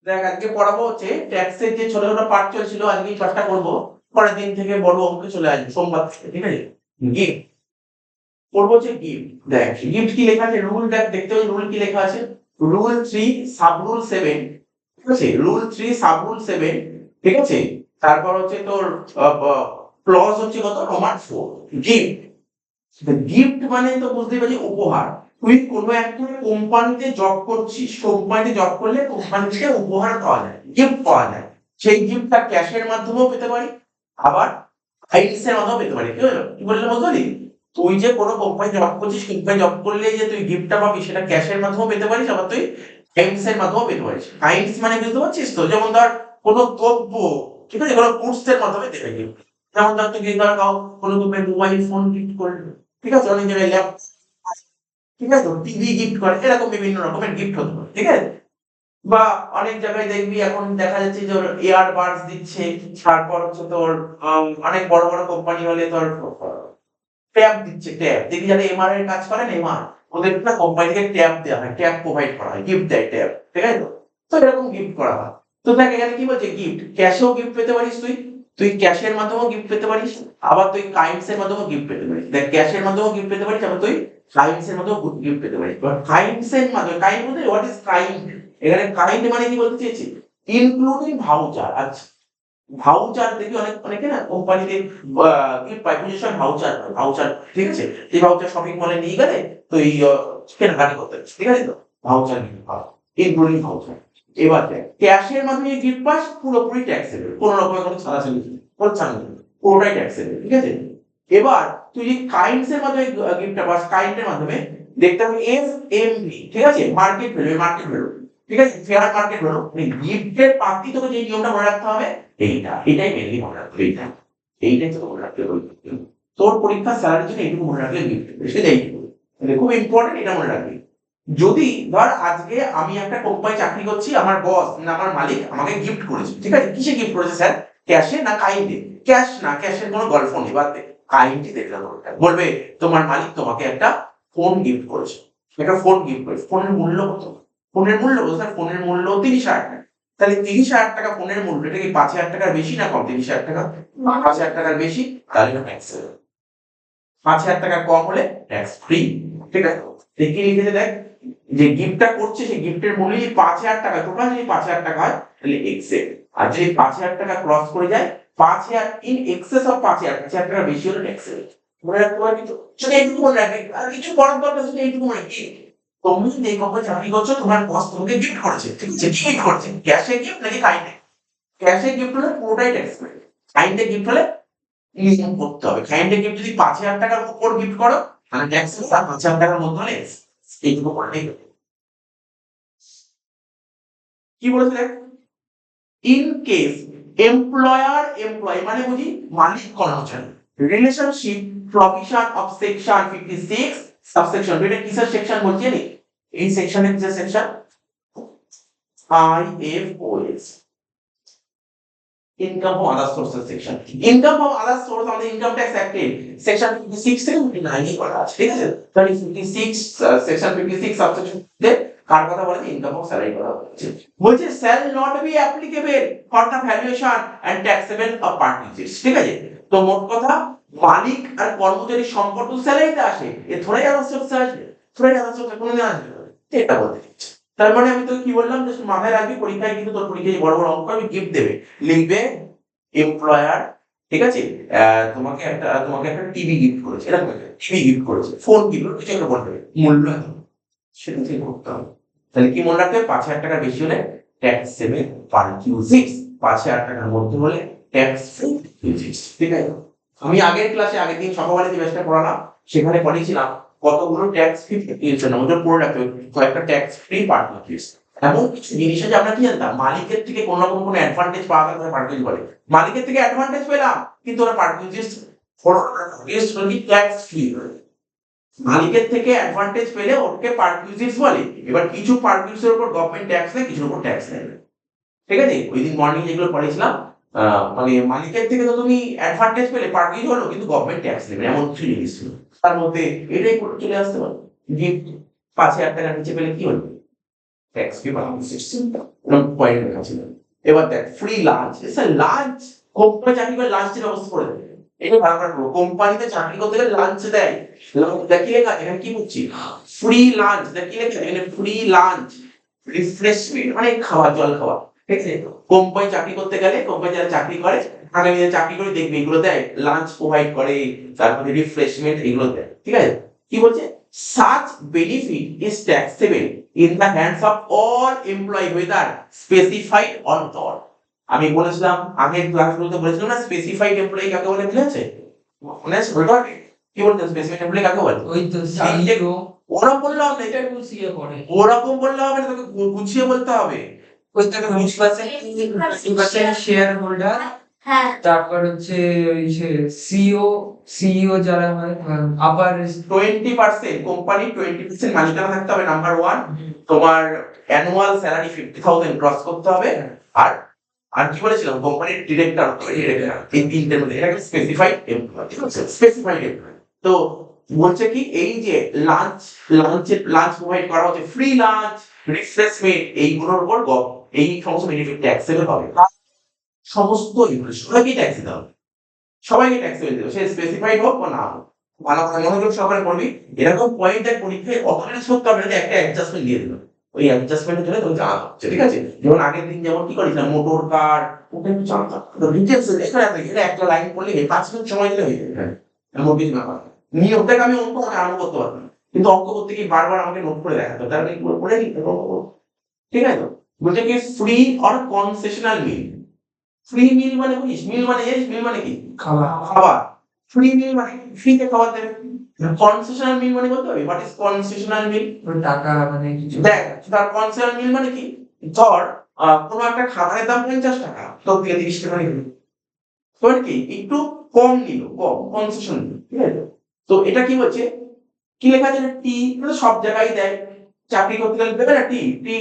দেখ আজকে পড়াবো হচ্ছে ট্যাক্সের যে ছোট ছোট পার্ট চলছিল, আজকে এই পার্টটা করবো। পরের দিন থেকে বড় অঙ্কে চলে আসবে সোমবার থেকে, ঠিক আছে। গিফট করবো হচ্ছে গিফট। দেখ গিফট কি লেখা আছে, রুল দেখ, দেখতে হবে রুল কি লেখা আছে। রুল 3 সাব রুল 7, ঠিক আছে। রুল 3 সাব রুল 7, ঠিক আছে। তারপর হচ্ছে তোর ক্লজ হচ্ছে কত, রোমান 4। গিফট, গিফট মানে তো বুঝতেই পারছি উপহার। তুই কোনো একটা কোম্পানিতে জব করছিস, কোম্পানিতে জব করলে কোম্পানি থেকে উপহার পাওয়া যায়, গিফট পাওয়া যায়। সেই গিফটটা ক্যাশের মাধ্যমেও পেতে পারি, আবার ফাইন্যান্স এর মাধ্যমেও পেতে পারি। কি হলো, কি বললাম বুঝতে পারলি? তুই যে কোনো কোম্পানি জব করছিস, কোম্পানি জব করলে যে তুই গিফটটা পাবি সেটা ক্যাশের মাধ্যমেও পেতে পারিস, আবার তুই ফাইন্যান্স এর মাধ্যমেও পেতে পারিস। ফাইন্যান্স মানে বুঝতে পারছিস তো, যেমন ধর কোনো দ্রব্য, ঠিক আছে, কোনো গুডস এর মাধ্যমে দেবে গিফট। যেমন ধর তুই ধর কোনো কোম্পানি মোবাইল ফোন গিফট করলো, ঠিক আছে, অনেক জায়গায় ল্যাপটপ, ঠিক আছে, টিভি গিফট করে, এরকম বিভিন্ন রকমের গিফট হতে পারে, ঠিক আছে। বা অনেক জায়গায় দেখবি এখন দেখা যাচ্ছে যে ওর এয়ারবাডস দিচ্ছে। তারপর হচ্ছে তোর অনেক বড় বড় কোম্পানি হলে তোর ট্যাব দিচ্ছে, ট্যাব দেখবি যারা এমআর এর কাজ করেন, এমআর ওদের না কোম্পানি থেকে ট্যাব দেওয়া হয়, ট্যাব প্রোভাইড করা হয়, গিফট দেয় ট্যাব, ঠিক আছে। তো তো এরকম গিফট করা হয়। তো দেখ এখানে কি বলছে, গিফট ক্যাশেও গিফট পেতে পারিস তুই, তুই ক্যাশের মাধ্যমেও গিফট পেতে পারিস, আবার তুই কাইন্ডস এর মাধ্যমেও গিফট পেতে পারিস। দেখ ক্যাশের মাধ্যমেও গিফট পেতে পারিস, আবার তুই কাইন্ডস এর মাধ্যমেও গিফট পেতে পারিস। কাইন্ডস এর মাধ্যমে, কাইন্ড বলতে হোয়াট ইজ কাইন্ড, এখানে কাইন্ড মানে কি বলতে চেয়েছি, ইনক্লুডিং ভাউচার। আচ্ছা, ভাউচার দেখি অনেক অনেকে না কোম্পানিতে গিফট পায়, পুজোর সময় ভাউচার পায়, ভাউচার, ঠিক আছে। এই ভাউচার শপিং মলে নিয়ে গেলে তো এই কেনাকাটি করতে পারছিস, ঠিক আছে। তো ভাউচার গিফট পাওয়া, ইনক্লুডিং ভাউচার। এবার দেখ ক্যাশের মাধ্যমে গিফট পাস, পুরোপুরি ট্যাক্সেবল, কোনো রকমের কোনো ছাড়াছাড়ি নেই, কোনো ছাড় নেই, পুরোটাই ট্যাক্সেবল, ঠিক আছে। এবার তুই যদি কাইন্ডস এর মাধ্যমে গিফটটা পাস, কাইন্ডের মাধ্যমে দেখতে হবে এফএমভি, ঠিক আছে, মার্কেট ভ্যালু, মার্কেট ভ্যালু, ঠিক আছে, ফেয়ার মার্কেট ভ্যালু। গিফটের প্রাপ্তি তোকে যে নিয়মটা মনে রাখতে হবে, এটাই মেনলি মনে রাখবে, এইটাই তোকে মনে রাখতে হবে। তোর পরীক্ষার স্যালারির জন্য এইটুকু মনে রাখলে গিফট সেটাই এটা খুব ইম্পর্টেন্ট, এটা মনে রাখবি। যদি ধর আজকে আমি একটা কোম্পানি চাকরি করছি, আমার বস না আমার মালিক আমাকে গিফট করেছে, ঠিক আছে, কিসে গিফট করেছে স্যার, ক্যাশে না কাইন্ডে? ক্যাশ না, ক্যাশের কোনো গল্প নেই, বাদ দে, কাইন্ডে দেখলাম বলবে তোমার মালিক তোমাকে একটা ফোন গিফট করেছে, একটা ফোন গিফট করেছে। ফোনের মূল্য কত? ফোনের মূল্য কত স্যার? ফোনের মূল্য 30,000 টাকা। তাহলে 30,000 টাকা ফোনের মূল্য, এটা কি 5,000 টাকার বেশি না কম? 30,000 টাকা, 5,000 টাকার বেশি, তাহলে ট্যাক্স। 5,000 টাকা কম হলে ট্যাক্স ফ্রি, ঠিক আছে। কি লিখেছে দেখ, যে গিফটটা করছে সেই গিফটের মূল্য যদি 5,000 টাকা, টোটাল যদি 5,000 টাকা হয় তাহলে এক্সেল। আর যদি 5,000 টাকা ক্রস করে যায়, 5,000 ইন এক্সেস অফ 5,000, 5,000 টাকা বেশি হলে ট্যাক্সেল। মনে রাখতে পারবি তো? শুধু এইটুকু মনে রাখবি, আর কিছু পড়ার দরকার শুধু এইটুকু মনে রাখবি। তুমি যে কোম্পানি চাকরি করছো, তোমার বস তোমাকে গিফট করেছে, ঠিক আছে, কি গিফট করেছে, ক্যাশে গিফট নাকি কাইন্ডে? ক্যাশে গিফট হলে পুরোটাই ট্যাক্স পাবে, কাইন্ডে গিফট হলে ইনকাম করতে হবে। কাইন্ডে গিফট যদি 5,000 টাকার উপর গিফট করো তাহলে ট্যাক্স, আর 5,000 টাকার মধ্যে হলে এইটুকু করলেই হবে। কি বলেছে দেখ, ইন কেস এমপ্লয়ার এমপ্লয়ি মানে বুঝি মালিক কর্মচারী, relationship provision of section 56 subsection, এটা কিসের সেকশন বলছি জানি? এই সেকশনের কিসের section? IFOS, income from other sources section. Income from other source আমাদের ইনকাম ট্যাক্স অ্যাক্টে সেকশন 56 থেকে 59 এ করা আছে, ঠিক আছে। তাহলে 56 সেকশন 56 সাবসেকশন তে কার কথা বলেছে? ইনকাম অফ স্যালারি কথা বলেছে। বলছে shall not be applicable for the valuation and taxable of parties, ঠিক আছে। তো মোট কথা, মালিক আর কর্মচারী সম্পর্ক স্যালারিতে আসে, এ থোড়াই আদার সোর্সে আসবে, থোড়াই আদার সোর্সে কোনো দিন আসবে না। এটা বলতে চাইছে। তার মানে আমি তোকে কি বললাম, যে মাথায় রাখবি পরীক্ষায় কিন্তু তোর পরীক্ষায় বড় বড় অঙ্ক আমি গিফট দেবে, লিখবে এমপ্লয়ার, ঠিক আছে, তোমাকে একটা টিভি গিফট করেছে, এরকম টিভি গিফট করেছে, ফোন গিফট কিছু একটা বলবে, মূল্য এত, সেটা থেকে করতে হবে। তাহলে কি মনে রাখবে, 5,000 টাকা বেশি হলে ট্যাক্স সেভে পার কিউ6, 5,000 টাকার মধ্যে হলে ট্যাক্স ফ্রি কিউ6, ঠিক আছে। আমি আগের ক্লাসে, আগের দিন সকালবেলা যে ব্যাচটা পড়ালাম সেখানে পড়িয়েছিলাম কতগুলো ট্যাক্স ফ্রি কিউ6 না, ওটা পড়ে রাখতে হবে কয়েকটা ট্যাক্স ফ্রি পার কিউ6। এমন কিছু জিনিস আছে আমরা কি জানতাম, মালিকের থেকে কোনো রকম কোনো অ্যাডভান্টেজ পাওয়া গেলে পার্টিজ বলে, মালিকের থেকে অ্যাডভান্টেজ পেলাম কিন্তু ওরা পার্টিজ ফলো কি ট্যাক্স ফ্রি, মালিকের থেকে অ্যাডভান্টেজ পেলে ওকে পারকিউজিটস বলে। এবার কিছু পারকিউজের উপর গভর্নমেন্ট ট্যাক্স নেয়, কিছুর উপর ট্যাক্স নেয় না, ঠিক আছে। ওই দিন মর্নিং যেগুলো পড়েছিলাম, মানে মালিকের থেকে তো তুমি অ্যাডভান্টেজ পেলে পারকিউজ হলো কিন্তু গভর্নমেন্ট ট্যাক্স নেবে, এমন কিছু জিনিস ছিল। তার মধ্যে এটাই চলে আসতে পারে, গিফট 5,000 টাকার নিচে পেলে কি হলো, ট্যাক্স কি বানানো সিস্টেম পয়েন্ট লেখা ছিল। এবার দেখ free lunch, sir lunch company চাকরি করে লাঞ্চের ব্যবস্থা করে দেবে, এটা ভালো করে পড়ো। কোম্পানিতে চাকরি করতে গেলে লাঞ্চ দেয়, দেখ কি লেখা আছে এখানে, কি বলছি ফ্রি লাঞ্চ, দেখ কি লেখা আছে এখানে ফ্রি লাঞ্চ, রিফ্রেশমেন্ট মানে খাওয়া জল খাওয়া, ঠিক আছে। কোম্পানি চাকরি করতে গেলে, কোম্পানি যারা চাকরি করে আগামী দিনে চাকরি করে দেখবে এগুলো দেয়, লাঞ্চ প্রোভাইড করে, তারপরে রিফ্রেশমেন্ট এগুলো দেয়, ঠিক আছে। কি বলছে, such benefit is taxable in the hands of all employee whether specified or not. আমি বলেছিলাম আগের ক্লাসগুলোতে বলেছিলাম না স্পেসিফাইড এমপ্লয়ি কাকে বলে, মনে আছে? মনে আছে বলতে পারবি কি বলতে স্পেসিফাইড এমপ্লয়ি কাকে বলে? ওই তো সিইও ওরা বললে হবে না, এটা গুছিয়ে পড়ে, ওরকম বললে হবে না, তোকে গুছিয়ে বলতে হবে। ওই তো 20% শেয়ার হোল্ডার, হ্যাঁ তারপর হচ্ছে ওই যে সিইও যারা হয় আপার 20% কোম্পানি 20% মালিকানা থাকতে হবে, নাম্বার 1। তোমার অ্যানুয়াল স্যালারি 50,000 ক্রস করতে হবে, আর আর কি বলেছিলাম কোম্পানির ডিরেক্টর হতে হবে, ডিরেক্টর এই তিনটের মধ্যে, এটাকে স্পেসিফাইড এমপ্লয়ি, ঠিক আছে, স্পেসিফাইড এমপ্লয়ি। তো বলছে কি এই যে লাঞ্চ প্রোভাইড করা হচ্ছে, ফ্রি লাঞ্চ, রিফ্রেশমেন্ট, এইগুলোর উপর এই সমস্ত বেনিফিট ট্যাক্সেবল হবে, সমস্ত এগুলো সবাইকে ট্যাক্স দিতে হবে, সবাইকে ট্যাক্স দিতে হবে, সে স্পেসিফাইড হোক বা না হোক। ভালো করে মনোযোগ সহকারে পড়বি, এরকম পয়েন্ট দেখ পরীক্ষায় অকারেন্স করতে হবে না, একটা অ্যাডজাস্টমেন্ট দিয়ে দিল, ওই অ্যাডজাস্টমেন্টের জন্য তোকে জানাতে হচ্ছে, ঠিক আছে। যেমন আগের দিন যেমন কি করেছিলাম মোটর কার, ওটা একটু জানতাম, তো ডিটেলস এখানে আছে, এটা একটা লাইন পড়লে 5 মিনিট সময় দিলে হয়ে যাবে, হ্যাঁ এমন কিছু ব্যাপার না। নিয়মটাকে আমি অঙ্ক আরম্ভ করতে পারতাম না, কিন্তু অঙ্ক করতে কি বারবার আমাকে নোট করে দেখাতে হবে, তাহলে কি করে নিতে হবে, ঠিক আছে। তো বলছে কি free or concessional meal, free meal মানে বুঝিস, মিল মানে জানিস, মিল মানে কি খাবার খাবার, ফ্রি মিল মানে ফ্রিতে খাবার দেবে। কনসেশনাল মিল মানে বলতে হবে হোয়াট ইজ কনসেশনাল মিল, টাকা মানে কিছু দেখ তার কনসেশনাল মিল মানে কি, ধর কোনো একটা খাবারের দাম 50 টাকা, তো দিয়ে 30 টাকা নিল, তোর কি একটু কম নিল, কম কনসেশন নিল, ঠিক আছে। তো এটা কি বলছে, কি লেখা আছে টি, সব জায়গায় দেয়, চাকরি করতে গেলে দেবে না tea, tea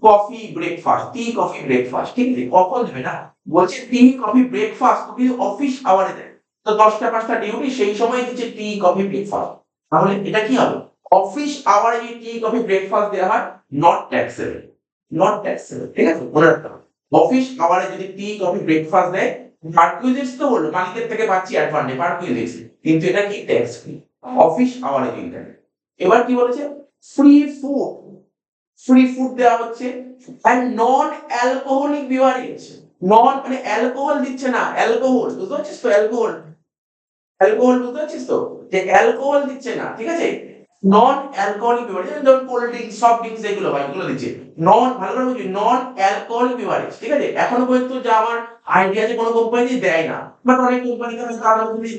coffee breakfast, tea coffee breakfast, ঠিক আছে, কখন দেবে না, বলছে টি কফি ব্রেকফাস্ট কিন্তু অফিস আওয়ারে দেয়, তো 10টা 5টা ডিউটি সেই সময় দিচ্ছে টি কফি ব্রেকফাস্ট, তাহলে এটা কি হবে, অফিস আওয়ারে যদি টি কফি ব্রেকফাস্ট দেওয়া হয় নট ট্যাক্সেবল, নট ট্যাক্সেবল, ঠিক আছে, মনে রাখতে হবে। অফিস আওয়ারে যদি টি কফি ব্রেকফাস্ট দেয়, পারকুইজিটস তো হলো মালিকের থেকে পাচ্ছি অ্যাডভান্টেজ পারকুইজিটস, কিন্তু এটা কি ট্যাক্স ফ্রি, অফিস আওয়ারে যদি দেয়। এবার কি বলেছে, ফ্রি ফুড, ফ্রি ফুড দেওয়া হচ্ছে, এন্ড নন অ্যালকোহলিক বিভারেজ, নন মানে অ্যালকোহল দিচ্ছে না, অ্যালকোহল বুঝতে পারছিস তো, অ্যালকোহল, অ্যালকোহল বুঝতে পারছিস তো, যে অ্যালকোহল দিচ্ছে না, ঠিক আছে, নন অ্যালকোহলিক বিভারেজ, যেমন কোল্ড ড্রিঙ্কস সফট ড্রিঙ্কস এগুলো ভাই এগুলো দিচ্ছে, নন, ভালো করে বুঝি, নন অ্যালকোহলিক বিভারেজ, ঠিক আছে। এখনো পর্যন্ত যা আমার আইডিয়া আছে কোনো কোম্পানি দেয় না, বাট অনেক কোম্পানি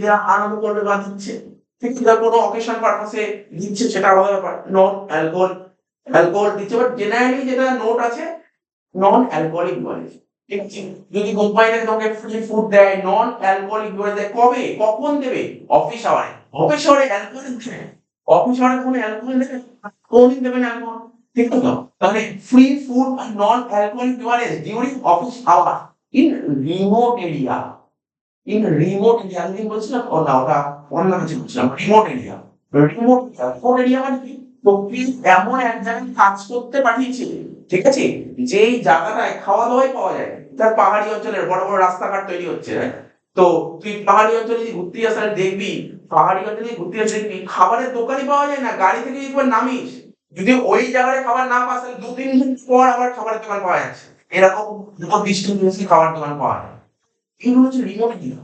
দেওয়া আরম্ভ করবে বা দিচ্ছে, ঠিক আছে, কোনো অকেশন পারপাসে দিচ্ছে সেটা আলাদা ব্যাপার, নন অ্যালকোহল, অ্যালকোহল দিচ্ছে, বাট জেনারেলি যেটা নোট আছে নন অ্যালকোহলিক বিভারেজ, ঠিক আছে। যদি কোম্পানি তোমাকে ফ্রি ফুড দেয়, নন অ্যালকোহলিক বিভারেজ দেয়, কবে কখন দেবে, অফিস আওয়ারে, অফিস আওয়ারে অ্যালকোহল দেবে, অফিস আওয়ারে কোনো অ্যালকোহল দেবে, কোনদিন দেবে না অ্যালকোহল, ঠিক আছে। তাহলে free food and non alcoholic beverage during office hour in remote area, in remote area, আমি বলছিলাম ও না ওটা অন্য কিছু বলছিলাম, রিমোট এরিয়া, রিমোট এরিয়া মানে কি, তোকে এমন এক জায়গায় কাজ করতে পাঠিয়েছে, ঠিক আছে, যেই জায়গাটায় খাওয়া দাওয়াই পাওয়া যায়, তার পাহাড়ি অঞ্চলের বড় বড় রাস্তাঘাট তৈরি হচ্ছে, হ্যাঁ? তো তুই পাহাড়ি অঞ্চলে যদি ঘুরতে যাস তাহলে দেখবি, পাহাড়ি অঞ্চলে যদি ঘুরতে যাস দেখবি খাবারের দোকানই পাওয়া যায় না, গাড়ি থেকে যদি একবার নামিস, যদি ওই জায়গায় খাবার না পাস তাহলে 2-3 দিন পর আবার খাবারের দোকান পাওয়া যাচ্ছে, এরকম দুটো ডিস্টেন্সে খাবার দোকান পাওয়া যায়, এগুলো হচ্ছে রিমোট এরিয়া,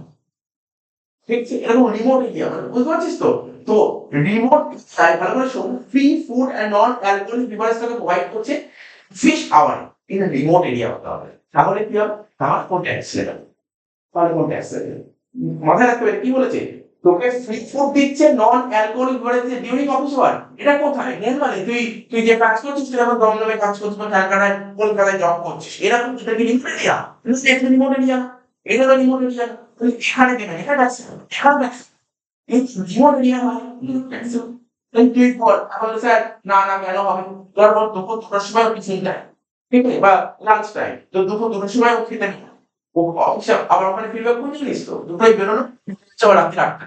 ঠিক আছে, এরকম রিমোট এরিয়া, বুঝতে পারছিস তো। তো রিমোট ভালো করে শোন, free food and non alcoholic বিভারেজটাকে প্রোভাইড করছে ফিশ আওয়ার ইন রিমোট এরিয়া হতে হবে, তাহলে কি হবে, তাহলে কোন ট্যাক্স লেভেল, তাহলে কোন ট্যাক্স লেভেল, মাথায় রাখতে হবে কি বলেছে, তোকে ফ্রি ফুড দিচ্ছে নন অ্যালকোহলিক বিভারেজ দিচ্ছে ডিউরিং অফিস আওয়ার, এটা কোথায় নরমালি তুই তুই যে কাজ করছিস, তুই এখন দমদমে কাজ করছিস বা ক্যালকাটায় কলকাতায় জব করছিস, এরকম এটা কি রিমোট এরিয়া, এটা রিমোট এরিয়া, এটা তো রিমোট এরিয়া, তুই এখানে দেবে এটা ট্যাক্স, এখানে ট্যাক্স, এই রিমোট এরিয়া হয় ট্যাক্স, তুই বল এখন স্যার না না কেন হবে, তোর বল দুপুর 2টার সময় টিফিন টাইম, ঠিক আছে, বা লাঞ্চ টাইম, তো দুপুর 2টার সময় ও খেতে নেই, ও অফিসে আবার ওখানে ফিডব্যাক করে নিলিস, তো দুটোই বেরোনো, আবার রাত্রি 8টা,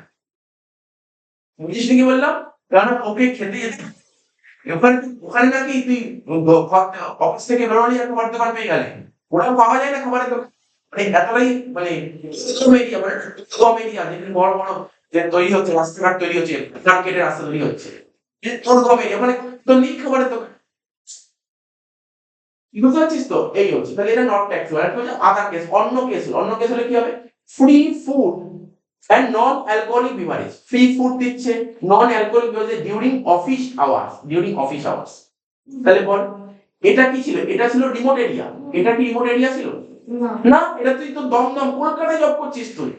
বুঝিস কি বললাম, কারণ ওকে খেতে যেতে ওখানে ওখানে নাকি তুই অফিস থেকে বেরোলি আর খাবার দোকান পেয়ে গেলে, ওটাও পাওয়া যায় না খাবারের দোকান। মানে এতটাই মানে কম এরিয়া, মানে কম এরিয়া যেখানে বড় বড় যে তৈরি হচ্ছে, রাস্তাঘাট তৈরি হচ্ছে, মার্কেটের রাস্তা তৈরি হচ্ছে, দুর্গম এরিয়া, মানে তোর নেই খাবারের দোকান। বুঝতে পারছিস তো? এই হচ্ছে, তাহলে এটা নট ট্যাক্সেবল। একটা হচ্ছে আদার কেস, অন্য কেস। অন্য কেস হলে কি হবে? Free food and non alcoholic beverage, free food দিচ্ছে, non alcoholic beverage during office hours, during office hours. তাহলে বল, এটা কি ছিল? এটা ছিল রিমোট এরিয়া। এটা কি রিমোট এরিয়া ছিল? না, এটা তুই তো দমদম কলকাতায় জব করছিস তুই।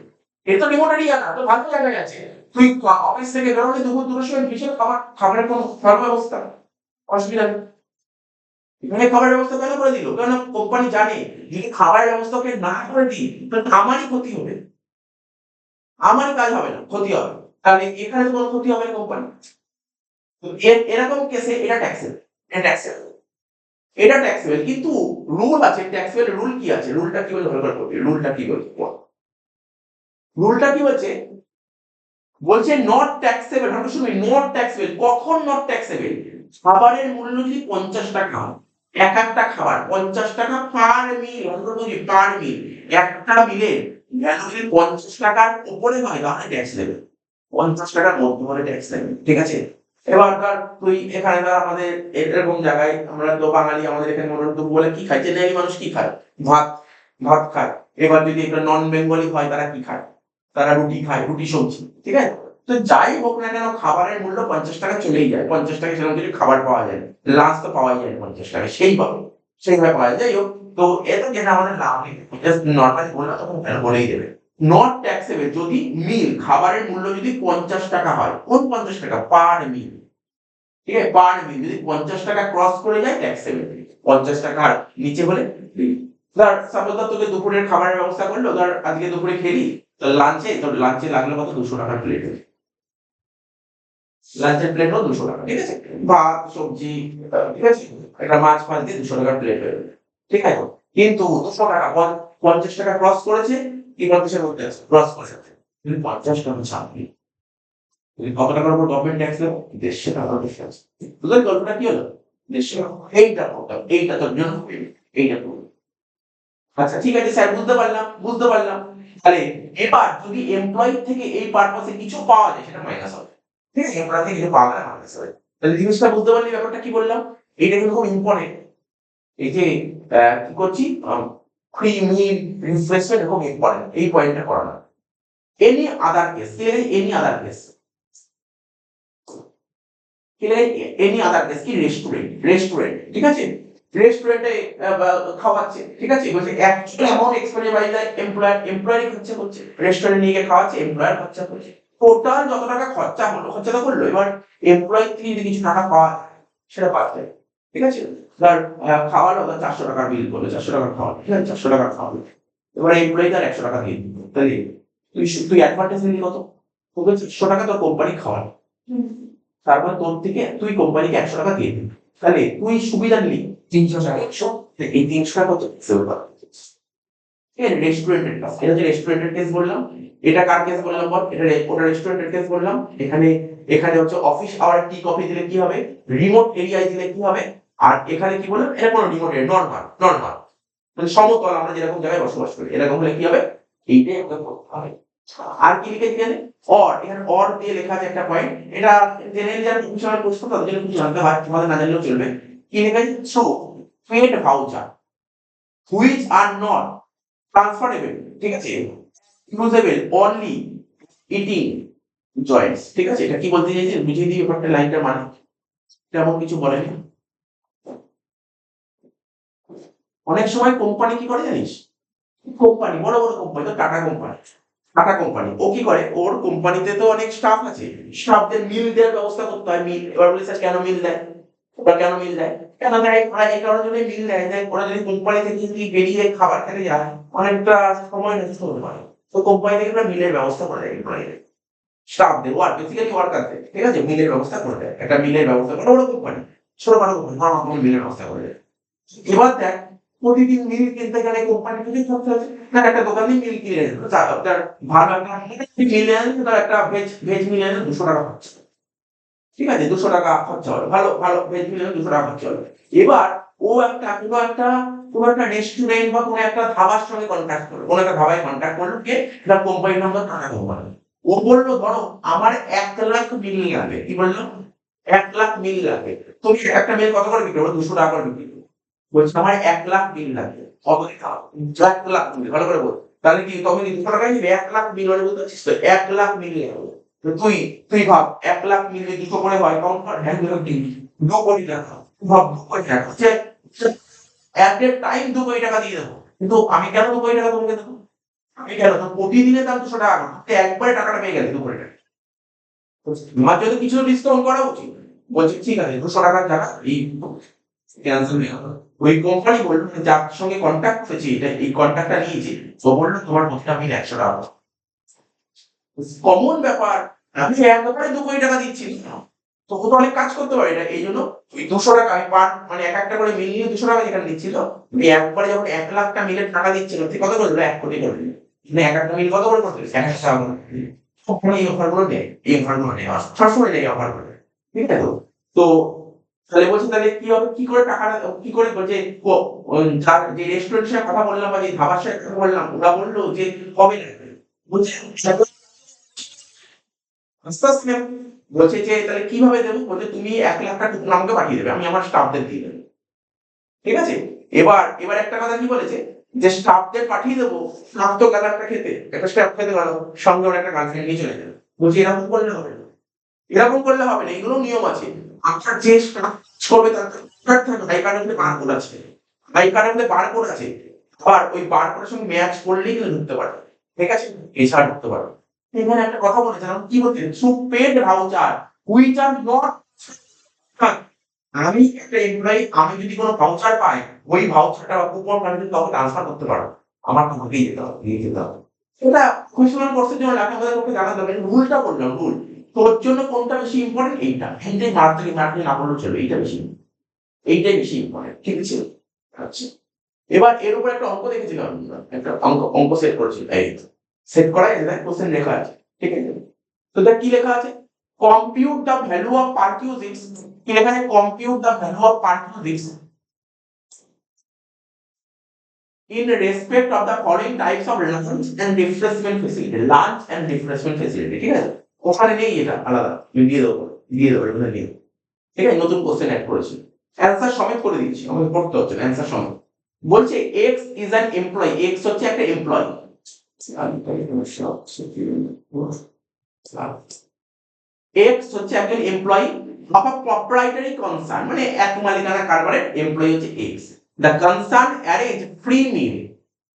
এটা তো রিমোট এরিয়া না, তো ভালো জায়গায় আছে। তুই অফিস থেকে বেরোলে দুপুর 2টার সময় বিশাল খাবারের কোনো ভালো ব্যবস্থা, অসুবিধা নেই। এখানে খাবারের ব্যবস্থা কেন করে দিল? কারণ কোম্পানি জানে যদি খাবারের ব্যবস্থা ওকে না করে দিই তাহলে আমারই ক্ষতি হবে, আমারই কাজ হবে না, ক্ষতি হবে। তাহলে এখানে তো কোনো ক্ষতি হবে না কোম্পানি। এরকম কেসে এটা ট্যাক্সেবল, এটা ট্যাক্সেবল, এটা ট্যাক্সেবল। কিন্তু রুল আছে, ট্যাক্সেবল রুল কি আছে? রুলটা কি বলে ভালো করে পড়বি, রুলটা কি বলছে? রুলটা কি বলছে? বলছে নট ট্যাক্সেবল। আমরা শুনি নট ট্যাক্সেবল। কখন নট ট্যাক্সেবল? খাবারের মূল্য যদি 50 টাকা হয়, এক একটা খাবার 50 টাকা পার মিল, অন্তর্ভুক্ত পার মিল, একটা মিলের ভ্যালু যদি 50 টাকার উপরে হয় তাহলে ট্যাক্স দেবে, 50 টাকার মধ্যে হলে ট্যাক্স দেবে, ঠিক আছে? এবার ধর তুই এখানে ধর আমাদের এরকম জায়গায়, আমরা তো বাঙালি, আমাদের এখানে মনোরঞ্জন বলে কি খায়, জেনারেলি মানুষ কি খায়? ভাত, ভাত খায়। এবার যদি একটা নন বেঙ্গলি হয় তারা কি খায়? তারা রুটি খায়, রুটি সবজি, ঠিক আছে? তো যাই হোক না কেন খাবারের মূল্য 50 টাকা চলেই যায়, 50 টাকা সেরকম কিছু খাবার পাওয়া যায় না, লাঞ্চ তো পাওয়াই যায় 50 টাকা, সেইভাবে পাওয়া যায়। যাই হোক, তো এটা যেটা আমাদের লাভ নেই, জাস্ট নর্মালি বললাম তখন বলেই দেবে নট ট্যাক্সেবল যদি মিল, খাবারের মূল্য যদি 50 টাকা হয়। কোন 50 টাকা? পার মিল, ঠিক আছে? পার মিল যদি 50 টাকা ক্রস করে যায় ট্যাক্সেবল, 50 টাকার নিচে হলে free। ধর সাপোজ ধর তোকে দুপুরের খাবারের ব্যবস্থা করলো, ধর আজকে দুপুরে খেলি, তো লাঞ্চে লাগলো কত? 200 টাকার প্লেট, লাঞ্চের প্লেটও 200 টাকা, ঠিক আছে? ভাত সবজি, ঠিক আছে, একটা মাছ ফাছ দিয়ে 200 টাকার প্লেট হয়ে গেল, ঠিক আছে? কিন্তু 200 টাকা 50 টাকা ক্রস করেছে, কি 50 এর মধ্যে আছে? ক্রস করেছে, তুমি 50 টাকা ছাড় দিই, তুমি কত টাকার উপর গভর্নমেন্ট ট্যাক্স দেবো? 150 টাকার ট্যাক্স। বুঝলেন গল্পটা কি হলো? 150 টাকা। এইটা প্রবলেম, এইটা তোর জন্য এইটা প্রবলেম। আচ্ছা ঠিক আছে স্যার, বুঝতে পারলাম। তাহলে এবার যদি এমপ্লয়ি থেকে এই পারপাসে কিছু পাওয়া যায় সেটা মাইনাস হবে, ঠিক আছে? এমপ্লয়ি থেকে কিছু পাওয়া গেলে মাইনাস হবে। তাহলে জিনিসটা বুঝতে পারলি ব্যাপারটা কি বললাম? এইটা কিন্তু খুব ইম্পর্টেন্ট। এই যে কি করছি, ফ্রি মিল, রিফ্রেশমেন্ট খুব ইম্পর্টেন্ট, এই পয়েন্টটা করানো। Any other case, any other case, any other case কি? রেস্টুরেন্ট, ঠিক আছে? রেস্টুরেন্টে খাওয়াচ্ছে, ঠিক আছে? বলছে actually amount expended by the employer খরচা করছে, রেস্টুরেন্টে নিয়ে গিয়ে খাওয়াচ্ছে, এমপ্লয়ার খরচা করছে। টোটাল যত টাকা খরচা হলো, খরচাটা করলো, এবার এমপ্লয়ি থেকে যদি কিছু টাকা পাওয়া যায় সেটা পাচ্ছে, ঠিক আছে? ধর খাওয়ালো, ধর 400 টাকার বিল করলো, 400 টাকার খাওয়ালো, ঠিক আছে? 400 টাকার খাওয়ালো, এবার এমপ্লয়ি তার 100 টাকা দিয়ে দিল, তাহলে তুই অ্যাডভান্টেজ নিলি কত? তোকে 400 টাকা তোর কোম্পানি খাওয়ালো, তারপর তোর থেকে তুই কোম্পানিকে 100 টাকা দিয়ে দিবি, তাহলে তুই সুবিধা নিলি 300 টাকা। 100, এই 300 টাকা কত সেভ করা? রেস্টুরেন্টের কেস, এটা হচ্ছে রেস্টুরেন্টের কেস বললাম। এটা কার কেস বললাম বল? এটা ওটা রেস্টুরেন্টের কেস বললাম। এখানে হচ্ছে অফিস আওয়ার টি কফি দিলে কি হবে, রিমোট এরিয়ায় দিলে কি হবে, আর এখানে কি বললাম, এটা কোনো রিমোট এরিয়া, নরমাল মানে সমতল, আমরা যেরকম জায়গায় বসবাস করি এরকম হলে কি হবে, এইটাই আমাদের করতে হবে। আর কি লিখেছি এখানে? এখানে অর দিয়ে লেখা আছে একটা পয়েন্ট, এটা জেনারেলি যারা প্রফেশনাল কোর্স করতে তাদের জন্য কিছু জানতে হয়, তোমাদের না জানলেও চলবে। কি লেখা আছে? So paid voucher which are not transferable, ঠিক আছে, ইউজেবল অনলি ইটিং জয়েন্টস, ঠিক আছে? এটা কি বলতে চাইছে বুঝিয়ে দিই ব্যাপারটা, লাইনটা মানে তেমন কিছু বলেনি। অনেক সময় কোম্পানি কি করে জানিস, কোম্পানি বড় বড় কোম্পানি, তো টাটা কোম্পানি ও কি করে, ওর কোম্পানিতে তো অনেক স্টাফ আছে, স্টাফদের মিল দেওয়ার ব্যবস্থা করতে হয়। মিল, এবার বলি স্যার কেন মিল দেয়? ওরা কেন মিল দেয়? কেন দেয়? ওরা এই কারণে জন্য মিল দেয় যে ওরা যদি কোম্পানি থেকে যদি বেরিয়ে খাবার খেতে যায় অনেকটা সময় নষ্ট হতে পারে, তো কোম্পানি থেকে ওরা মিলের ব্যবস্থা করে দেয় এমপ্লয়ীদের, স্টাফদের, বেসিক্যালি ওয়ার্কারদের, ঠিক আছে? মিলের ব্যবস্থা করে দেয়, একটা মিলের ব্যবস্থা করে, বড় কোম্পানি, ছোটখাটো কোম্পানি নরমাল মিলের ব্যবস্থা করে দেয়। এবার দেখ, প্রতিদিন মিল কিনতে গেলে কোম্পানি থেকে খরচা আছে না, একটা দোকানে মিল কিনে এনে তার ভালো একটা মিলে আনছে, তার একটা ভেজ মিলে আনছে 200 টাকা খরচা, ঠিক আছে, 200 টাকা খরচা হলো, ভালো ভালো ভেজ মিলে 200 টাকা খরচা হলো। এবার ও কোনো একটা রেস্টুরেন্ট বা কোনো একটা ধাবার সঙ্গে কন্ট্যাক্ট করলো, কোনো একটা ধাবায় কন্ট্যাক্ট করলো, কে তার কোম্পানি নাম্বার টাকা কোম্পানি। ও বললো ধরো আমার 1 লাখ মিল লাগবে, কি বললো 1 লাখ মিল লাগবে। তুমি একটা মিল কত করে বিক্রি করো? 200 টাকা করে বিক্রি করো। বলছে আমার 1 লাখ মিল লাগবে, কত দিতে হবে? 1 লাখ মিল, ভালো করে বল। তাহলে কি তখন 200 টাকায় নিবে? 1 লাখ মিল মানে বুঝতে পারছিস তো, 1 লাখ মিল লাগবে। তো তুই তুই ভাব 1 লাখ মিল যদি 200 করে হয়, কাউন্ট কর, 2 কোটি টাকা। ভাব 2 কোটি টাকা হচ্ছে এট এ টাইম 2 কোটি টাকা দিয়ে দেবো। কিন্তু আমি কেন 2 কোটি টাকা তোমাকে দেবো? আমি কেন? তো প্রতিদিনে তার 200 টাকা করে, তুই একবারে টাকাটা পেয়ে গেলি 2 কোটি টাকা। তোমার যদি কিছু ডিসকাউন্ট করা উচিত। বলছে ঠিক আছে, 200 টাকার টাকা এই ক্যান্সেল হয়ে গেল। ওই কোম্পানি বললো যার সঙ্গে কন্ট্যাক্ট করেছি, এটা এই কন্ট্যাক্টটা নিয়েছি, তো বললো তোমার প্রতিটা মিল 100 টাকা। কমন ব্যাপার, আমি একবারে 2 কোটি টাকা দিচ্ছি না। তো ও তো অনেক কাজ করতে পারে এটা, এই জন্য ওই 200 টাকা আমি পার মানে এক একটা করে মিল নিয়ে 200 টাকা যেখানে দিচ্ছিল, ওই একবারে যখন 1 লাখটা মিলের টাকা দিচ্ছিল, তুই কত করে দিল? 1 কোটি করে দিল। মানে এক একটা মিল কত করে করতে? 100 টাকা করে। তখন এই অফার গুলো নেই, এই অফার গুলো নেই, সবসময় নেই অফার গুলো। ঠিক আছে তো? তো তাহলে বলছি তাহলে কি হবে, কি করে টাকাটা কি করে বলছে যার যে রেস্টুরেন্টের সাথে কথা বললাম বা যে ধাবার সাথে কথা বললাম, ওরা বললো যে কবে লাগবে। বলছে আস্তে আস্তে নেবো। বলছে যে তাহলে কিভাবে দেবো? বলছে তুমি 1 লাখ টাকা কুপন আমাকে পাঠিয়ে দেবে, আমি আমার স্টাফদের দিয়ে দেবো। ঠিক আছে, এবার একটা কথা কি বলেছে, যে স্টাফদের পাঠিয়ে দেবো, স্টাফ তো গেল একটা খেতে, একটা স্টাফ খেতে গেল, সঙ্গে ওর একটা গার্লফ্রেন্ড নিয়ে চলে যাবে। বলছি এরকম করলে হবে না, এরকম করলে হবে না, এগুলো নিয়ম আছে। আপনার যে স্টাফ করবে তার হাই কারেন্টে বারকোড আছে, হাই কারেন্টে বারকোড আছে। আবার ওই বারকোডের সঙ্গে ম্যাচ করলেই কিন্তু ঢুকতে পারবে। ঠিক আছে, এছাড়া ঢুকতে পারবে। এখানে একটা কথা বলেছিলাম, কি বলছেন? Through paid voucher which are not. আমি একটা এমপ্লয়ি, আমি যদি কোনো ভাউচার পাই, ওই ভাউচারটা বা কুপন আমি কিন্তু কাউকে ট্রান্সফার করতে পারবো। আমার আমাকেই যেতে হবে, নিয়ে যেতে হবে। এটা খুশিমান কোর্সের জন্য লেখা আমাদের পক্ষে জানাতে হবে, রুলটা বললাম রুল। তোর জন্য কোনটা বেশি ইম্পর্টেন্ট? এইটা, এইটাই মার্কেটিং না বললেও চলবে, এইটা বেশি, এইটাই বেশি ইম্পর্টেন্ট। ঠিক আছে, আচ্ছা। এবার এর উপর একটা অঙ্ক দেখেছিলাম আমরা, একটা অঙ্ক সেট করেছি, এই সেট করা আছে, দেখ কোশ্চেন লেখা আছে। ঠিক আছে, তো দেখ কি লেখা আছে, compute the value of perquisites. কি লেখা আছে? Compute the value of perquisites in respect of the following types of lunch and refreshment facility, lunch and refreshment facility। ঠিক আছে, ওখানে নেই, এটা আলাদা, আমি দিয়ে দেবো এখানে নিয়ে। ঠিক আছে, নতুন কোশ্চেন অ্যাড করেছি, অ্যান্সার সমেত করে দিয়েছি, আমাকে পড়তে হচ্ছে না, অ্যান্সার সমেত। বলছে X is an employee, X হচ্ছে একটা এমপ্লয়ি। এক্স হচ্ছে একজন employee of a proprietary concern, মানে এক মালিকানা কারবারের এমপ্লয়ি হচ্ছে X. The concern arrange free meal,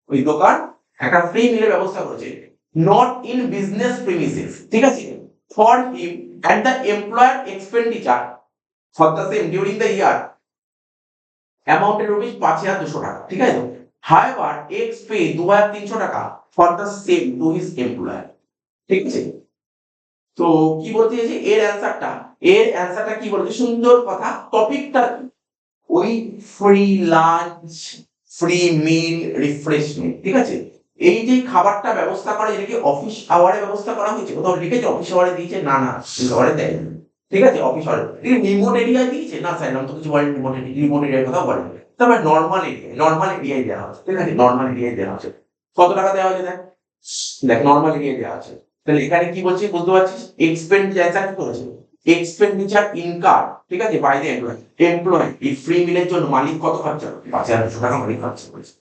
ওই দোকান একটা ফ্রি মিলের ব্যবস্থা করেছে, নট ইন বিজনেস প্রিমিসেস। ঠিক আছে, for him and the employer expenditure for the same during the year অ্যামাউন্টেড rupees 5,200 টাকা। ঠিক আছে, হাউএভার এক্স পে 2,300 টাকা for the same to his employer. ঠিক আছে, তো কি বলতে চাইছে এর অ্যান্সারটা কি বলতে, সুন্দর কথা, টপিকটা ওই free lunch, free meal, refreshment. ঠিক আছে, এই যে খাবারটা ব্যবস্থা করা, এটাকে অফিস আওয়ারে ব্যবস্থা করা হয়েছে? কোথাও লিখেছে অফিস আওয়ারে দিয়েছে? না না, অফিস আওয়ারে দেয়। ঠিক আছে, অফিস আওয়ারে রিমোট এরিয়ায় দিয়েছে? না স্যার, আমি তো কিছু বলেন, রিমোট এরিয়ার কথা বলেন। তারপরে নর্মাল এরিয়ায় দেওয়া হচ্ছে। ঠিক আছে, নর্মাল এরিয়ায় দেওয়া হচ্ছে। কত টাকা দেওয়া হয়েছে দেখ, দেখ নর্মাল এরিয়ায় দেওয়া আছে। তাহলে এখানে কি বলছি বুঝতে পারছিস? এক্সপেন্ডিচার কি করেছে? এক্সপেন্ডিচার ইনকার, ঠিক আছে, বাই দ্য এমপ্লয়ি। এই ফ্রি মিলের জন্য মালিক কত খরচা করে? 5,200 টাকা মালিক খরচা করেছে।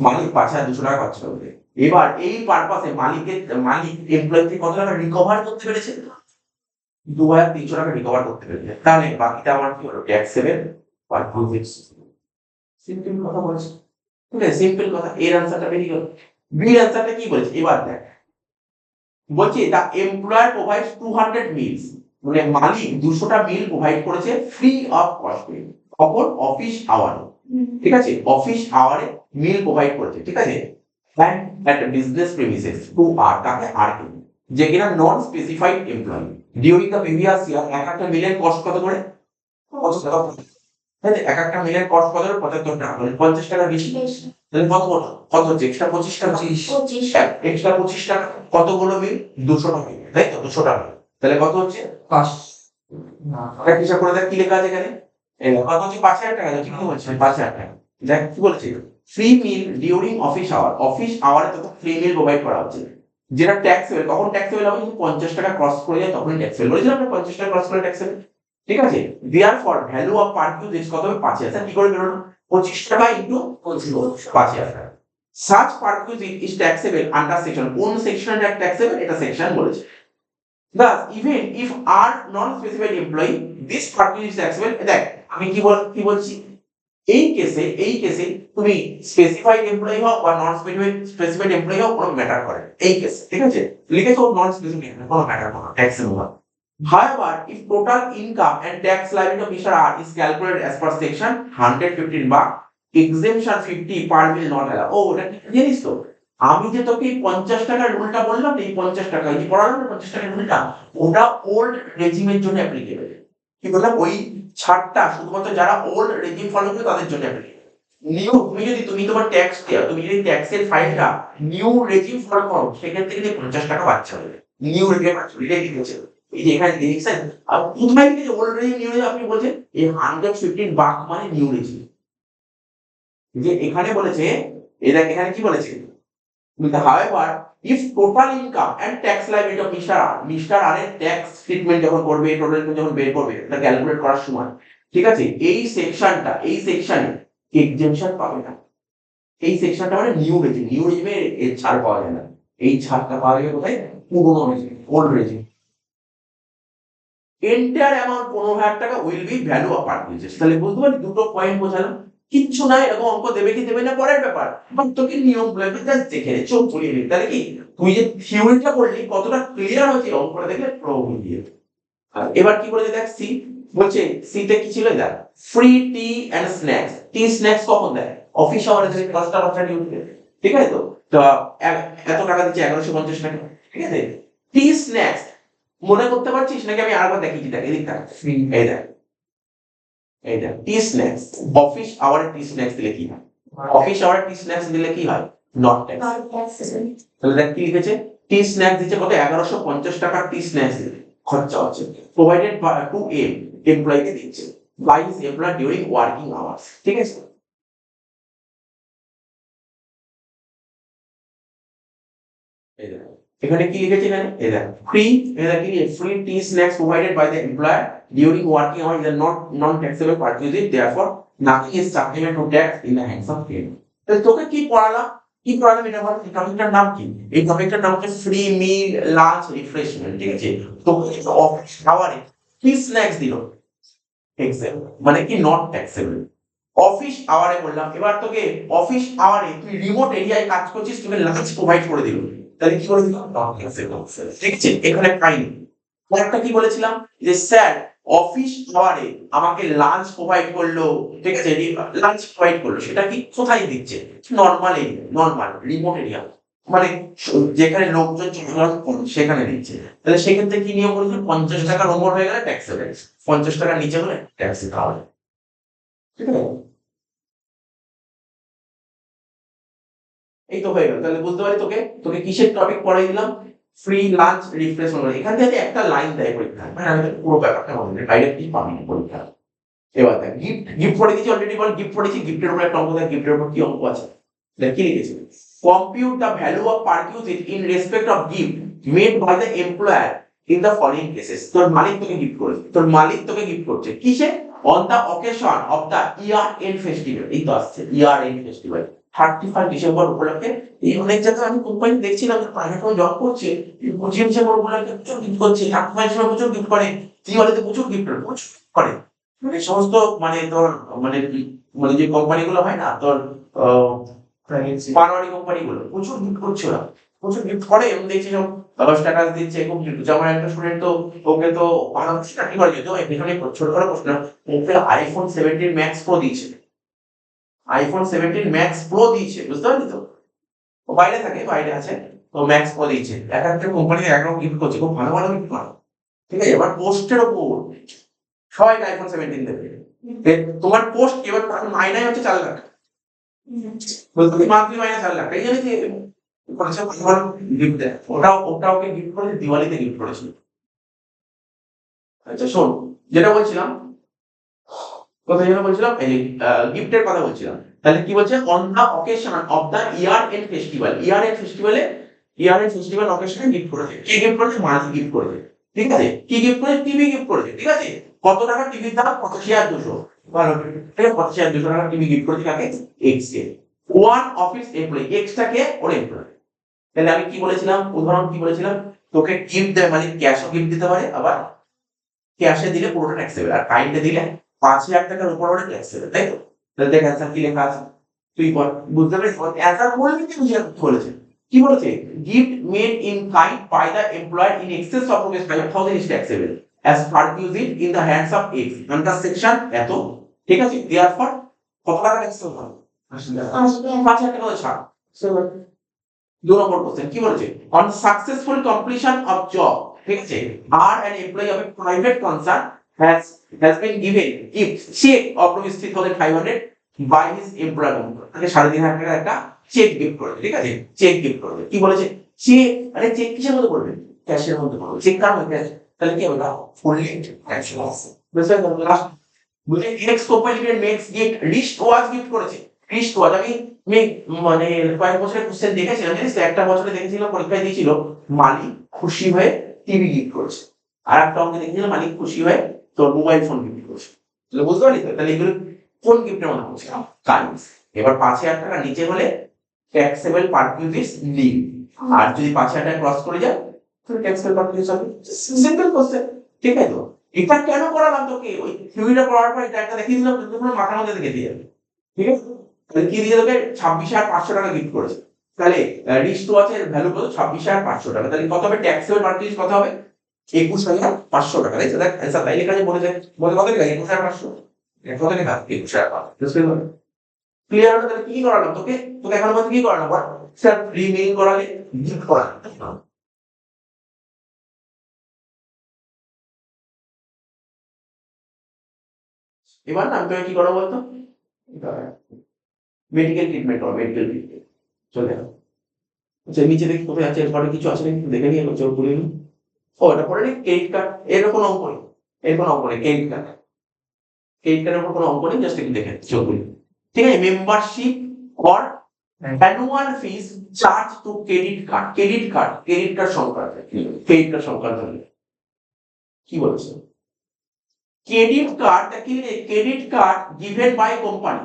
মালিক 5,200 টাকা খরচা করে। এবার এই পারপাসে মালিক এমপ্লয়ি থেকে কত টাকা রিকভার করতে পেরেছে? 2,300 টাকা রিকভার করতে পেরেছে। তাহলে বাকিটা আমার কি হলো? ট্যাক্স সেভেন আর প্রফিটস। সিম্পল কথা বলছি, ঠিক আছে, সিম্পল কথা। এর অ্যান্সারটা বেরিয়ে গেল। বি অ্যান্সারটা কি বলেছে এবার দেখ, বলছি দ্য এমপ্লয়ার প্রোভাইডস 200 মিলস, মানে মালিক 200টা মিল প্রোভাইড করেছে ফ্রি অফ কস্টে অপর অফিস আওয়ারে। ঠিক আছে, অফিস আওয়ারে মিল প্রোভাইড করেছে। ঠিক আছে, and at business premises to R, তাকে আর কে, যে কিনা non specified employee during the previous year. এক একটা মিলের কস্ট কত করে? 50 টাকা। এক একটা মিলের কস্ট কত? 75 টাকা, মানে 50 টাকা বেশি। তাহলে কত হচ্ছে? এক্সট্রা 25 টাকা। এক্সট্রা 25 টাকা কতগুলো মিল? 200 টাকা মিল, তাই তো? 200 টাকা। তাহলে কত হচ্ছে? 5 না, ওটা হিসাব করে দেখ কি লেখা আছে এখানে। এই দেখো কত হচ্ছে 5,000 টাকা, ঠিক কি বলছে 5,000 টাকা। দেখ কি বলছে, ফ্রি মিল ডিউরিং অফিস আওয়ার, অফিস আওয়ারে তোকে ফ্রি মিল প্রোভাইড করা হচ্ছে, যেটা ট্যাক্সেবল। কখন ট্যাক্সেবল হবে, যদি 50 টাকা ক্রস করে যায় তখনই ট্যাক্সেবল। বলেছিলাম না 50 টাকা ক্রস করে ট্যাক্সেবল, ঠিক আছে। দেয়ার ফর ভ্যালু অফ পার কিউজ কত হবে 5,000, কি করে বেরোলো 25 টাকা ইন্টু 5,000 টাকা। Such perquisite is taxable under section, কোন সেকশনে ট্যাক্সেবল এটা সেকশন বলেছে। Thus, even if are non-specified employee, this party is taxable. দেখ আমি কি বলছি, এই কেসে তুমি স্পেসিফাইড এমপ্লয়ি হও বা নন স্পেসিফাইড এমপ্লয়ি হও, কোনো ম্যাটার করে না। এই কেসে ঠিক আছে, লিখেছো নন স্পেসিফিক কোনো ম্যাটার করে না ট্যাক্সের উপর। However, if total income and tax liability of Mr. R is calculated as per section 115 বা exemption 50 per will not allow. ও এটা কি জানিস তো, আমি যে তোকে এই 50 টাকার রুলটা বললাম না, এই 50 টাকা এই যে পড়ালাম না 50 টাকার রুলটা, ওটা ওল্ড রেজিমের জন্য অ্যাপ্লিকেবল। কি বললাম, ওই ছাড়টা শুধুমাত্র যারা ওল্ড রেজিম ফলো করে তাদের জন্য অ্যাপ্লিকেবল। নিউ তুমি তোমার ট্যাক্স দেও, তুমি যদি ট্যাক্সের ফাইলটা নিউ রেজিম ফলো করো, সেখান থেকে 50 টাকা বাচ্চা হবে। নিউ রেজিম রিলেটেড হচ্ছে, এই যে এখানে দেখছেন, আর কোথায় থেকে ওল্ড রেজিম নিউ রেজিম আপনি বলছেন, এই 115 বাক মানে নিউ রেজিম। যে এখানে বলেছে, এরা এখানে কি বলেছে, however if total income and tax liability of Mr. R এর ট্যাক্স ট্রিটমেন্ট যখন করবে, টোটাল ইনকাম যখন বের করবে, এটা ক্যালকুলেট করার সময়, ঠিক আছে, এই সেকশনে এক্সেমশন পাবে না। এই সেকশনটা মানে নিউ রেজিমে এর ছাড় পাওয়া যায় না। এই ছাড়টা পাওয়া যাবে কোথায়, পুরনো regime, old regime. Enter amount 15,000 টাকা will be value of purchase. তাহলে বুঝতে পারলি, দুটো পয়েন্ট বোঝালাম। কিচ্ছু নাই, এরকম অঙ্ক দেবে কি দেবে না পরের ব্যাপার, বাট তোকে নিয়মগুলো জাস্ট দেখে নে, চোখ বুলিয়ে নে। তাহলে কি তুই যে থিওরিটা পড়লি কতটা ক্লিয়ার হয়েছে, অঙ্কটা দেখলে প্রবলেম দিয়ে। আর এবার কি বলেছে দেখ, সি বলছে, সিতে কি ছিল দেখ, free tea and snacks. Tea snacks কখন দেয়, অফিস আওয়ারে দেয়, পাঁচটা ডিউটি, ঠিক আছে। তো তো এত টাকা দিচ্ছে 1150 টাকা, ঠিক আছে। টি স্ন্যাক্স মনে করতে পারছিস নাকি, আমি আরেকবার দেখিয়ে দেখ, এদিকটা এই দেখ, এই দেখ টি স্ন্যাক্স, অফিস আওয়ারে টি স্ন্যাক্স দিলে কি হয়, অফিস আওয়ারে টি স্ন্যাক্স দিলে কি হয়, নট ট্যাক্স। তাহলে দেখ কি লিখেছে, টি স্ন্যাক্স দিচ্ছে কত, 1150 টাকার টি স্ন্যাক্স খরচা হচ্ছে, প্রোভাইডেড টু এমপ্লয়িকে দিচ্ছে by his employer during working hours, ঠিক আছে। এই দেখ এখানে কি লিখেছে, এখানে এই দেখ ফ্রি, এটা কি free tea snacks provided by the employer during working hours is not non taxable purchase, therefore nothing is subject to tax in the hands of payment। তাহলে তোকে কি পড়ালাম এটা বল, এই টপিকটার নাম কি, এই টপিকটার নাম হচ্ছে ফ্রি মিল লাঞ্চ রিফ্রেশমেন্ট, ঠিক আছে। তোকে অফিস আওয়ারে ফ্রি স্ন্যাক্স দিল, এক্সাম্পল মানে কি নট ট্যাক্সেবল। অফিস আওয়ারে বললাম, এবার তোকে অফিস আওয়ারে তুই রিমোট এরিয়ায় কাজ করছিস, তোকে লাঞ্চ প্রোভাইড করে দিল, তাহলে কি করে দিল, নট ট্যাক্সেবল, ঠিক আছে। এখানে পাইনি। একটা কি বলেছিলাম, যে স্যার অফিস আওয়ারে আমাকে লাঞ্চ প্রোভাইড করলো, ঠিক আছে, লাঞ্চ প্রোভাইড করলো, সেটা কি কোথায় দিচ্ছে, normal area, normal remote area, মানে যেখানে লোকজন চলাচল করে সেখানে দিচ্ছে। তাহলে সেক্ষেত্রে কি নিয়ম বলছে, 50 টাকার ওপর হয়ে গেলে ট্যাক্সেবল, 50 টাকার নিচে হলে ট্যাক্স দিতে হবে, ঠিক আছে। এই তো হয়ে গেল। তাহলে বুঝতে পারি তোকে তোকে কিসের টপিক পড়াই দিলাম, ফ্রি লাঞ্চ রিফ্রেশমেন্ট। এখান থেকে একটা লাইন দেয় পরীক্ষা, মানে আমি তোকে পুরো ব্যাপারটা বলি, ডাইরেক্ট কি পাবি না পরীক্ষা। এবার দেখ গিফট পড়ে দিয়েছি অলরেডি, বল গিফট পড়েছি, গিফটের উপর একটা অঙ্ক দেখ, গিফটের উপর কি অঙ্ক আছে দেখ কি লিখেছি, compute the value of purchase in respect of gift made by the employer in the following cases. তোর মালিক তোকে গিফট করেছে, কিসে, on the occasion of the year end festival. এই তো আসছে ইয়ার এন্ড ফেস্টিভ্যাল, 31 ডিসেম্বর উপলক্ষে। এই অনেক জায়গায় আমি কোম্পানি দেখছিলাম, প্রাইভেট জব করছে, 25 ডিসেম্বর উপলক্ষে প্রচুর গিফট করছে, 31 ডিসেম্বর প্রচুর গিফট করে, দিওয়ালিতে প্রচুর গিফট করে। মানে সমস্ত মানে তোর মানে মানে যে কোম্পানিগুলো হয় না তোর, পানোয়ারি কোম্পানিগুলো প্রচুর গিফট করছে, ওরা প্রচুর গিফট করে। এবং দেখছি সব 10 টাকা দিচ্ছে, খুব যেমন একটা স্টুডেন্ট তো ওকে তো বাংলাদেশে চাকরি করে, যেহেতু এখানে ছোট করে প্রশ্ন, ওকে আইফোন 17 ম্যাক্স প্রো দিয়েছে, বুঝতে পারলি তো। ও বাইরে থাকে, বাইরে আছে, তো ম্যাক্স প্রো দিয়েছে। এক একটা কোম্পানি একরকম গিফট করছে, খুব ভালো ভালো গিফট করে, ঠিক আছে। এবার পোস্টের ওপর সবাইকে আইফোন 17 দেবে, তোমার পোস্ট এবার মাইনাই হচ্ছে 4 লাখ, বলতে মান্থলি মাইনে 4 লাখ। এই জানি যে করেছে গিফট দেয়, ওটা ওকে গিফট করে দিওয়ালিতে গিফট করেছিল। আচ্ছা শোন, যেটা বলছিলাম, কথা যেটা বলছিলাম, এই গিফটের কথা বলছিলাম। তাহলে কি বলছে, on the occasion of the year end festival, year end festival অকেশনে গিফট করেছে। কে গিফট করেছে? মাঝি গিফট করেছে। ঠিক আছে, কি গিফট করেছে? টিভি গিফট করেছে। ঠিক আছে, কত টাকা টিভির দাম? 85,200। ভালো, ঠিক আছে, 85,200 টাকা টিভি গিফট করেছে কাকে? এক্স কে। ওয়ান অফিস এমপ্লয়ি, এক্স টাকে ওর এমপ্লয়ি। তাহলে আমি কি বলেছিলাম, উদাহরণ কি বলেছিলাম, তোকে গিফট দেয় মানে ক্যাশও গিফট দিতে পারে, আবার ক্যাশে দিলে পুরোটা ট্যাক্সেবল, আর কাইন্ডে দিলে 5,000 টাকার উপর হলে ট্যাক্সেবল, তাই তো? তাহলে দেখ অ্যান্সার কি লেখা আছে, তুই বল। বুঝতে পেরেছিস? অ্যান্সার বলবি কি বুঝে বলেছে? কি বলেছে? Gift made in kind by the employer in excess of rupees 5,000 is taxable as perquisite in the hands of X under section এত। ঠিক আছে, দেয়ারফর কত টাকা ট্যাক্সেবল হবে? 5,000 টাকা ছাড়। 2 নম্বর কোশ্চেন কি বলেছে? On successful completion of job, ঠিক আছে, আর an employee of a private concern has been given gift cheque of rupees 3,500 by his employer. তাকে 3,500 টাকা একটা চেক গিফট করে, ঠিক আছে, চেক গিফট করে। কি বলেছে? চেক, আরে চেক কিসের মধ্যে করবে? ক্যাশের মধ্যে করবে। চেক কার মধ্যে? ক্যাশ। তাহলে কি হবে না, ফুললি ক্যাশ লস। বুঝতে পারছো? বুঝে X company limited makes gift wrist watch gift করেছে। রিস্ট ওয়াচ আমি মানে কয়েক বছরের কোশ্চেন দেখেছিলাম, জানিস তো? একটা বছরে দেখেছিলাম, পরীক্ষায় দিয়েছিল, মালিক খুশি হয়ে টিভি গিফট করেছে। আর একটা অঙ্কে দেখেছিলাম, মালিক খুশি হয়ে তোর মোবাইল ফোন গিফট করেছে। তাহলে বুঝতে পারলি তো? তাহলে এগুলো কোন গিফটের মধ্যে পড়ছে? কাইন্ডস। এবার 5,000 টাকা নিচে হলে ট্যাক্সেবল পারকিউজিস লিভ, আর যদি 5,000 টাকা ক্রস করে যায় তাহলে ট্যাক্সেবল পারকিউজিস হবে। সিম্পল কোশ্চেন, ঠিক আছে তো? এটা কেন করালাম তোকে? ওই থিওরিটা পড়ার পর এটা একটা দেখিয়ে দিলাম, কিন্তু পুরো মাথার মধ্যে থেকে দিয়ে যাবে। ঠিক আছে, তাহলে কি দিয়ে দেবে? 26,500 টাকা গিফট করেছে। তাহলে রিস্ট ওয়াচের ভ্যালু কত? 26,500 টাকা। তাহলে কত হবে ট্যাক্সেবল পারকিউজিস? কত হবে? 21,500 টাকা। তাই তো? দেখ অ্যান্সার তাই লেখা আছে, বলে দেখ, বলে কত লেখা? 21,500। কত লেখা? 21,500। ক্লিয়ার হলো? তাহলে কি করালাম তোকে? তোকে এখন বলতে কি করালাম? স্যার রিমেইন করালে, গিফট করালাম। এবার না আমি তোকে কি করবো বলতো? মেডিকেল ট্রিটমেন্ট করো, মেডিকেল ট্রিটমেন্ট। চলে যাও। আচ্ছা নিচে দেখি কোথায় আছে, এরপরে কিছু আছে নাকি দেখে নিয়ে চোখ খুলে নিই। ও এটা পরে নি ক্রেডিট কার্ড, এর কোনো অঙ্ক নেই, এর কোনো অঙ্ক নেই। ক্রেডিট কার্ড, ক্রেডিট কার্ডের উপর কোনো অঙ্ক নেই, জাস্ট একটু দেখে চোখ খুলে। ঠিক আছে, membership or annual fees charge to credit card. Credit card সংক্রান্ত, ক্রেডিট কার্ড সংক্রান্ত কি বলছে? Credit card given by company,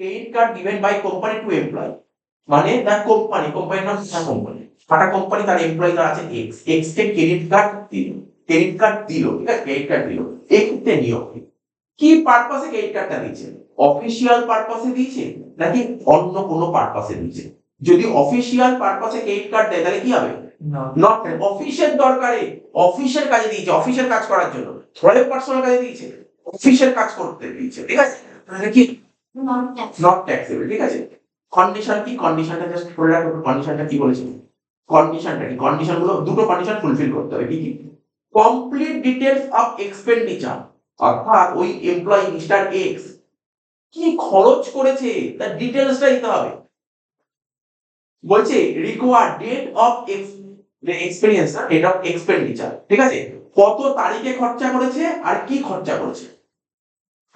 credit card given by company to employee, মানে দ্য কোম্পানির নাম টাটা কোম্পানি। টাটা কোম্পানি তার এমপ্লয়ি যারা আছে এক্স, এক্স কে ক্রেডিট কার্ড দিল, ঠিক আছে, ক্রেডিট কার্ড দিল। এক্ষেত্রে নিয়ম কি পারপাসে ক্রেডিট কার্ডটা দিয়েছে? অফিসিয়াল পারপাসে দিয়েছে নাকি অন্য কোনো পারপাসে দিয়েছে? যদি অফিসিয়াল পারপাসে ক্রেডিট কার্ড দেয় তাহলে কি হবে? নট অফিসের দরকারে, অফিসের কাজে দিয়েছে, অফিসের কাজ করার জন্য, থোড়া পার্সোনাল কাজে দিয়েছে, অফিসের কাজ করতে দিয়েছে। ঠিক আছে, তাহলে কি নট ট্যাক্সেবল। ঠিক আছে, কন্ডিশন কি? কন্ডিশনটা জাস্ট পড়ে রাখো। কন্ডিশনটা কি বলেছে? কন্ডিশনটা কি? কন্ডিশন গুলো দুটো কন্ডিশন ফুলফিল করতে হবে। কি কি? কমপ্লিট ডিটেলস অফ এক্সপেন্ডিচার, অর্থাৎ ওই এমপ্লয়ি মিস্টার এক্স কি খরচ করেছে তার ডিটেলসটা দিতে হবে। বলছে রিকোয়ার্ড ডেট অফ এক্সপেরিয়েন্স, না ডেট অফ এক্সপেন্ডিচার। ঠিক আছে, কত তারিখে খরচা করেছে আর কি খরচা করেছে।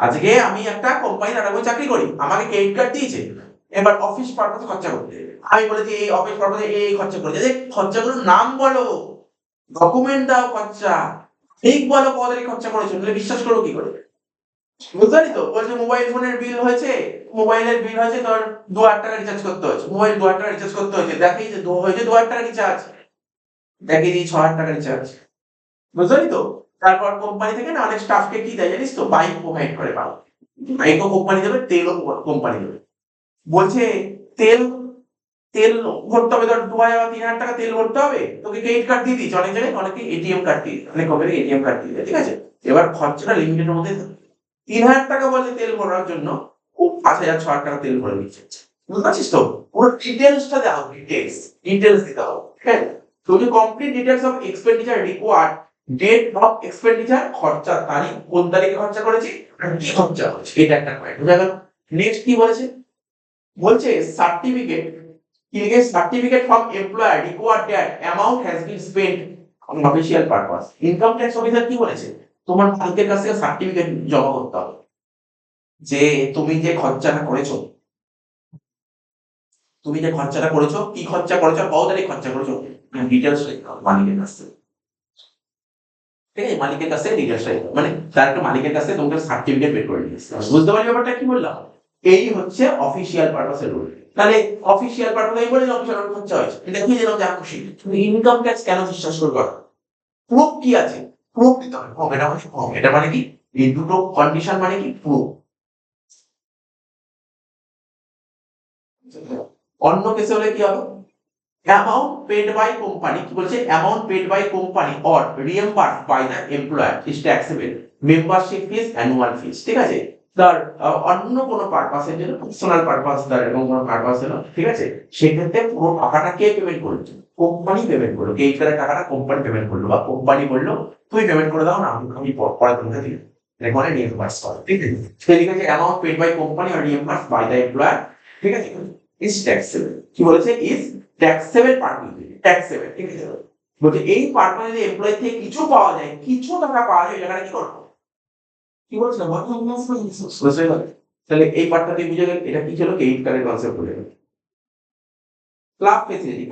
আজকে আমি একটা কোম্পানি চাকরি করি, আমাকে ক্রেডিট কার্ড দিয়েছে, এবার অফিস পারপাসে খরচা করতে হবে। আমি বলেছি এই অফিস পারপাসে এই খরচা করেছে, যে খরচাগুলোর নাম বলো, ডকুমেন্ট দাও, খরচা ঠিক বলো, কত তারিখ খরচা করেছো, তাহলে বিশ্বাস করবো কি করে? বুঝতে পারি তো? বলছে মোবাইল ফোনের বিল হয়েছে, মোবাইলের বিল হয়েছে তোর 2,000 টাকা রিচার্জ করতে হয়েছে, মোবাইল 2,000 টাকা রিচার্জ করতে হয়েছে, দেখি যে হয়েছে 2,000 টাকা রিচার্জ, দেখি যে 6,000 টাকা রিচার্জ। বুঝতে পারি তো? তারপর কোম্পানি থেকে না অনেক স্টাফকে কি দেয় জানিস তো? বাইক প্রোভাইড করে, বাইকও কোম্পানি দেবে, তেলও কোম্পানি দেবে। বলছে তেল, তেল ভরতে হবে, ধর 2,000 বা 3,000 টাকা তেল ভরতে হবে, তোকে ক্রেডিট কার্ড দিয়ে দিচ্ছে। অনেক জায়গায় অনেকে এটিএম কার্ড দিয়ে, অনেক কোম্পানি এটিএম কার্ড দিয়ে দেয়। ঠিক আছে, এবার খরচাটা লিমিটের মধ্যে 3,000 টাকা বলে তেল ভরার জন্য ও 5,000 6,000 টাকা তেল ভরে দিচ্ছে। বুঝতে পারছিস তো? পুরো ডিটেলসটা দেওয়া হবে, ডিটেলস দিতে হবে। হ্যাঁ, তো যে complete details of expenditure required, date of expenditure, খরচার তারিখ, কোন তারিখে খরচা করেছি আর কি খরচা করেছি, এটা একটা পয়েন্ট বুঝা গেল। নেক্সট কি বলেছে? বলছে certificate certificate from employer required that amount has been spent on official purpose. Income tax officer কি বলেছে, তোমার মালিকের কাছ থেকে সার্টিফিকেট জমা করতে হবে যে তুমি যে খরচাটা করেছো, কি খরচা করেছো, কত তারিখ খরচা করেছো, ডিটেলস মালিকের কাছ থেকে। ঠিক আছে, মালিকের কাছ থেকে ডিটেলস মানে তার একটা মালিকের কাছ থেকে তোমাকে সার্টিফিকেট বের করে নিয়ে আসতে হবে। বুঝতে পারলি ব্যাপারটা কি বললাম? এই হচ্ছে অফিসিয়াল পারপাসের রুল। তাহলে অফিসিয়াল পারপাস আমি বলি অফিসিয়াল খরচা হয়েছে, দেখি যেন যা খুশি। তুমি ইনকাম ট্যাক্স কেন বিশ্বাস করবে? প্রুফ কি আছে? প্রুফ দিতে হবে। এটা মানে এটা মানে কি, এই দুটো কন্ডিশন মানে কি, প্রুফ। অন্য কেসে হলে কি হবে, অ্যামাউন্ট পেড বাই কোম্পানি, কি বলছে, amount paid by company or reimburse by the employer is taxable, membership fees, annual fees. ঠিক আছে, তার অন্য কোনো পারপাসের জন্য, পার্সোনাল পারপাস তার এরকম কোনো পারপাস হলো, ঠিক আছে, সেক্ষেত্রে পুরো টাকাটা কে পেমেন্ট করলো, কোম্পানি পেমেন্ট করলো। এই টাকাটা কোম্পানি পেমেন্ট করলো, বা কোম্পানি বললো তুমি পেমেন্ট করে দাও না, আমি পরে তোমাকে দিই, মানে রিএম্বার্স করো। ঠিক আছে, সে লিখেছে amount paid by company or reimburse by the employer, ঠিক আছে, ইজ ট্যাক্সেবল। কি বলেছে, ইজ ট্যাক্সেবল পারপাস, ট্যাক্সেবল। ঠিক আছে, বলছে এই পারপাসে যদি এমপ্লয়ি থেকে কিছু পাওয়া যায়, কিছু টাকা পাওয়া যায়, জায়গাটা কি করবো, কি বলছিলাম, তাহলে এই পার্টটা দিয়ে বুঝে গেল এটা কি ছিল, ক্রেডিট কার্ডের কনসেপ্ট বলে গেল। ক্লাব ফেসিলিটি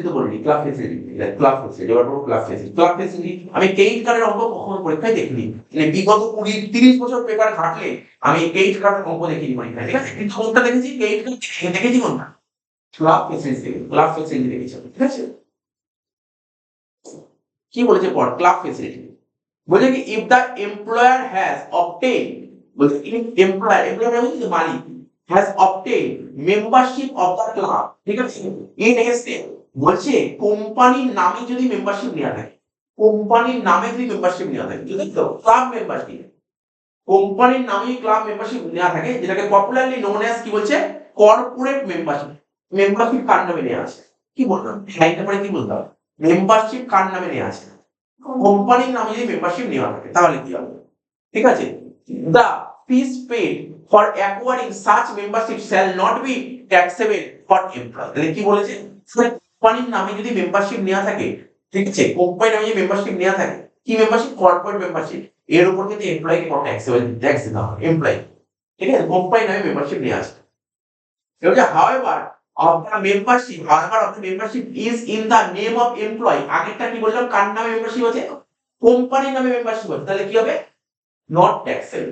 তো বলিনি, ক্লাব ফেসিলিটি, ক্লাব ফেসিলিটি আমি ক্রেডিট কার্ডের অঙ্ক কখনো পরীক্ষায় দেখিনি, মানে বিগত 20-30 বছর পেপার ঘাটলে আমি ক্রেডিট কার্ডের অঙ্ক দেখিনি পরীক্ষায়। ঠিক আছে, কিন্তু কোনটা দেখেছি, ক্রেডিট কার্ড দেখেছি কোনটা, ক্লাব ফেসিলিটি দেখেছি। ঠিক আছে, কি বলেছে পর, ক্লাব ফেসিলিটি বলছে কি, if the employer has obtain, বলছে এমপ্লয়ার মানে মালিক, has obtain membership of the club, ঠিক আছে, ইন হিজ নেম, বলছে কোম্পানির নামে যদি মেম্বারশিপ নেওয়া থাকে, কোম্পানির নামে যদি মেম্বারশিপ নেওয়া থাকে, যদি তো ক্লাব মেম্বারশিপ, কোম্পানির নামে ক্লাব মেম্বারশিপ নেওয়া থাকে, যেটাকে পপুলারলি নোন অ্যাজ কি বলছে, কর্পোরেট মেম্বারশিপ। মেম্বারশিপ কার নামে নেওয়া আছে, কি বললাম, লাইনটা পরে কি বলতাম, মেম্বারশিপ কার নামে নেওয়া আছে, কোম্পানির নামে যদি মেম্বারশিপ নেওয়া থাকে, তাহলে কি হবে, ঠিক আছে, the fees paid for acquiring such membership shall not be taxable for employee। তাহলে কি বলেছে, কোম্পানির নামে যদি মেম্বারশিপ নেওয়া থাকে, ঠিক আছে, কোম্পানির নামে যদি মেম্বারশিপ নেওয়া থাকে, কি মেম্বারশিপ, কর্পোরেট মেম্বারশিপ, এর উপর কিন্তু এমপ্লয়িকে কোনো ট্যাক্স দিতে হবে, এমপ্লয়ি, ঠিক আছে, কোম্পানির নামে মেম্বারশিপ নেওয়া আছে। এবার however of the membership is in the name of employee, আগেরটা কি বললাম, কার নামে মেম্বারশিপ আছে, কোম্পানির নামে মেম্বারশিপ আছে, তাহলে কি হবে, নট ট্যাক্সেবল।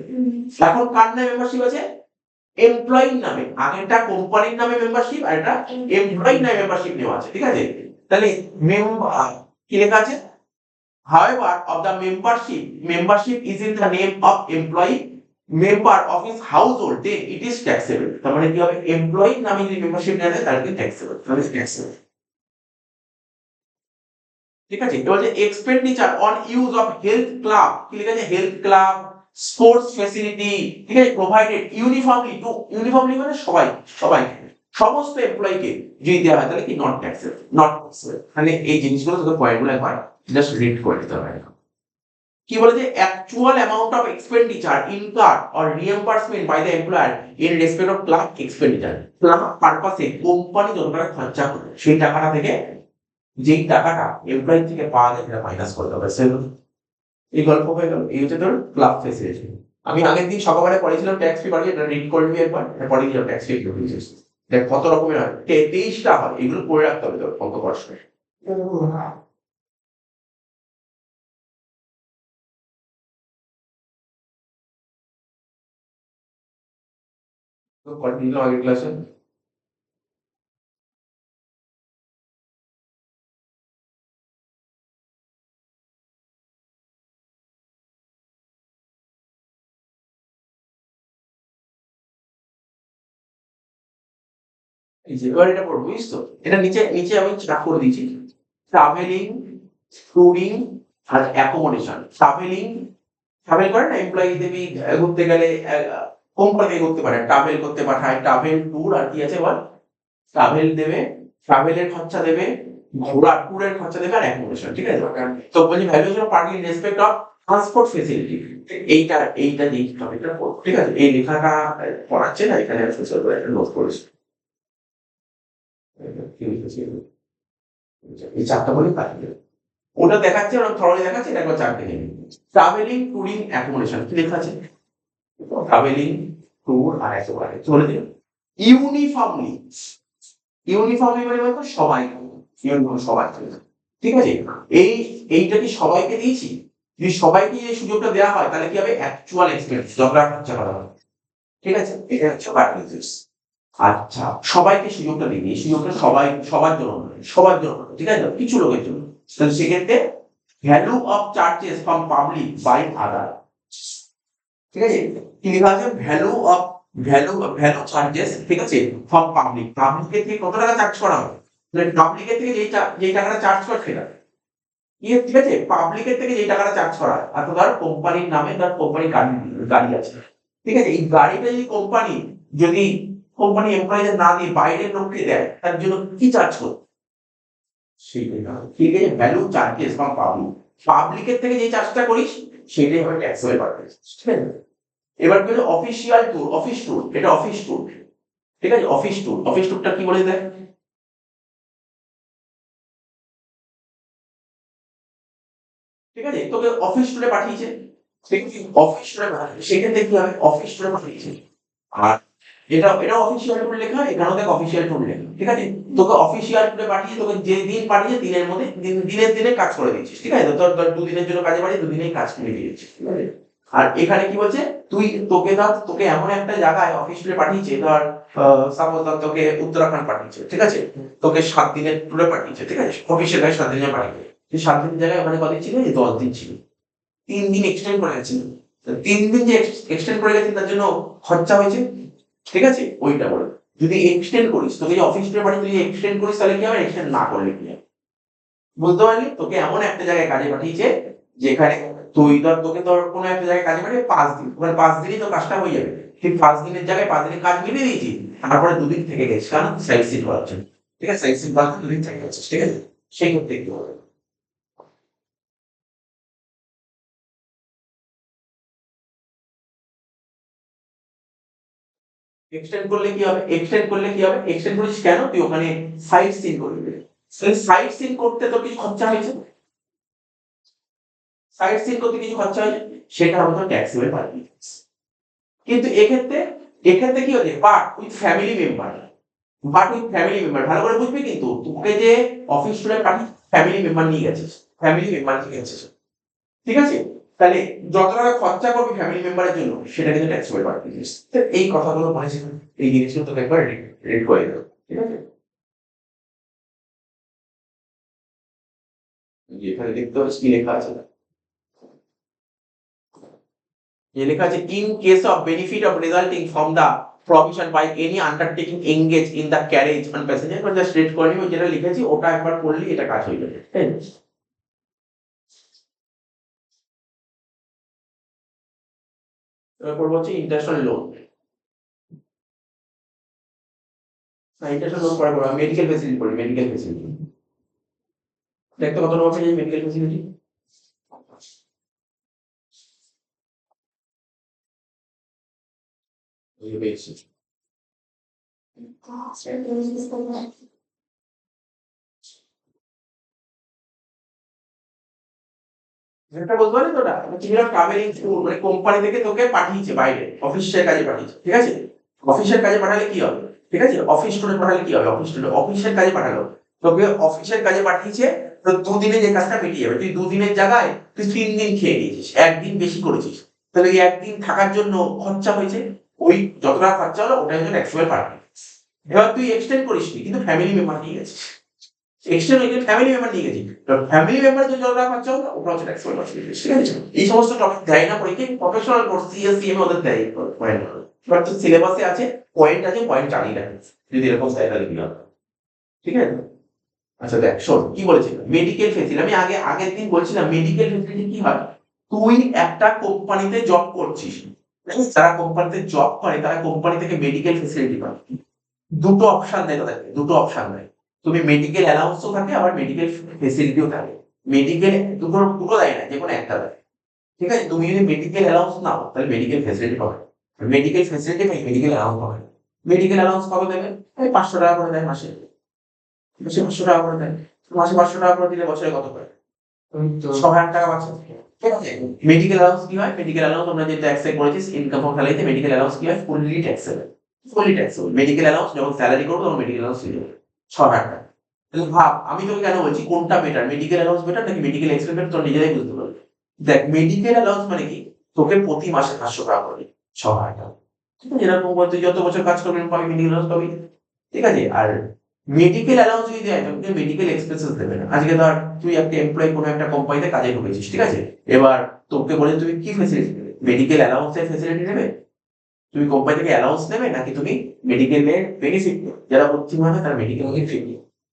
এখন কার নামে মেম্বারশিপ আছে, এমপ্লয়ির নামে, আগেরটা কোম্পানির নামে মেম্বারশিপ, আর এটা এমপ্লয়ির নামে মেম্বারশিপ নেওয়া আছে। ঠিক আছে, তাহলে মেম্বার কি লেখা আছে, however of the membership is in the name of employee member of his household, then it is taxable। তার মানে কি হবে, এমপ্লয়ির নামে যদি মেম্বারশিপ নেওয়া যায়, তাহলে কি ট্যাক্সেবল, তাহলে ট্যাক্সেবল। ঠিক আছে, এবার যে expenditure on use of health club, কি লেখা আছে, হেলথ ক্লাব, স্পোর্টস ফ্যাসিলিটি, ঠিক আছে, প্রোভাইডেড ইউনিফর্মলি মানে সবাই সমস্ত এমপ্লয়িকে যদি দেওয়া হয়, তাহলে কি নট ট্যাক্সেবল, তাহলে এই জিনিসগুলো তোকে পয়েন্টগুলো একবার জাস্ট রিড করে দিতে হবে। কি বলে যে actual amount of expenditure incurred or reimbursement by the employer in respect of club expenditure, club পারপাসে কোম্পানি যত টাকা খরচা করে, সেই টাকাটা থেকে যেই টাকাটা এমপ্লয়ি থেকে পাওয়া যায়, সেটা মাইনাস করতে হবে। এই গল্প হয়ে গেল, এই হচ্ছে তোর ক্লাব ফেসিলিটি। আমি আগের দিন সকালে পড়েছিলাম ট্যাক্স ফি বাড়িয়ে, এটা রিড করবি একবার, পরে দিলাম ট্যাক্স ফি দেখ কত রকমের হয়, 23টা হয়, এগুলো পড়ে রাখতে হবে তোর অঙ্ক পড়াশোনায়। তো কন্টিনিউ আগের ক্লাসে। এই যে এবার এটা পড়বো, বুঝিস তো, এটা নিচে নিচে আমি চার্ট করে দিয়েছি, ট্রাভেলিং, ট্যুরিং আর অ্যাকোমোডেশন। ট্রাভেল করে না এমপ্লয়ি, দেবী ঘুরতে গেলে কোম্পানি ঘুরতে পারে, ট্রাভেল করতে পাঠায়, ট্রাভেল ট্যুর, আর কি আছে বল, ট্রাভেল দেবে, ট্রাভেলের খরচা দেবে, ঘোরা ট্যুরের খরচা দেবে, আর অ্যাকোমোডেশন। ঠিক আছে, তো বলছি valuation of parking in respect of transport facility, এইটা যেই টপিকটা পড়ো। ঠিক আছে, এই লেখাটা পড়াচ্ছে না, এখানে নোট করেছি। এই চারটা বলে কাটবে। ওটা দেখাচ্ছে, ওরা থরলি দেখাচ্ছে, এটা একবার চারটে নেবে। ট্রাভেলিং, ট্যুরিং, অ্যাকোমোডেশন কি লেখা আছে? ট্রাভেলিং, ট্যুর আর অ্যাকোমোডেশন বলে দিন। ইউনিফর্মলি, ইউনিফর্মলি মানে সবাই, ইউনিফর্ম সবাই, ঠিক আছে? এইটা কি সবাইকে দিয়েছি? যদি সবাইকে এই সুযোগটা দেওয়া হয় তাহলে কি হবে? অ্যাকচুয়াল এক্সপেন্স, যতটা খরচা করা হবে, ঠিক আছে? এটা হচ্ছে প্যারামিটার্স। আচ্ছা, সবাইকে সুযোগটা দিবি, এই সুযোগটা সবার জন্য নয়, সবার জন্য নয়, ঠিক আছে? কিছু লোকের জন্য। তাহলে সেক্ষেত্রে value of charges from public by other, ঠিক আছে? কি লেখা আছে? ভ্যালু চার্জেস, ঠিক আছে, ফ্রম পাবলিকের থেকে কত টাকা চার্জ করা হবে? তাহলে পাবলিকের থেকে যেই টাকাটা চার্জ করে সেটা ঠিক আছে, পাবলিকের থেকে যেই টাকাটা চার্জ করা হয়, আর ধর কোম্পানির নামে তার কোম্পানি গাড়ি আছে, ঠিক আছে? এই গাড়িটা যদি কোম্পানি এমপ্লয়ীদের না দিয়ে বাইরের লোককে দেয়, তার জন্য কি চার্জ করবে? সেইটাই না, ঠিক আছে? ভ্যালু চার্জেস ফ্রম পাবলিকের থেকে যে চার্জটা করিস সেটাই হবে ট্যাক্সেবল পারপাস, ঠিক আছে? এবার কি হচ্ছে অফিসিয়াল ট্যুর, অফিস ট্যুর, এটা অফিস ট্যুর, ঠিক আছে? অফিস ট্যুরটা কি বলে দেয়? ঠিক আছে, তোকে অফিস ট্যুরে পাঠিয়েছে, ঠিক আছে? অফিস ট্যুরে পাঠিয়েছে, সেখানে কি হবে? অফিস ট্যুরে পাঠিয়েছে। আর এটা অফিসিয়াল ট্যুর লেখা, এখানেও দেখ অফিসিয়াল ট্যুর লেখা, ঠিক আছে? তোকে অফিসিয়াল ট্যুরে পাঠিয়ে তোকে যে দিন পাঠিয়েছে দিনের মধ্যে দিনে কাজ করে দিচ্ছিস, ঠিক আছে? তোর দুদিনের জন্য কাজে পাঠিয়ে দুদিনেই কাজ করে দিয়েছিস, ঠিক আছে? আর এখানে কি বলছে? তোকে এমন একটা জায়গায় অফিস ট্যুরে পাঠিয়েছে, ধর সাপোজ ধর তোকে উত্তরাখণ্ড পাঠিয়েছে, ঠিক আছে? তোকে 7 দিনের ট্যুরে পাঠিয়েছে, ঠিক আছে? অফিসের কাছে 7 দিনে পাঠিয়েছে, সেই 7 দিনের জায়গায় ওখানে কদিন ছিল? 10 দিন ছিল। 3 দিন এক্সটেন্ড করে গেছিল। 3 দিন যে এক্সটেন্ড করে গেছে তার জন্য খরচা হয়েছে, ঠিক আছে? ওইটা বলে। যদি এক্সটেন্ড করিস, তোকে যে অফিস ট্যুরে পাঠিয়ে তুই এক্সটেন্ড করিস তাহলে কি হবে? এক্সটেন্ড না করলে কি হবে? বুঝতে পারলি? তোকে এমন একটা জায়গায় কাজে পাঠিয়েছে যেখানে তোকে কোনো একটা জায়গায় কাজে পাঠিয়ে 5 দিন, ওখানে 5 দিনই তো কাজটা হয়ে যাবে। ঠিক 5 দিনের জায়গায় 5 দিনের কাজ মিলিয়ে দিয়েছি, তারপরে 2 দিন থেকে গেছিস, কারণ সাইড সিট করার জন্য, ঠিক আছে? সাইড সিট করার 2 দিন থেকে গেছিস, ঠিক আছে? সেই ক্ষেত্রে কি হবে? এক্সটেন্ড করিস কেন? তুই ওখানে সাইট সিন করবি। সাইট সিন করতে তোর কিছু খরচা হয়েছে, সাইট সিন করতে কিছু খরচা হয়েছে, সেটা হলো ট্যাক্সেবল পারমিট। কিন্তু এক্ষেত্রে কি হচ্ছে? বাট উইথ ফ্যামিলি মেম্বার, ভালো করে বুঝবি। কিন্তু তোকে যে অফিস টুরে পাঠিয়ে ফ্যামিলি মেম্বার নিয়ে গেছিস, ঠিক আছে? তাহলে যত টাকা খরচা করবি ফ্যামিলি মেম্বারের জন্য সেটা কিন্তু ট্যাক্সেবল পারমিট। এই কথাগুলো মনে ছিল, এই জিনিসগুলো তোকে একবার রিড করে দেবো, ঠিক আছে? এখানে দেখতে হবে কি লেখা আছে। লেখা আছে in case of benefit of resulting from the provision by any undertaking engage in the carriage on passenger, মানে জাস্ট রিড করে নিবি, যেটা লিখেছি ওটা একবার পড়লি এটা কাজ হয়ে যাবে, তাই না? এবার পড়বো হচ্ছে ইন্টারন্যাশনাল লোন। না, ইন্টারন্যাশনাল লোন পরে পড়বো, মেডিকেল ফেসিলিটি পড়ি, মেডিকেল ফেসিলিটি। দেখতে কত নম্বর পেজে মেডিকেল ফেসিলিটি? এই পেয়েছি। এটা বুঝতে পারলি তো? ওটা তুমি ট্রাভেলিং ট্যুর, মানে কোম্পানি থেকে তোকে পাঠিয়েছে বাইরে, অফিসের কাজে পাঠিয়েছে, ঠিক আছে? অফিসের কাজে পাঠালে কি হবে? ঠিক আছে, অফিস ট্যুরে পাঠালে কি হবে? অফিসের কাজে পাঠালো, তোকে অফিসের কাজে পাঠিয়েছে, তো 2 দিনে যে কাজটা মিটিয়ে যাবে। তুই 2 দিনের জায়গায় তুই 3 দিন খেয়ে নিয়েছিস, একদিন বেশি করেছিস, তাহলে ওই একদিন থাকার জন্য খরচা হয়েছে, ওই যত টাকা খরচা হলো ওটার জন্য একসময় পাঠাবি। এবার তুই এক্সটেন্ড করিসনি, কিন্তু ফ্যামিলি মেম্বার নিয়ে গেছিস, এক্সটেন্ড হয়ে ফ্যামিলি মেম্বার নিয়ে গেছি, ফ্যামিলি মেম্বার যে যত টাকা খরচা হবে ওটা হচ্ছে ট্যাক্সেবল পার্সেন্টেজ, ঠিক আছে? এই সমস্ত টপিক দেয় না পরীক্ষায়, প্রফেশনাল কোর্স সিএসসিএম ওদের দেয় পয়েন্ট, বাট সিলেবাসে আছে, পয়েন্ট জানি না, যদি এরকম দেয় তাহলে কি হবে, ঠিক আছে? আচ্ছা দেখ শোন কি বলেছিল মেডিকেল ফেসিলিটি। আমি আগের দিন বলছিলাম মেডিকেল ফেসিলিটি কি হয়? তুই একটা কোম্পানিতে জব করছিস, যারা কোম্পানিতে জব করে তারা কোম্পানি থেকে মেডিকেল ফেসিলিটি পায়। দুটো অপশন দেয় তাদেরকে, তুমি মেডিকেল অ্যালাউন্সও থাকে, আবার মেডিকেল ফেসিলিটিও থাকে। মেডিকেল দুটো দেয় না, যে কোনো একটা দেয়, ঠিক আছে? তুমি যদি মেডিকেল অ্যালাউন্স নাও তাহলে মেডিকেল ফেসিলিটি পাবে, মেডিকেল ফেসিলিটি পাই, মেডিকেল অ্যালাউন্স পাবে। মেডিকেল অ্যালাউন্স কত দেবে? এই 500 টাকা করে দেয় মাসে, মাসে 500 টাকা করে দেয়। মাসে 500 টাকা করে দিলে বছরে কত করে? ওই তো 6,000 টাকা বাঁচে। ঠিক আছে? মেডিকেল অ্যালাউন্স কি হয়? মেডিকেল অ্যালাউন্স আমরা যে ট্যাক্সে করেছিস ইনকাম ফ্রম স্যালারিতে মেডিকেল অ্যালাউন্স কি হয়? Fully taxable. Fully taxable. Medical allowance যখন স্যালারি করবো তখন মেডিকেল অ্যালাউন্স দিয়ে দেবে। 6,000 টাকা। তাহলে ভাব আমি তোকে কেন বলছি কোনটা বেটার? মেডিকেল অ্যালাউন্স বেটার নাকি মেডিকেল এক্সপেন্স বেটার? তোর নিজেরাই বুঝতে পারবি। দেখ মেডিকেল অ্যালাউন্স মানে কি? তোকে প্রতি মাসে 500 টাকা করে দিবে। 6,000 টাকা। ঠিক আছে? এরকম তুই যত বছর কাজ করবি পাবি মেডিকেল অ্যালাউন্স পাবি। ঠিক আছে? আর মেডিকেল অ্যালাউন্স যদি দেয় তোকে মেডিকেল এক্সপেন্সেস দেবে না। আজকে ধর তুই একটা এমপ্লয়ি কোনো একটা কোম্পানিতে কাজে ঢুকেছিস, ঠিক আছে? এবার তোকে বলে তুমি কি ফেসিলিটি নেবে? মেডিকেল অ্যালাউন্সের ফেসিলিটি নেবে? তুমি কোম্পানি থেকে অ্যালাউন্স নেবে নাকি তুমি মেডিকেলের বেনিফিট নেবে? যারা ভর্তি হবে তারা মেডিকেল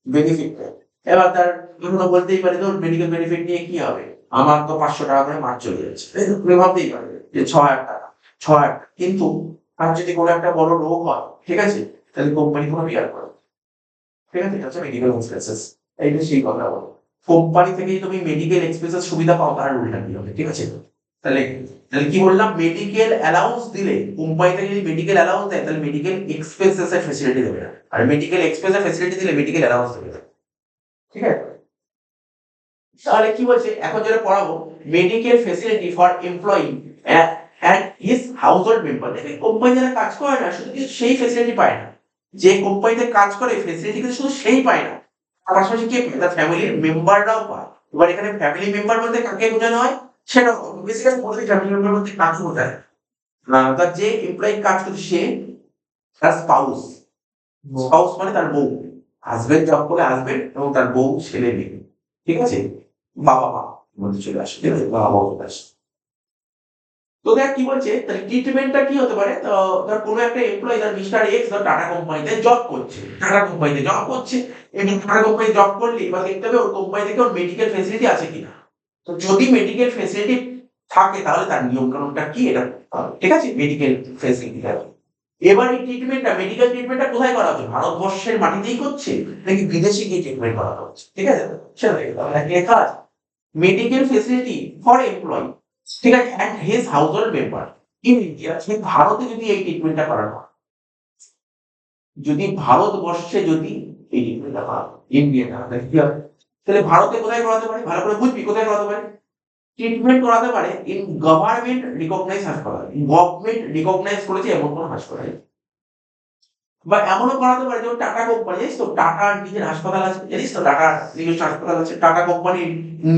বেনিফিট নেবে। এবার তার এখনো বলতেই পারে তোর মেডিকেল বেনিফিট নিয়ে কি হবে? আমার তো 500 টাকা করে মাস চলে যাচ্ছে। তুমি ভাবতেই পারবে যে 6,000 টাকা 6,000 টাকা। কিন্তু আর যদি কোনো একটা বড় রোগ হয়, ঠিক আছে? তাহলে কোম্পানি কোনো বিয়ার করে। ঠিক আছে? এটা হচ্ছে মেডিকেল এক্সপেন্সেস। এইটা সেই কথা বলো। কোম্পানি থেকে তুমি মেডিকেল এক্সপেন্সেস সুবিধা পাও তার উল্টা কি হবে? ঠিক আছে? তাহলে তাহলে কি বললাম? মেডিকেল অ্যালাউন্স দিলে কোম্পানি থেকে যদি মেডিকেল অ্যালাউন্স দেয় তাহলে মেডিকেল এক্সপেন্সেস এর ফ্যাসিলিটি দেবে না। আর মেডিকেল এক্সপেন্স এর ফ্যাসিলিটি দিলে মেডিকেল অ্যালাউন্স দেবে না। ঠিক আছে? তাহলে কি বলছে এখন যেটা পড়াবো medical facility for employee and his household member. দেখে কোম্পানি যারা কাজ করে না শুধু কিন্তু সেই ফ্যাসিলিটি পায় না, যে কোম্পানিতে কাজ করে ফ্যাসিলিটি কিন্তু শুধু সেই পায় না, তার পাশাপাশি কে পায়? তার ফ্যামিলির মেম্বাররাও পায়। এবার এখানে ফ্যামিলি মেম্বার বলতে কাকে বোঝানো হয় সেটা বেসিক্যালি বলতে ফ্যামিলি মেম্বার বলতে কাকে বোঝায়? তার যে এমপ্লয়ি কাজ করছে সে তার স্পাউস। স্পাউস মানে তার বউ। হাজবেন্ড জব করে হাজবেন্ড এবং তার বউ ছেলে মেয়ে। ঠিক আছে? বাবা মা বলতে চলে আসে। ঠিক আছে? বাবা মা বলতে আসে। তো দেখ কি বলছে তাহলে ট্রিটমেন্টটা কি হতে পারে? তো ধর কোনো একটা এমপ্লয়ি ধর মিস্টার এক্স ধর টাটা কোম্পানিতে জব করছে। টাটা কোম্পানিতে জব করছে এবং টাটা কোম্পানি জব করলে এবার দেখতে হবে ওর কোম্পানি থেকে ওর মেডিকেল ফ্যাসিলিটি আছে কিনা। তো যদি মেডিকেল ফ্যাসিলিটি থাকে তাহলে তার নিয়ম কানুনটা কি এটা করতে হবে। ঠিক আছে? মেডিকেল ফ্যাসিলিটি থাকে। এবার এই ট্রিটমেন্টটা মেডিকেল ট্রিটমেন্টটা কোথায় করা হচ্ছে? ভারতবর্ষের মাটিতেই করছে নাকি বিদেশে গিয়ে ট্রিটমেন্ট করানো হচ্ছে? ঠিক আছে? সেটা লেখা আছে মেডিকেল ফেসিলিটি ফর এমপ্লয়ি, ঠিক আছে, and his household member in India. সে ভারতে যদি এই ট্রিটমেন্টটা করানো হয়, যদি ভারতবর্ষে যদি এই ট্রিটমেন্টটা করা হয়, ইন্ডিয়া না তাহলে কি হবে? তাহলে ভারতে কোথায় করাতে পারে? ভালো করে বুঝবি কোথায় করাতে পারে। ট্রিটমেন্ট করাতে পারে ইন গভর্নমেন্ট রিকগনাইজ হাসপাতাল। গভর্নমেন্ট রিকগনাইজ করেছে এমন কোন হাসপাতাল, বা এমনও করাতে পারে যেমন টাটা কোম্পানি, জানিস তো টাটার নিজের হাসপাতাল আছে, জানিস তো টাটার নিজস্ব হাসপাতাল আছে, টাটা কোম্পানির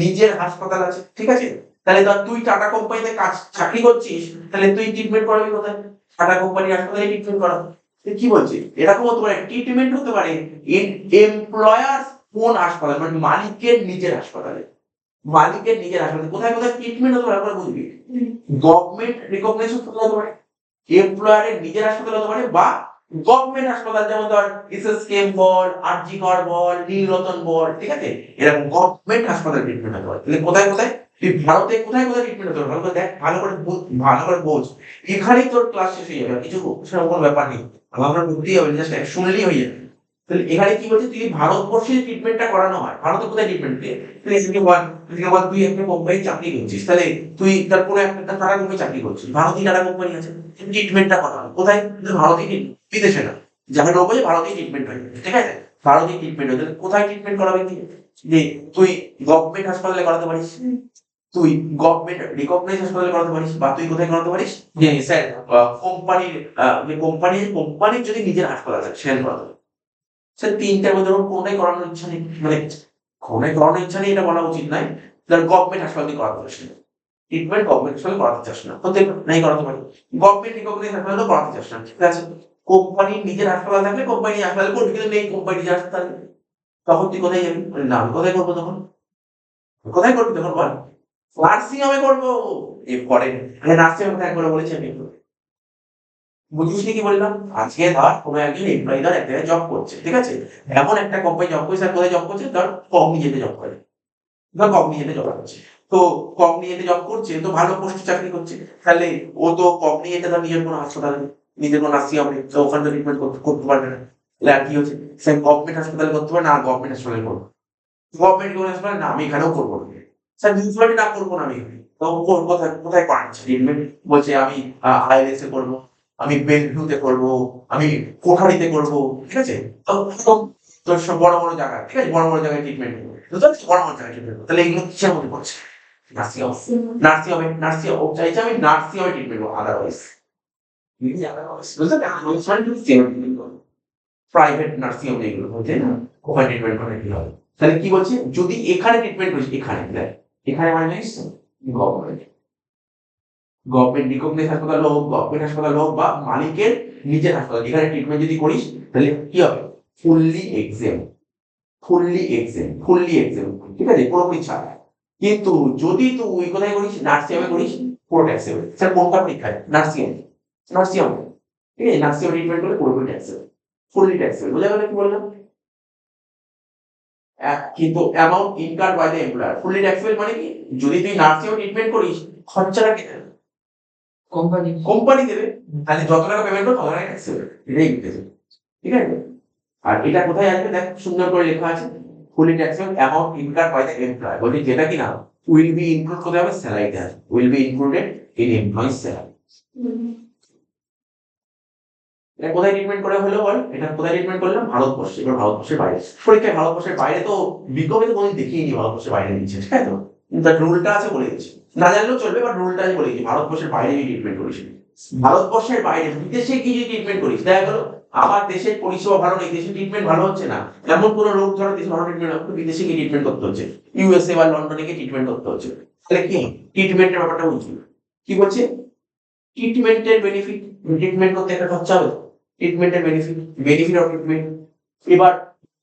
নিজের হাসপাতাল আছে। ঠিক আছে? তাহলে ধর তুই টাটা কোম্পানিতে কাজ চাকরি করছিস, তাহলে তুই ট্রিটমেন্ট করাবি কোথায়? টাটা কোম্পানির হাসপাতালে ট্রিটমেন্ট করাবি। তুই কি বলছিস? এরকম হতে পারে ট্রিটমেন্ট হতে পারে ইন এমপ্লয়ার্স ওন হাসপাতাল, মানে মালিকের নিজের হাসপাতালে। মালিকের নিজের হাসপাতালে কোথায় কোথায় ট্রিটমেন্ট হতে পারে আমরা বুঝবি। গভর্নমেন্ট রিকগনাইজ হাসপাতাল হতে পারে, এমপ্লয়ারের নিজের হাসপাতাল হতে পারে, বা গভর্নমেন্ট হাসপাতাল যেমন ধর এসএসকেএম বল, আরজি কর বল, নীলরতন বল। ঠিক আছে? এরকম গভর্নমেন্ট হাসপাতাল ট্রিটমেন্ট হতে পারে। তাহলে কোথায় কোথায় তুই ভারতে কোথায় কোথায় ট্রিটমেন্ট হতে পারে ভালো করে দেখ, ভালো করে বোঝ। এখানেই তোর ক্লাস শেষ হয়ে যাবে, কিছু সেরকম কোনো ব্যাপার নেই। আমরা বুঝতেই হবে, জাস্ট শুনলেই হয়ে যাবে। তাহলে এখানে কি বলছে তুই ভারতবর্ষে ট্রিটমেন্টটা করানো হয়, ভারতে কোথায় ট্রিটমেন্ট দিয়ে তুই এদিকে বল। এদিকে বল তুই একটা কোম্পানি চাকরি করছিস, তাহলে তুই তার কোনো একটা টাটা কোম্পানি চাকরি করছিস, ভারতীয় টাটা কোম্পানি আছে, ট্রিটমেন্টটা করা হয় কোথায়? ভারতীয়, বিদেশে না। যারা রোগ হয়ে ভারতীয় ট্রিটমেন্ট হয়। ঠিক আছে? ভারতীয় ট্রিটমেন্ট হয়। তাহলে কোথায় ট্রিটমেন্ট করাবে কি? যে তুই গভর্নমেন্ট হাসপাতালে করাতে পারিস, তুই গভর্নমেন্ট রিকগনাইজ হাসপাতালে করাতে পারিস, বা তুই কোথায় করাতে পারিস যে স্যার কোম্পানির যে কোম্পানির যদি নিজের হাসপাতাল আছে সেখানে করাতে পারিস। স্যার তিনটার মধ্যে ওর কোনটাই করানোর ইচ্ছা নেই, মানে কোনটাই করানোর ইচ্ছা নেই এটা বলা উচিত নয়। তার গভর্নমেন্ট হাসপাতালে করাতে পারিস না, ট্রিটমেন্ট গভর্নমেন্ট হাসপাতালে করাতে চাস না, হতে নাই করাতে পারি। গভর্নমেন্ট রিকগনাইজ হাসপাতালে করাতে চাস না, ঠিক আছে। কোম্পানির নিজের হাসপাতাল থাকলে কোম্পানি হাসপাতালে করবি, কিন্তু নেই কোম্পানি নিজের হাসপাতাল, তখন তুই কোথায় যাবি? না আমি কোথায় করবো তখন? কোথায় করবি তখন বল? নার্সিং হোমে করবো। এ পরে নার্সিং হোমে একবার বলেছি আমি, বুঝিস কি বললাম? আজকে ধর কোনো একজন এমপ্লয়ি ধর এক জায়গায় জব করছে, ঠিক আছে? এমন একটা কোম্পানি জব করছে, স্যার কোথায় জব করছে? ধর কগনিজেন্টে জব করে। ধর কগনিজেন্টে জব করছে। তো কগনিজেন্টে জব করছে তো ভালো পোস্টে চাকরি করছে। তাহলে ও তো কগনিজেন্টে ধর নিজের কোনো হাসপাতাল নেই, নিজের কোনো নার্সিং হোম নেই, তো ওখানে তো ট্রিটমেন্ট করতে পারবে না। তাহলে আর কি হচ্ছে? সে গভর্নমেন্ট হাসপাতালে করতে পারে না, গভর্নমেন্ট হাসপাতালে করবো। গভর্নমেন্ট হাসপাতালে না আমি এখানেও করবো না। স্যার মিউনিসিপালিটি না করবো না আমি এখানে। তো কোথায় কোথায় করাচ্ছে ট্রিটমেন্ট? বলছে আমি আইএলএস এ করবো, আমি বেলভিউতে করবো, আমি কোঠারিতে করবো। ঠিক আছে? তো তোর সব বড় বড় জায়গায়, ঠিক আছে, বড় বড় জায়গায় ট্রিটমেন্ট করবে, বুঝতে পারছিস, বড় বড় জায়গায় ট্রিটমেন্ট করবে, তাহলে এগুলো কিসের মধ্যে পড়ছে? নার্সিং হোম, নার্সিং হোমে, নার্সিং হোম চাইছে আমি নার্সিং হোমে ট্রিটমেন্ট করবো, আদারওয়াইজ বুঝতে পারছি, প্রাইভেট নার্সিং হোম যেগুলো হচ্ছে না, ওখানে ট্রিটমেন্ট করে কি হবে? তাহলে কি বলছে, যদি এখানে ট্রিটমেন্ট করিস, এখানে দেখ, এখানে মানে জানিস গভর্নমেন্ট, গভর্নমেন্ট রিকগনাইজ হাসপাতাল হোক, গভর্নমেন্ট হাসপাতাল হোক বা মালিকের নিজের হাসপাতাল, এখানে ট্রিটমেন্ট যদি করিস তাহলে কি হবে? Fully exempt, fully exempt, fully exempt, ঠিক আছে, পুরোপুরি ছাড়। কিন্তু যদি তুই কোথায় করিস, নার্সিং হোমে করিস, পুরো ট্যাক্সেবল। স্যার কোনটা পরীক্ষায়? নার্সিং হোম, নার্সিং হোম, ঠিক আছে, নার্সিং হোমে ট্রিটমেন্ট করলে পুরোপুরি ট্যাক্সেবল, ফুললি ট্যাক্সেবল। বোঝা গেল কি বললাম? কিন্তু amount incur by the employer, fully taxable মানে কি, যদি তুই নার্সিং হোমে ট্রিটমেন্ট করিস, খরচাটা কে দেবে? কোম্পানি। কোম্পানি দেবে, তাহলে যত টাকা পেমেন্ট করবে তত টাকা ট্যাক্সেবল, এটাই বুঝেছে, ঠিক আছে। আর এটা কোথায় আসবে দেখ, সুন্দর করে লেখা আছে, fully taxable amount incur by the employer, বলি যেটা কিনা উইল বি ইনক্লুড করতে হবে স্যালারিতে, আসবে will be included in employees salary. এটা কোথায় ট্রিটমেন্ট করে হলো বল, এটা কোথায় ট্রিটমেন্ট করলাম? ভারতবর্ষে। এবার ভারতবর্ষের বাইরে পরীক্ষায়, ভারতবর্ষের বাইরে তো বিজ্ঞপ্তি তো কোনোদিন দেখিনি ভারতবর্ষের বাইরে দিচ্ছে, ঠিক আছে, তো তার রুলটা আছে বলে দিচ্ছি, না জানলেও চলবে, বাট রুলটা আছে বলে দিচ্ছি, ভারতবর্ষের বাইরে যদি ট্রিটমেন্ট করিস, ভারতবর্ষের বাইরে বিদেশে কি যদি ট্রিটমেন্ট করিস, দেখা গেলো আমার দেশের পরিষেবা ভালো নেই, দেশের ট্রিটমেন্ট ভালো হচ্ছে না, এমন কোনো রোগ ধরো দেশে ভালো ট্রিটমেন্ট হবে, বিদেশে গিয়ে ট্রিটমেন্ট করতে হচ্ছে, ইউএসএ বা লন্ডনে গিয়ে ট্রিটমেন্ট করতে হচ্ছে, তাহলে কি ট্রিটমেন্টের ব্যাপারটা বুঝবি। কি বলছে, ট্রিটমেন্টের বেনিফিট, ট্রিটমেন্ট করতে একটা খরচা হবে, ট্রিটমেন্টের বেনিফিট, বেনিফিট অফ ট্রিটমেন্ট। এবার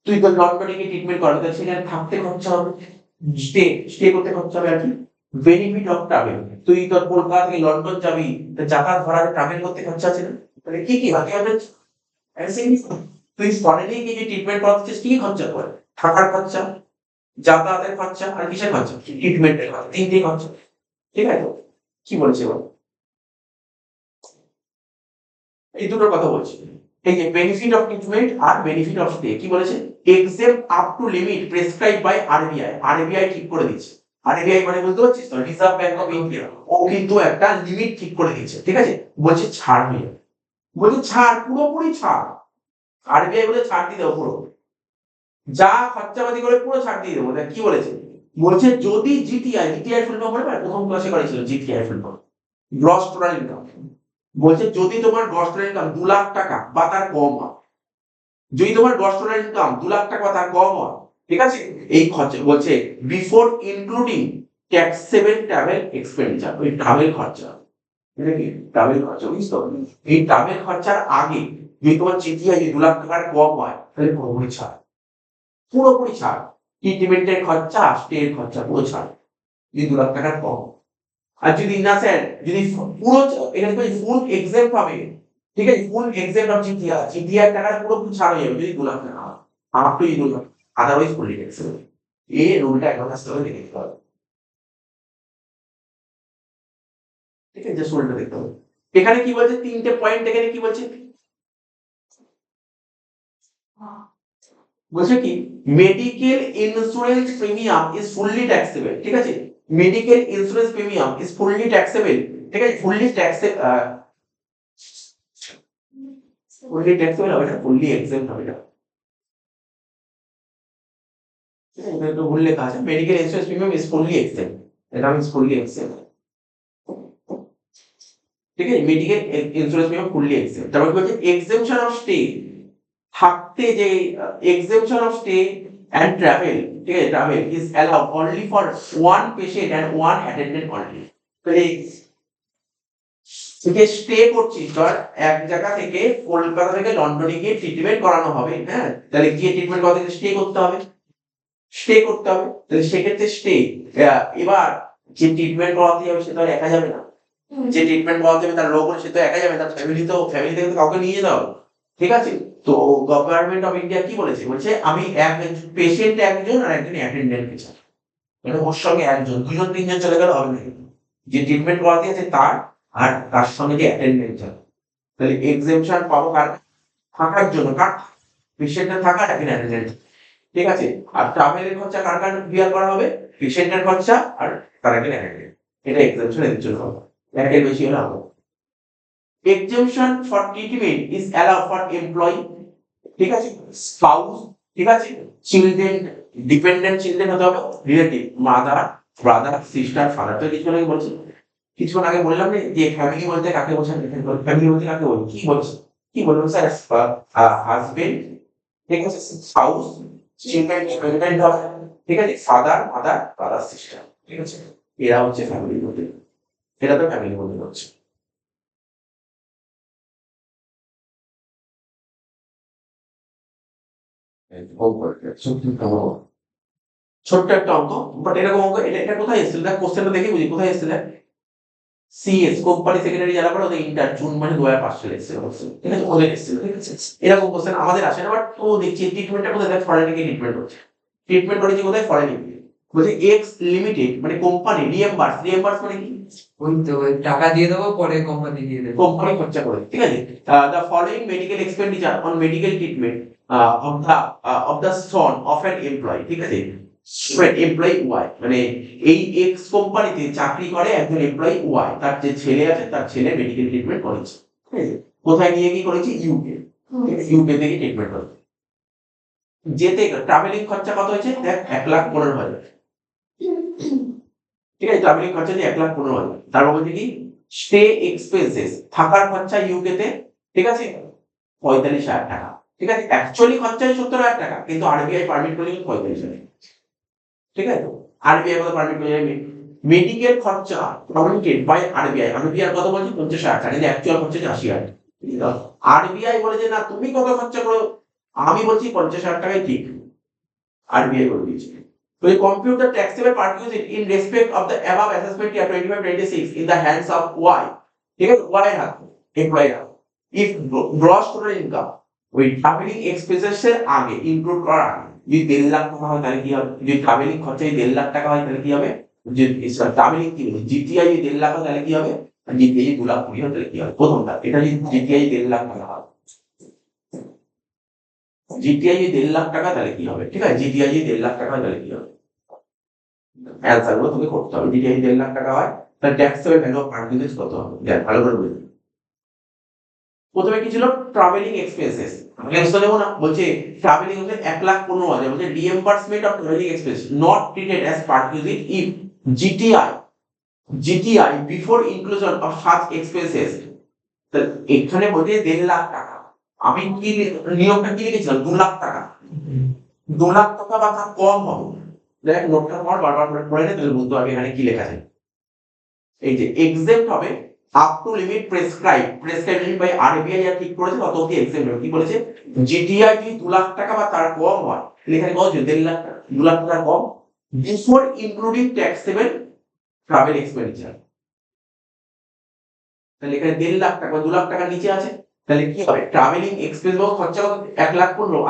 তুই তো লন্ডনে গিয়ে ট্রিটমেন্ট করাবে, তাহলে সেখানে থাকতে খরচা হবে, স্টে স্টে করতে খরচা হবে, আর কি বেনিফিট অফ ট্রাভেল, তুই তোর কলকাতা থেকে লন্ডন যাবি, যাতায়াত ভাড়া ট্রাভেল করতে খরচা আছে না, তাহলে কি কি বাকি হবে? তুই ফরেনে গিয়ে যে ট্রিটমেন্ট করাচ্ছিস কি কি খরচা করে? থাকার খরচা, যাতায়াতের খরচা, আর কিসের খরচা? ট্রিটমেন্টের খরচা, তিনটে খরচা, ঠিক আছে। কি বলেছে বল, এই দুটোর কথা বলছি, এই যে বেনিফিট অফ ট্রিটমেন্ট আর বেনিফিট অফ স্টে, কি বলেছে, exempt up to limit prescribe by RBI, RBI ঠিক করে দিচ্ছে, আরবিআই মানে বুঝতে পারছিস তো, রিজার্ভ ব্যাংক অফ ইন্ডিয়া, ও কিন্তু একটা লিমিট ঠিক করে দিচ্ছে, ঠিক আছে, বলছে ছাড় হয়ে যাবে, বলছে ছাড়, পুরোপুরি ছাড়, আরবিআই বলে ছাড় দিয়ে দেবো পুরো, যা খরচাপাতি করে পুরো ছাড় দিয়ে দেবো। দেখ কি বলেছে, বলছে যদি জিটিআই, জিটিআই ফুল ফর্ম বলবে, প্রথম ক্লাসে করেছিল GTI full form, gross total income, বলছে যদি তোমার গ্রস টোটাল ইনকাম 2 লাখ টাকা বা তার কম হয়, যদি তোমার গ্রস টোটাল ইনকাম 2 লাখ টাকা বা তার কম হয়, ঠিক আছে, এই খরচা বলছে before including taxable travel expenditure, ওই ট্রাভেল খরচা, এটা কি ট্রাভেল খরচা, বুঝছো, এই ট্রাভেল খরচার আগে যদি তোমার জিটিআই 2 লাখ টাকার কম হয়, তাহলে পুরোপুরি ছাড়, পুরোপুরি ছাড়, ট্রিটমেন্টের খরচা, স্টের খরচা পুরো ছাড়, যদি 2 লাখ টাকার কম। আর যদি না স্যার, যদি পুরো, এটা ফুল এক্সাম পাবে, ঠিক আছে, ফুল এক্সাম অফ জিটিআর, জিটিআর টাকাটা পুরো ছাড় হয়ে যাবে যদি 2 লাখ টাকা হয়, up to 2 lakh, otherwise full exam. এই রুলটা এখন আসতে হবে, দেখতে হবে, ঠিক আছে, জাস্ট রুলটা দেখতে হবে। এখানে কি বলছে, তিনটে পয়েন্ট, এখানে কি বলছে, বলছে কি medical insurance premium is fully taxable, ঠিক আছে, medical insurance premium is fully taxable, ঠিক আছে, ফুললি ট্যাক্সেবল হবে না, ফুললি এক্সেম্পট হবে না, ঠিক আছে, এটা তো ভুল লেখা আছে, medical insurance premium is fully exempt, এটা মিন্স ফুললি এক্সেম্পট, ঠিক আছে, medical insurance premium fully exempt. তারপর কি বলছে, এক্সেম্পশন অফ স্টে, থাকতে যে exemption of stay and travel, ঠিক আছে, travel is allowed only for one patient and one attendant only, তাহলে থেকে স্টে করছিস, ধর এক জায়গা থেকে কলকাতা থেকে লন্ডনে গিয়ে ট্রিটমেন্ট করানো হবে, হ্যাঁ, তাহলে গিয়ে ট্রিটমেন্ট করাতে স্টে করতে হবে, স্টে করতে হবে, তাহলে সেক্ষেত্রে স্টে, এবার যে ট্রিটমেন্ট করাতে যাবে সে তো আর একা যাবে না, যে ট্রিটমেন্ট করাতে হবে তার লোক সে তো একা যাবে, তার ফ্যামিলি থেকে তো কাউকে নিয়ে যেতে হবে, ঠিক আছে। তো গভর্নমেন্ট অফ ইন্ডিয়া কি বলেছে, বলছে আমি এক পেশেন্ট একজন আর একজন অ্যাটেন্ডেন্ট চাই, মানে ওর সঙ্গে একজন, দুজন তিনজন চলে গেলে হবে না, যে ট্রিটমেন্ট করাতে আছে তার, আর তার সঙ্গে যে অ্যাটেন্ডেন্ট চাই, তাহলে এক্সেম্পশন পাবো কার, থাকার জন্য, কার পেশেন্টের থাকার, একজন অ্যাটেন্ডেন্ট, ঠিক আছে। আর ট্রাভেলের খরচা কার কার বিয়ার করা হবে, পেশেন্টের খরচা আর তার একজন অ্যাটেন্ডেন্ট, এটা এক্সেম্পশন এর জন্য হবে, একের বেশি হলে হবে। Exemption for treatment is allowed for employee, ঠিক আছে, স্পাউস ঠিক আছে। চিলড্রেন, ডিপেন্ডেন্ট চিলড্রেন হতে হবে, relative, mother, brother, sister, father. তো কিছুক্ষণ আগে বলছি, কিছুক্ষণ আগে বললাম না যে ফ্যামিলি বলতে কাকে বোঝায়, ফ্যামিলি বলতে কাকে বলি, কি বলছে, কি বলবো স্যার, হাজবেন্ড, ঠিক আছে, স্পাউস, চিলড্রেন, ডিপেন্ডেন্ট হবে, ঠিক আছে, ফাদার, মাদার, ব্রাদার, সিস্টার, ঠিক আছে, এরা হচ্ছে ফ্যামিলি বলতে, এটা তো ফ্যামিলি বলতে হচ্ছে। ছোট্ট একটা অঙ্ক, বাট এরকম অঙ্ক, এটা কোথায় এসেছিল দেখ, কোশ্চেনটা দেখে বুঝি কোথায় এসেছিল। সিএস কোম্পানি সেক্রেটারি যারা করে ওদের ইন্টার জুন মানে 2005 সালে এসেছিল, ঠিক আছে, ওদের এসেছিল, ঠিক আছে। এরকম কোশ্চেন আমাদের আসে না, বাট ও দেখছি ট্রিটমেন্টটা কোথায় দেখ, ফরেন থেকে ট্রিটমেন্ট হচ্ছে, ট্রিটমেন্ট করেছে কোথায়, ফরেন। বলছে এক্স লিমিটেড মানে কোম্পানি রিএম্বার্স মানে কি, ওই তো ওই টাকা দিয়ে দেবো, পরে কোম্পানি দিয়ে দেবে। কোম্পানি খরচা করে, ঠিক আছে। The following medical expenditure on medical treatment of the son of an employee, ঠিক আছে, এমপ্লয়ি ওয়াই, মানে এই এক্স কোম্পানিতে চাকরি করে একজন এমপ্লয়ি ওয়াই, তার যে ছেলে আছে তার ছেলে মেডিকেল ট্রিটমেন্ট করেছে, ঠিক আছে, কোথায় নিয়ে কি করেছে, ইউকে, ইউকে থেকে ট্রিটমেন্ট করেছে। যেতে ট্রাভেলিং খরচা কত হয়েছে দেখ, 1,15,000, ঠিক আছে, ট্রাভেলিং খরচা যে 1,15,000, তারপর বলছে কি স্টে এক্সপেন্সেস, থাকার খরচা ইউকে তে, ঠিক আছে, 45,000 টাকা, ঠিক আছে, অ্যাকচুয়ালি খরচা 70,000 টাকা, কিন্তু আরবিআই পারমিট করে 45,000, ঠিক আছে, আরবিআই কত পারমিট করে, মেডিকেল খরচা পারমিটেড বাই আরবিআই, আরবিআই কত বলছে 50,000 টাকা, কিন্তু অ্যাকচুয়াল খরচা 80,000, আরবিআই বলে যে না তুমি কত খরচা করো, আমি বলছি 50,000 টাকাই ঠিক, আরবিআই বলে দিয়েছে। So you compute the taxable perquisite in respect of the above assessment year 25-26 in the hands of Y. ঠিক আছে, Y এর হাতে, এমপ্লয়ি হাতে। If gross total income ওই ট্রাভেলিং এক্সপেন্সেস এর আগে ইনক্লুড করার আগে যদি 1.5 লাখ টাকা হয় তাহলে কি হবে, যদি ট্রাভেলিং খরচা 1.5 লাখ টাকা হয় তাহলে কি হবে, যে ট্রাভেলিং কি বলে জিটিআই 1.5 লাখ হয় তাহলে কি হবে, জিটিআই 2,20,000 হয় তাহলে কি হবে, প্রথমটা এটা যদি জিটিআই 1.5 লাখ টাকা হয়, জিটিআই 1.5 লাখ টাকা তাহলে কি হবে, ঠিক আছে, জিটিআই 1.5 লাখ টাকা হয় তাহলে কি হবে, অ্যান্সার গুলো তোকে করতে হবে। যদি 1.5 লাখ টাকা হয় তাহলে ট্যাক্সেবল ভ্যালু অফ পার্টিকুলার কত হবে, দেখ ভালো করে বুঝবি। প্রথমে কি ছিল, ট্রাভেলিং এক্সপেন্সেস, এক্সট্রা দেবো না, বলছে ট্রাভেলিং হচ্ছে 1,15,000, বলছে reimbursement of travelling expense not treated as particular if GTI before inclusion of such expenses. এখানে বলছে 1.5 লাখ টাকা, আমি কি নিয়মটা কি লিখেছিলাম, 2 লাখ টাকা, 2 লাখ টাকা বা তার কম হবে, দেখ নোটটা পর বারবার করে পড়ে নে তাহলে বুঝতে পারবি এখানে কি লেখা আছে। এই যে এক্সেম্পট হবে up to limit prescribe limit by RBI যা ঠিক করেছে তত অবধি এক্সেম্পট হবে। কি বলেছে, জিটিআই যদি 2 লাখ টাকা বা তার কম হয়, এখানে কত হচ্ছে 1.5 লাখ টাকা, 2 লাখ টাকার কম, before including taxable travel expenditure, তাহলে এখানে 1.5 লাখ টাকা বা 2 লাখ টাকার নিচে আছে, তাহলে কি হবে, ট্রাভেলিং এক্সপেন্স বা খরচা 1,15,000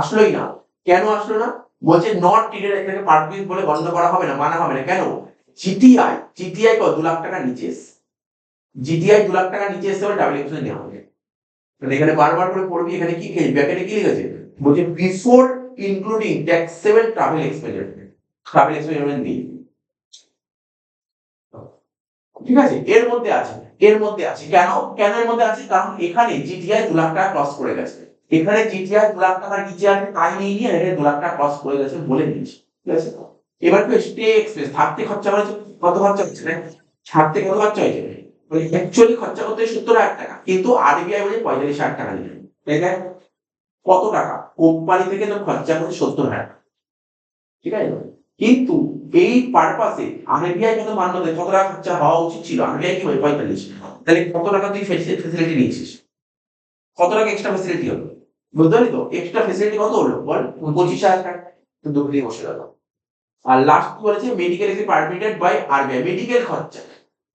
আসলোই না, কেন আসলো না, বলছে নট ট্রিটেড এটাকে পারমিট বলে গণ্য করা হবে না, মানা হবে না, কেন, জিটিআই কত 2 লাখ টাকার নিচে এসেছে, জিটিআই 2 লাখ টাকার নিচে এসেছে বলে ট্রাভেল এক্সপেন্স নেওয়া হবে। তাহলে এখানে বারবার করে পড়বি, এখানে কি ব্র্যাকেটে কি লিখেছে, বলছে before including taxable travel expense নেই, ঠিক আছে, এর মধ্যে আছে কেন, এর মধ্যে আছে কারণ এখানে জিটিআই 2 লাখ টাকা ক্রস করে গেছে, এখানে জিটিআই 2 লাখ টাকার নিচে আছে তাই নিয়ে নিয়ে এখানে 2 লাখ টাকা ক্রস করে গেছে বলে দিয়েছি, ঠিক আছে। এবার কি স্টে এক্সপেন্স থাকতে খরচা হয়েছে, কত খরচা হচ্ছে না, ছাড়তে কত খরচা হয়েছে, অ্যাকচুয়ালি খরচা করতে 70,000 টাকা, কিন্তু আরবিআই বলে 45,000 টাকা দিলেন, তাই না, কত টাকা, কোম্পানি থেকে তো খরচা করছে 70,000, ঠিক আছে, কিন্তু এই পারপাসে আরবিআই কত মান্য দেয়, কত টাকা খরচা হওয়া উচিত ছিল, আরবিআই কি হয় 45, তাহলে কত টাকা তুই ফেসিলিটি নিয়েছিস, কত টাকা এক্সট্রা ফেসিলিটি হলো, বুঝতে পারলি তো, এক্সট্রা ফেসিলিটি কত হলো বল, 25,000 টাকা, তো দুটো দিয়ে বসে গেল। আর লাস্ট কি বলেছে, medical is permitted by RBI, medical খরচা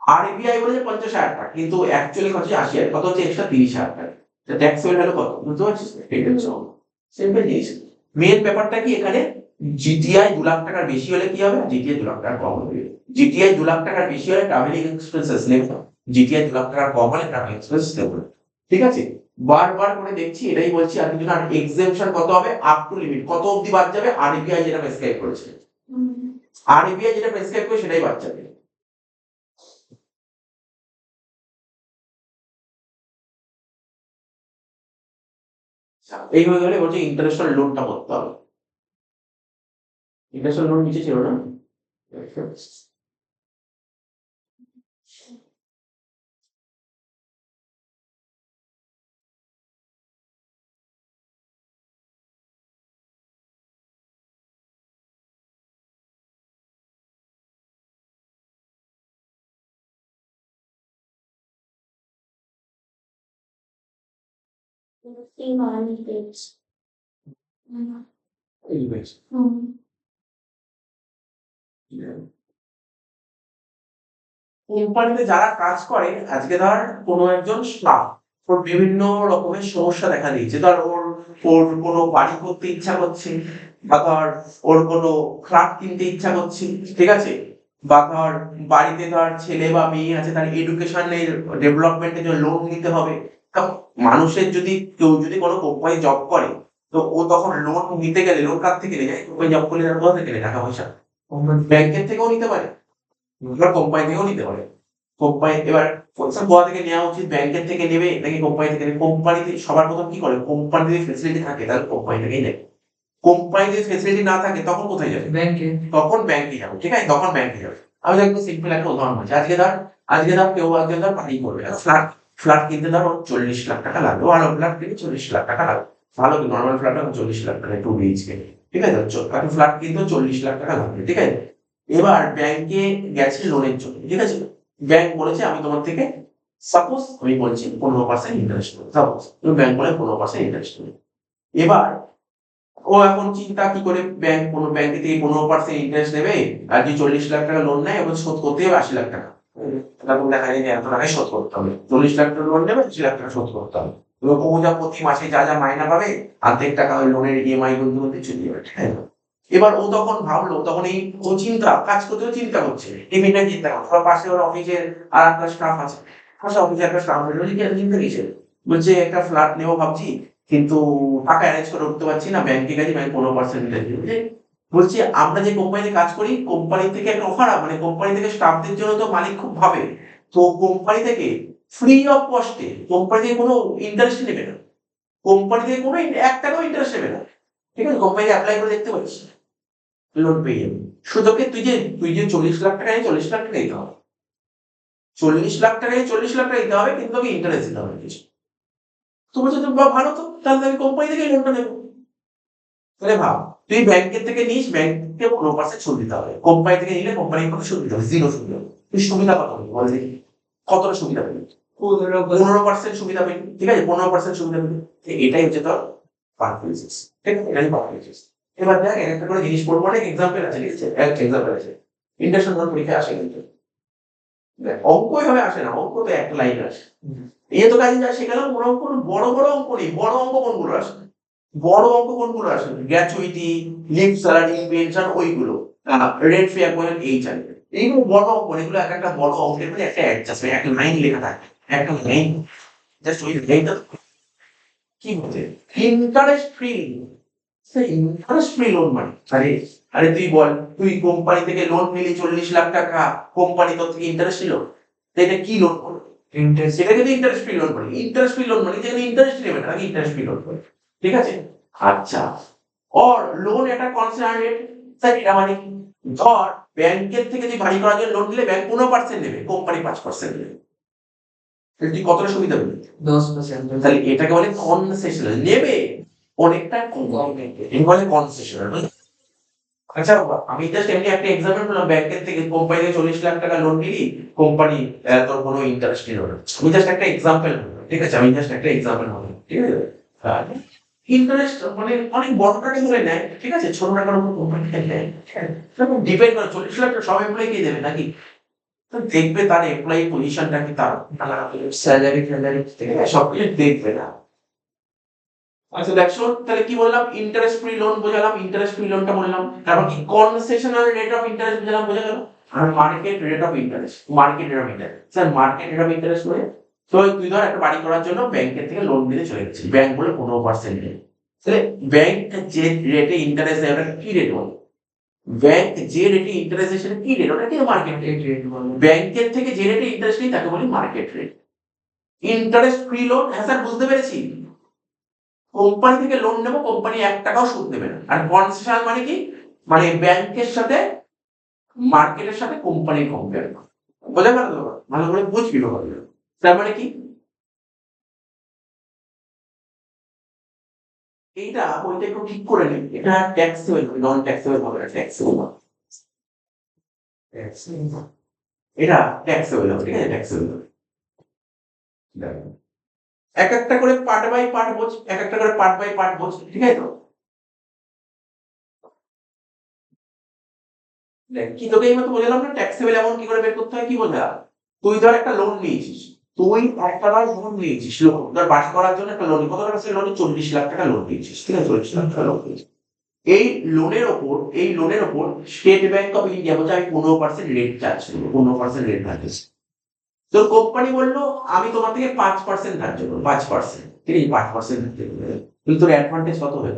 আরবিআই বলেছে 50,000 টাকা, কিন্তু অ্যাকচুয়ালি খরচা 80,000, কত হচ্ছে এক্সট্রা 30,000 টাকা, ট্যাক্সেবল ভ্যালু কত, বুঝতে পারছিস, এটা হচ্ছে সিম্পল জিনিস। মেন ব্যাপারটা কি এখানে, জিটিআই 2 লাখ টাকার বেশি হলে কি হবে, জিটিআই 2 লাখ টাকার কম হবে, জিটিআই 2 লাখ টাকার বেশি হলে ট্রাভেলিং এক্সপেন্সেস নেবে, জিটিআই 2 লাখ টাকার কম হলে ট্রাভেলিং এক্সপেন্সেস নেবে, ঠিক আছে, বারবার করে দেখছি এটাই বলছি, আর কিছু না, এক্সেমশন কত হবে, আপ টু লিমিট কত অবধি বাদ যাবে, আরবিআই যেটা প্রেসক্রাইব করেছে, আরবিআই যেটা প্রেসক্রাইব করে সেটাই বাদ যাবে। এই হয়ে গেলে বলছে ইন্টারেস্টাল লোনটা করতে হবে। ইন্টারেস্টাল লোন নিচে ছিল না? এই হয়েছে। কোম্পানিতে যারা কাজ করে, আজকে ধর কোনো একজন স্টাফ, ওর বিভিন্ন রকমের সমস্যা দেখা দিয়েছে, ধর ওর ওর কোনো বাড়ি করতে ইচ্ছা করছে, বা ধর ওর কোনো ফ্ল্যাট কিনতে ইচ্ছা করছে, ঠিক আছে, বা ধর বাড়িতে ধর ছেলে বা মেয়ে আছে, তার এডুকেশনের ডেভেলপমেন্টের জন্য লোন নিতে হবে। তা মানুষের যদি কেউ যদি কোনো কোম্পানি জব করে, তো ও তখন লোন নিতে গেলে লোন কার থেকে নেয়? কোম্পানি জব করলে তার কোথা থেকে নেয় টাকা পয়সা? ব্যাংকের থেকেও নিতে পারে, এবার কোম্পানি থেকেও নিতে পারে। কোম্পানি এবার পয়সা কোথা থেকে নেওয়া উচিত? ব্যাংকের থেকে নেবে নাকি কোম্পানি থেকে নেবে? কোম্পানিতে সবার প্রথম কি করে, কোম্পানিতে যদি ফেসিলিটি থাকে তাহলে কোম্পানি থেকেই নেবে। কোম্পানি যদি ফেসিলিটি না থাকে তখন কোথায় যাবে? ব্যাংকে। তখন ব্যাংকে যাবে, ঠিক আছে, তখন ব্যাংকে যাবে। আমি একদম সিম্পল একটা উদাহরণ বলছি। আজকে ধর কেউ আজকে ধর বাড়ি করবে, ফ্ল্যাট ফ্ল্যাট কিনতে ধর ওর 40 লাখ টাকা লাগবে, ভালো ফ্ল্যাট কিনতে 40 লাখ টাকা লাগবে, ভালো নর্মাল ফ্ল্যাট 40 লাখ টাকা, 2 BHK, ঠিক আছে, একটা ফ্ল্যাট কিনতে 40 লাখ টাকা লাগবে, ঠিক আছে। এবার ব্যাংকে গেছে লোনের জন্য, ঠিক আছে, ব্যাংক বলেছে আমি তোমার থেকে, সাপোজ আমি বলছি 15% ইন্টারেস্ট নেবো, সাপোজ ব্যাংক বলে 15% ইন্টারেস্ট নেবে। এবার ও এখন চিন্তা কি করে, কোনো ব্যাংকে থেকে 15% ইন্টারেস্ট নেবে, আর যদি 40 লাখ টাকা লোন নেয় এবং শোধ করতে হবে 80 লাখ টাকা, তখন দেখা যায় যে এত টাকায় শোধ করতে হবে, 40 লাখ টাকা লোন নেবে, 80 লাখ টাকা শোধ করতে হবে। এবং ও যা প্রতি মাসে যা যা মাইনা পাবে, অর্ধেক টাকা ওই লোনের ইএমআই গুনতে গুনতে চলে যাবে, ঠিক আছে। এবার ও তখন ভাবলো, তখন এই ও চিন্তা কাজ করতেও চিন্তা করছে, টিফিনটা চিন্তা করছে, ওর পাশে ওর অফিসের আর একটা স্টাফ আছে, পাশে অফিসে একটা স্টাফ আছে, বলছে কি এত চিন্তা কিসে? বলছে একটা ফ্ল্যাট নেবো ভাবছি, কিন্তু টাকা অ্যারেঞ্জ করে উঠতে পারছি না, ব্যাংকে গেছি, ব্যাংক 15% ইন্টারেস্ট দিচ্ছে। বলছি আমরা যে কোম্পানিতে কাজ করি, কোম্পানি থেকে একটা অফার, মানে কোম্পানি থেকে স্টাফদের জন্য তো মালিক খুব ভাবে, তো কোম্পানি থেকে ফ্রি অফ কস্টে, কোম্পানি থেকে কোনো ইন্টারেস্ট নেবে না, কোম্পানি থেকে কোনো 1 টাকাও ইন্টারেস্ট নেবে না, ঠিক আছে, কোম্পানি অ্যাপ্লাই করে দেখতে পারিস, লোন পেয়ে যাবে। সুতরাং তুই যে 40 লাখ টাকা 40 লাখ টাকা দিতে হবে, 40 লাখ টাকা দিতে হবে, কিন্তু তোকে ইন্টারেস্ট দিতে হবে কিছু। তো বলছে তো ভালো, তো তাহলে আমি কোম্পানি থেকে লোনটা নেবো। তাহলে ভাব, তুই ব্যাংকের থেকে নিস, ব্যাংকে 15% সুদ দিতে হবে, কোম্পানি থেকে নিলে কোম্পানির কত সুদ দিতে হবে? 0 সুদ দিতে হবে। তুই সুবিধা কত পাবি বল দেখি, কতটা সুবিধা পাবি? 15% সুবিধা পাবি, ঠিক আছে, 15% সুবিধা পাবি। এটাই হচ্ছে তোর পারফরমেন্স, ঠিক আছে, এটাই পারফরমেন্স। এবার দেখ একটা করে জিনিস পড়বো, অনেক এক্সাম্পল আছে, ঠিক আছে, এক এক্সাম্পল আছে, ইন্টারন্যাশনাল পরীক্ষায় আসে কিন্তু, দেখ অঙ্ক এভাবে আসে না, অঙ্ক তো একটা লাইন আসে। এই তো কাজে যা শেখালাম, কোনো বড় বড় অঙ্ক নেই, বড় অঙ্ক কোনগুলো আসে? বড় অঙ্ক কোনগুলো আসে? গ্র্যাচুইটি, লিভ স্যালারি, পেনশন, ওইগুলো, রেট ফি অ্যাপয়েন্ট, এই চাইবে, এইগুলো বড় অঙ্ক, এগুলো এক একটা বড় অঙ্কের মধ্যে একটা অ্যাডজাস্টমেন্ট, একটা লাইন লেখা থাকে, একটা লাইন, জাস্ট ওই লাইনটা কি বলতে, interest free, interest free loan মানে, আরে আরে তুই বল, তুই কোম্পানি থেকে লোন নিলি 40 লাখ টাকা, কোম্পানি তোর থেকে ইন্টারেস্ট নিল, তো এটা কি লোন বলে? ইন্টারেস্ট। সেটাকে তো ইন্টারেস্ট ফ্রি লোন বলে। ইন্টারেস্ট ফ্রি লোন মানে যেখানে ইন্টারেস্ট নেবে না, তাকে ইন্টারেস্ট ফ্রি লোন বলে, ঠিক আছে। আচ্ছা, অর লোন একটা কনসার্ন রেট, স্যার এটা মানে কি? ধর ব্যাংকের থেকে তুই বাড়ি করার জন্য লোন নিলে ব্যাংক 15% নেবে, কোম্পানি 5% নেবে, তাহলে তুই কতটা সুবিধা পেলি? 10%। তাহলে এটাকে বলে কনসেশনাল, নেবে অনেকটা কম, এটা বলে কনসেশনাল। আচ্ছা, আমি জাস্ট এমনি একটা এক্সাম্পল বললাম, ব্যাংকের থেকে কোম্পানি থেকে 40 লাখ টাকা লোন নিলি, কোম্পানি তোর কোনো ইন্টারেস্ট নিল না, আমি জাস্ট একটা এক্সাম্পল বললাম, ঠিক আছে, আমি জাস্ট একটা এক্সাম্পল বললাম, ঠিক আছে। ইন্টারেস্ট মানে অনেক বড় টাকা ধরে নেয়, ঠিক আছে, ছোট টাকার উপর কোম্পানি নেয়, ডিপেন্ড করে 40 লাখ টাকা সব এমপ্লয়ি কে দেবে নাকি? তো দেখবে তার এমপ্লয়ি পজিশনটা কি, তার স্যালারি ফ্যালারি থেকে সবকিছু দেখবে না। আচ্ছা দেখ শোন, তাহলে কি বললাম, ইন্টারেস্ট ফ্রি লোন বোঝালাম, ইন্টারেস্ট ফ্রি লোনটা বললাম, তারপর কি কনসেশনাল রেট অফ ইন্টারেস্ট বোঝালাম, বোঝা গেল। আর market rate of interest, market rate of interest, sir market rate of interest মানে, তো তুই ধর একটা বাড়ি করার জন্য ব্যাংকের থেকে লোন নিতে চলে গেছিস, ব্যাংক বলে 15% নেই, তাহলে ব্যাংক যে রেটে ইন্টারেস্ট দেয় ওটা কি রেট বলে? ব্যাংক যে রেটে ইন্টারেস্ট দেয় সেটা কি রেট? ওটা কি মার্কেট রেট। ব্যাংকের থেকে যে রেটে ইন্টারেস্ট নেই তাকে বলি market rate. Interest free loan, হ্যাঁ স্যার বুঝতে পেরেছি। কোম্পানি থেকে লোন নেবো, কোম্পানি 1 টাকাও সুদ নেবে না। আর কনসেশন মানে কি, মানে ব্যাংকের সাথে মার্কেটের সাথে কোম্পানির কম্পেয়ার। বোঝা গেল তো? ভালো করে বুঝবি ব্যাপারগুলো। তার মানে কি, এইটা ওইটা একটু ঠিক করে নিন। এটা ট্যাক্সেবল, নন ট্যাক্সেবল হবে না, ট্যাক্সেবল। এটা ট্যাক্সেবল হবে, ঠিক আছে, ট্যাক্সেবল হবে। এক একটা করে পার্ট বাই পার্ট বোঝ, এক একটা করে পার্ট বাই পার্ট বোঝ, ঠিক আছে তো? দেখ কি তোকে এই মতো বোঝালাম না, ট্যাক্সেবল অ্যামাউন্ট কি করে বের করতে হয়, কি বোঝা? তুই ধর একটা লোন নিয়েছিস, তুই 1 টাকার লোন নিয়েছিস, লোন ধর বাসা করার জন্য একটা লোন, কত টাকা ছিল লোন? 40 লাখ টাকা লোন নিয়েছিস, ঠিক আছে, 40 লাখ টাকা লোন নিয়েছিস। এই লোনের ওপর স্টেট ব্যাংক অফ ইন্ডিয়া বলছে আমি 15% রেট চার্জ করবো, 15% রেট ধার্য। তোর কোম্পানি বললো আমি তোমার থেকে 5% ধার্য করবো, 5%, ঠিক আছে, 5% ধার্য করবে। কিন্তু তোর অ্যাডভান্টেজ কত হবে?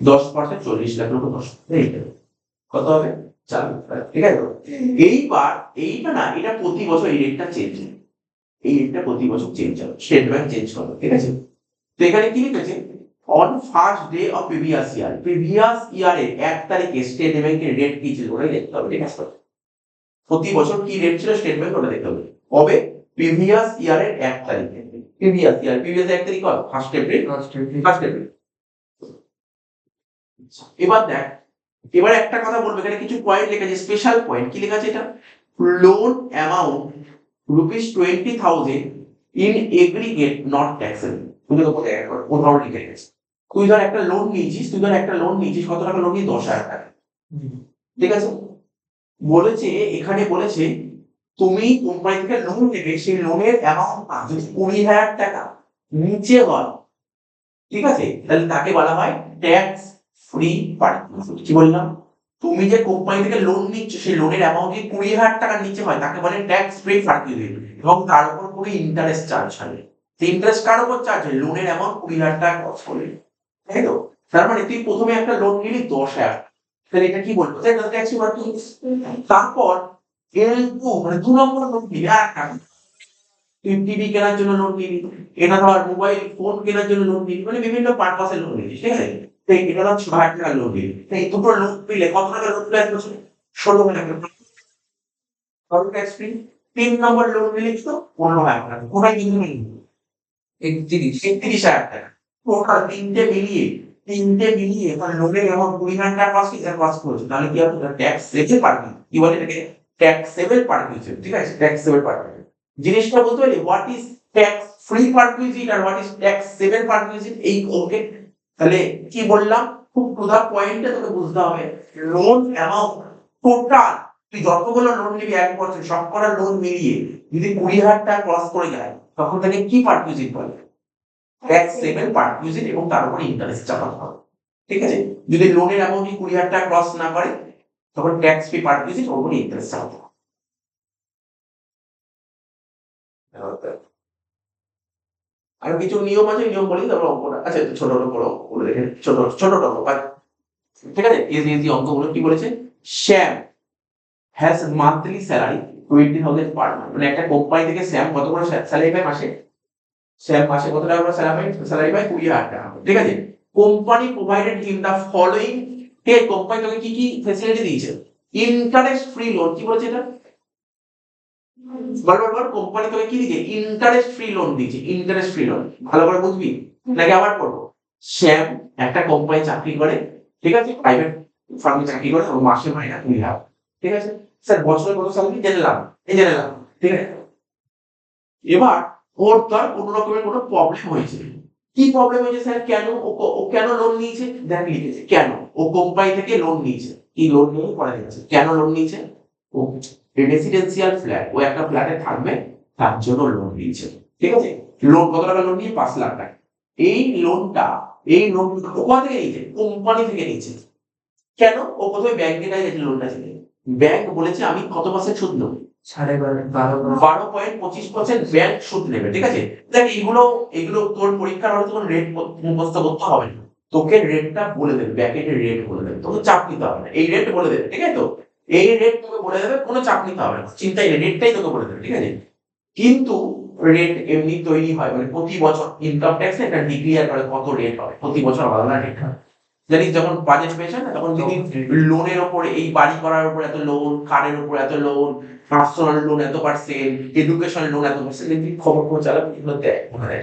10%, 40 লাখের উপর 10, কত হবে? 4 লাখ টাকা, ঠিক আছে তো? এইবার এইটা না, এটা প্রতি বছর এই রেটটা চেঞ্জ হয়, এই রেটটা প্রতি বছর চেঞ্জ হবে, স্টেট ব্যাংক চেঞ্জ করবে, ঠিক আছে? তো এখানে কি লিখেছে, on first day of previous ইয়ারের 1 তারিখে স্টেট ব্যাংকের রেট কি ছিল ওটাই দেখতে হবে, ঠিক আছে? প্রতি বছর কি রেট ছিল স্টেট ব্যাংক ওটা দেখতে হবে। কবে? প্রিভিয়াস ইয়ারের 1 তারিখে। প্রিভিয়াস 1 তারিখ কত? First April. এবার দেখ, এবার একটা কথা বলবো, এখানে কিছু পয়েন্ট লেখা আছে, স্পেশাল পয়েন্ট। কি লেখা আছে এটা? Loan amount ₹20,000 in aggregate not taxable. তুমি তো কোথাও লিখে রেখেছি, তুই ধর একটা লোন নিয়েছিস, কত টাকা লোন নিয়ে? 10,000 টাকা, ঠিক আছে? বলেছে, এখানে বলেছে তুমি কোম্পানি থেকে লোন নেবে, সেই লোনের অ্যামাউন্ট যদি 20,000 টাকা নিচে হয়, ঠিক আছে, তাহলে তাকে বলা হয় ট্যাক্স ফ্রি পার্টিসিপেট। কি বললাম? তুমি যে কোম্পানি থেকে লোন নিচ্ছ, সেই লোনের অ্যামাউন্ট যদি 20,000 টাকার নিচে হয়, তাকে বলে ট্যাক্স ফ্রি পার্টিসিপেট, এবং তার উপর কোনো ইন্টারেস্ট চার্জ হয়। ইন্টারেস্ট কার উপর চার্জ হয়? লোনের অ্যামাউন্ট 20,000 টাকা খরচ করলে, তাই তো? তার মানে তুই প্রথমে একটা লোন নিলি 10,000, তাহলে এটা কি বলবো? Tax free participate. তারপর L2 মানে 2 নম্বর লোন নিলি, আর তুই টিভি কেনার জন্য লোন নিবি, এটা ধর মোবাইল ফোন কেনার জন্য লোন নিবি, মানে বিভিন্ন পারপাসে লোন নিবি, ঠিক আছে? তো এটা ধর 6,000 টাকা লোন নিবি, তো এই দুটো লোন নিলে কত টাকা লোন প্লাস করছে? 16,000 টাকা, ট্যাক্স ফ্রি। 3 নম্বর লোন নিলে তো 15,000 টাকা, কোথায় কিন্তু নেই 31,000 টাকা। টোটাল তিনটে মিলিয়ে মানে লোনের অ্যামাউন্ট 20,000 টাকা পাস করেছে, তাহলে কি হবে? ট্যাক্স সেভেল পারবি, কি বলে এটাকে? ট্যাক্সেবল পারকুইজিট, ঠিক আছে, ট্যাক্সেবল পারকুইজিট। জিনিসটা বলতে পারলি what is tax free perquisite আর হোয়াট ইজ ট্যাক্সেবল পারকুইজিট, এই ওকে। তাহলে কি বললাম, খুব টু দা পয়েন্টে তোকে বুঝতে হবে। লোন অ্যামাউন্ট টোটাল, তুই যতগুলো লোন নিবি 1 বছর সব করা লোন মিলিয়ে যদি 20,000 টাকা ক্রস করে যায়, তখন তাকে কি পারকুইজিট বলে? ট্যাক্সেবল পারকুইজিট, এবং তার উপর ইন্টারেস্ট চাপাতে হবে, ঠিক আছে? যদি লোনের অ্যামাউন্ট 20,000 টাকা ক্রস না করে, তখন ট্যাক্স ফ্রি পারকুইজিট, ওর উপর ইন্টারেস্ট চাপাতে হবে। আর কিছু নিয়ম আছে, নিয়ম বলি তারপর অঙ্কটা। আচ্ছা ছোট ছোট বড় অঙ্কগুলো দেখে, ছোট ছোট অঙ্ক, ঠিক আছে? ইজি অঙ্কগুলো কি বলেছে? Shyam has monthly salary 20,000 per month. মানে একটা কোম্পানি থেকে শ্যাম কত করে স্যালারি পায় মাসে? শ্যাম মাসে কত টাকা করে স্যালারি পায়? 20,000 টাকা, ঠিক আছে? Company provided him the following, কে কোম্পানি তোকে কি কি ফ্যাসিলিটি দিয়েছে? Interest free loan. কি বলেছে এটা? বারবার কোম্পানি তোকে কি দিয়েছে? ইন্টারেস্ট ফ্রি লোন দিয়েছে, ইন্টারেস্ট ফ্রি লোন। ভালো করে বুঝবি নাকি আবার পড়বো? শ্যাম একটা কোম্পানি চাকরি করে, ঠিক আছে, প্রাইভেট ফার্মে চাকরি করে, ও মাসে মাইনা 20,000, ঠিক আছে? স্যার বছরে কত স্যালারি জেনেলাম, এই জেনেলাম, ঠিক আছে? এবার ওর তার কোনো রকমের কোনো প্রবলেম হয়েছে। কি প্রবলেম হয়েছে স্যার? কেন ও কেন লোন নিয়েছে? দেখ লিখেছে কেন ও কোম্পানি থেকে লোন নিয়েছে, কি লোন নিয়ে পড়া যাচ্ছে, কেন লোন নিয়েছে? ও রেসিডেন্সিয়াল ফ্ল্যাট, ও একটা ফ্ল্যাটে থাকবে, তার জন্য লোন নিয়েছে, ঠিক আছে? লোন কত টাকা লোন নিয়ে? 5,00,000 টাকা। এই লোন কোথা থেকে নিয়েছে? কোম্পানি থেকে নিয়েছে। কেন? ও প্রথমে ব্যাংকে গেছে লোনটা ছিল, ব্যাংক বলেছে আমি কত পার্সেন্ট সুদ নেবো? 12.25% ব্যাংক সুদ নেবে, ঠিক আছে? দেখ এগুলো তোর পরীক্ষার হলে তোর রেট মুখস্থ করতে হবে না, তোকে রেটটা বলে দেবে, ব্যাকেটের রেট বলে দেবে, তোকে চাপ নিতে হবে না, এই রেট বলে দেবে, ঠিক আছে তো? এই রেট তোকে বলে দেবে, কোনো চাপ নিতে হবে না, চিন্তাই নেই, রেটটাই তোকে বলে দেবে, ঠিক আছে? কিন্তু রেট এমনি তৈরি হয়, মানে প্রতি বছর ইনকাম ট্যাক্স এটা ডিক্লিয়ার করে কত রেট হয়, প্রতি বছর আলাদা রেট হয়। জানিস যখন বাজেট পেয়েছে না তখন যদি লোনের ওপরে, এই বাড়ি করার উপর এত লোন, কারের উপর এত লোন, পার্সোনাল লোন এত পার্সেন্ট, এডুকেশন লোন এত পার্সেন্ট, খবর খবর চালাবে এগুলো দেয় মনে হয়।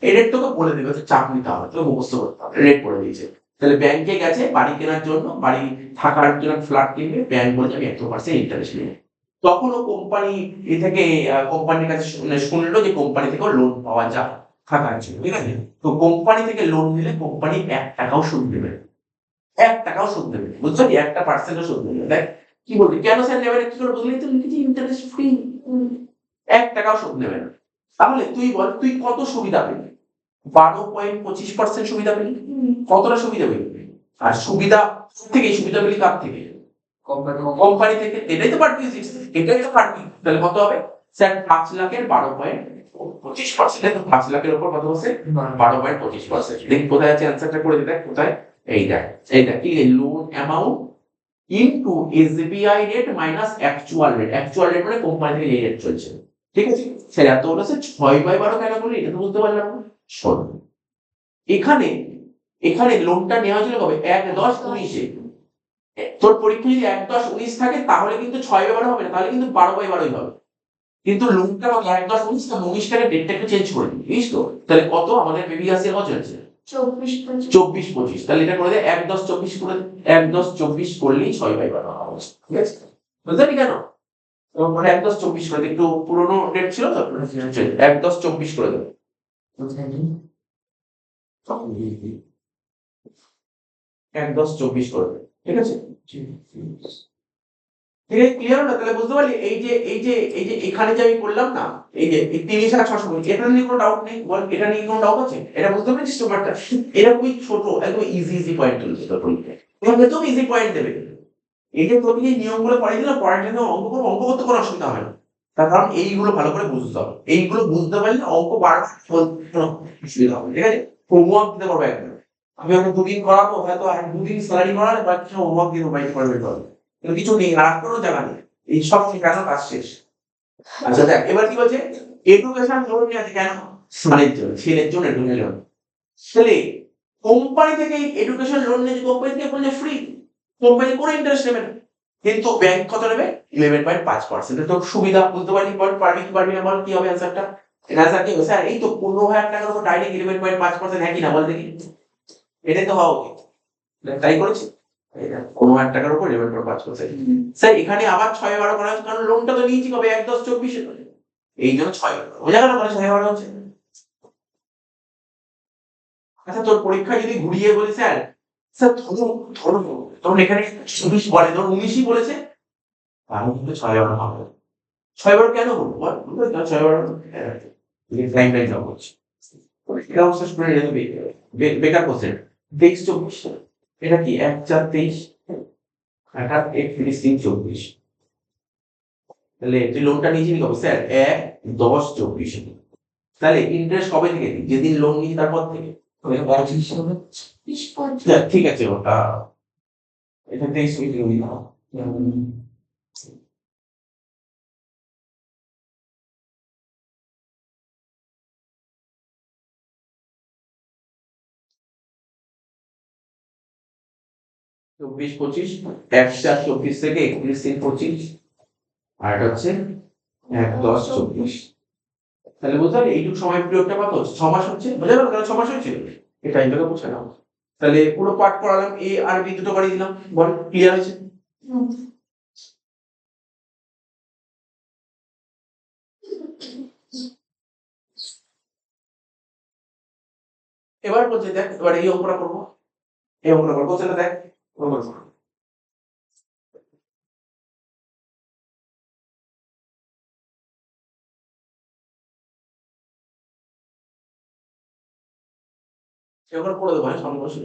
এই রেট তোকে বলে দেবে, চাপ নিতে হবে, তোকে মুখস্থ করতে হবে, রেট বলে দিয়েছে। তাহলে ব্যাংকে গেছে বাড়ি কেনার জন্য, বাড়ি থাকার জন্য ফ্ল্যাট কিনবে, ব্যাংক বলছে আমি এত পার্সেন্ট ইন্টারেস্ট নেব। তখনও কোম্পানি এ থেকে কোম্পানির কাছে শুনলো যে কোম্পানি থেকেও লোন পাওয়া যায় থাকার জন্য, ঠিক আছে। তো কোম্পানি থেকে লোন নিলে কোম্পানি 1 টাকাও সুদ দেবে না। 1 টাকাও সুদ দেবে না, বুঝছো? 1% সুদ দেবে না। দেখ কি বলবি, কেন স্যার নেবে না, কি করে বুঝলি? তো লিখেছি ইন্টারেস্ট ফ্রি, 1 টাকাও সুদ নেবে না। তাহলে তুই বল, তুই কত সুবিধা পেলি? 12.25% সুবিধা পেলি। কতটা সুবিধা পেলি? আর সুবিধা থেকে সুবিধা পেলি কার থেকে? কোম্পানি থেকে। এটাই তো পারবি, এটাই তো পারবি। তাহলে কত হবে স্যার? 5 লাখের 12.25%। 5 লাখের উপর কত হচ্ছে? 12.25%। দেখি কোথায় আছে অ্যান্সারটা, করে দিতে কোথায়। এইটা এইটা কি, loan amount into SBI rate minus actual rate. Actual rate মানে কোম্পানি থেকে এই রেট চলছে, ঠিক আছে। স্যার এত হলো স্যার 6/12 কেন করলি, এটা তো বুঝতে পারলাম না। শোন, এখানে এখানে লোনটা নেওয়া হয়েছিল কবে? 1/10/19-এ। তোর পরীক্ষা যদি 1/10/19 থাকে তাহলে কিন্তু 6/12 হবে না, তাহলে কিন্তু 12/12ই হবে। কিন্তু লোনটা 1/10/19 না 19টাকে ডেটটা একটু চেঞ্জ করে দিবি, বুঝিস তো? তাহলে কত আমাদের বেবিয়াস এর কত চলছে? 24-25। তাহলে এটা করে দে 1/10/24 করে দে। 1/10/24 করলেই 6/12 হবে, ঠিক আছে। বুঝতে পারলি কেন? মানে 1/10/24 করে দে, একটু পুরোনো ডেট ছিল তো, 1/10/24 করে দেবে। 1/10/24 করে দেবে, ঠিক আছে। ঠিক আছে, ক্লিয়ার হলো? তাহলে বুঝতে পারলি এই যে এখানে যে আমি করলাম না, এই যে 30,600, এটা নিয়ে কোনো ডাউট নেই বল? এটা নিয়ে কোনো ডাউট আছে? এটা বুঝতে পেরেছিস ব্যাপারটা? এটা খুবই ছোট, একদম ইজি পয়েন্ট তুলছে তোর পরীক্ষায়, এবার তো ইজি পয়েন্ট দেবে। এই যে তোকে যে নিয়মগুলো পড়াই দিলাম, পড়ার জন্য অঙ্ক করতে কোনো অসুবিধা হবে না। তার কারণ এইগুলো ভালো করে বুঝতে হবে, এইগুলো বুঝতে পারলে অঙ্ক বারবার কোনো অসুবিধা হবে, ঠিক আছে। হোমওয়ার্ক দিতে পারবে একদম। আমি ওকে 2 দিন করাবো, হয়তো আর 2 দিন স্যালারি করালে বা কিছু হোমওয়ার্ক দিয়ে বাইরে করবে করবে, কিন্তু কিছু নেই, আর কোনো জায়গা নেই। এই সব শেখানো কাজ শেষ। আচ্ছা দেখ এবার কি বলছে, এডুকেশন লোন নিয়ে আছে কেন? ছেলের জন্য, ছেলের জন্য এডুকেশন লোন। ছেলে কোম্পানি থেকে এডুকেশন লোন নিয়ে, কোম্পানি থেকে বলছে ফ্রি, কোম্পানি কোনো ইন্টারেস্ট নেবে না, কিন্তু ব্যাংক কত নেবে? 11.5%। তো সুবিধা বুঝতে পারলি? বল পারবি কি পারবি না, বল কি হবে অ্যান্সারটা? অ্যান্সার কি হবে স্যার? এই তো 15,000 টাকার উপর ডাইরেক্ট 11.5% একই না, বল দেখি। এটাই তো হওয়া উচিত, তাই করেছি। 15,000 টাকার উপর 11.5%। স্যার এখানে আবার 6/12 করা হচ্ছে, কারণ লোনটা তো নিয়েছি কবে? 1/10/24 এই জন্য 6/12 বোঝা গেল, মানে 6/12 হচ্ছে। আচ্ছা তোর পরীক্ষায় যদি ঘুরিয়ে বলি স্যার, স্যার ধরুন ধরুন ধরুন এখানে 24 বলে, ধরুন 19ই বলেছে, তাহলে কিন্তু 6/12 হবে। 6/12 কেন বলবো বল? 6/12 টাইম টাইম জব করছি, এটা অবশ্য স্টুডেন্ট এত বেকার কোশ্চেন। 23-24 এটা কি 1/4/23, এটা 31-3-24। তাহলে তুই লোনটা নিয়েছিলি কবে স্যার? 1/10/24। তাহলে ইন্টারেস্ট কবে থেকে দিই? যেদিন লোন নিই তারপর থেকে। ঠিক আছে, ওটা এটা 23 থেকে দিই না। 24-25, 1/4/24 থেকে 31-3-25, আর এটা হচ্ছে 1/10/24। তাহলে বুঝতে পারলি এইটুকু সময় পিরিয়ডটা কত? 6 মাস হচ্ছে, বোঝা গেল কেন 6 মাস হয়েছে? এই টাইমটাকে বুঝে নাও। তাহলে পুরো পাঠ করালাম, এ আর বি দুটো করে দিলাম, বল ক্লিয়ার হয়েছে? এবার বলছে দেখ, এবার এই অঙ্কটা করবো, এই অঙ্কটা করবো, তাহলে দেখ অঙ্কটা করবো। এবার করে দেবো, হ্যাঁ সামনে বসে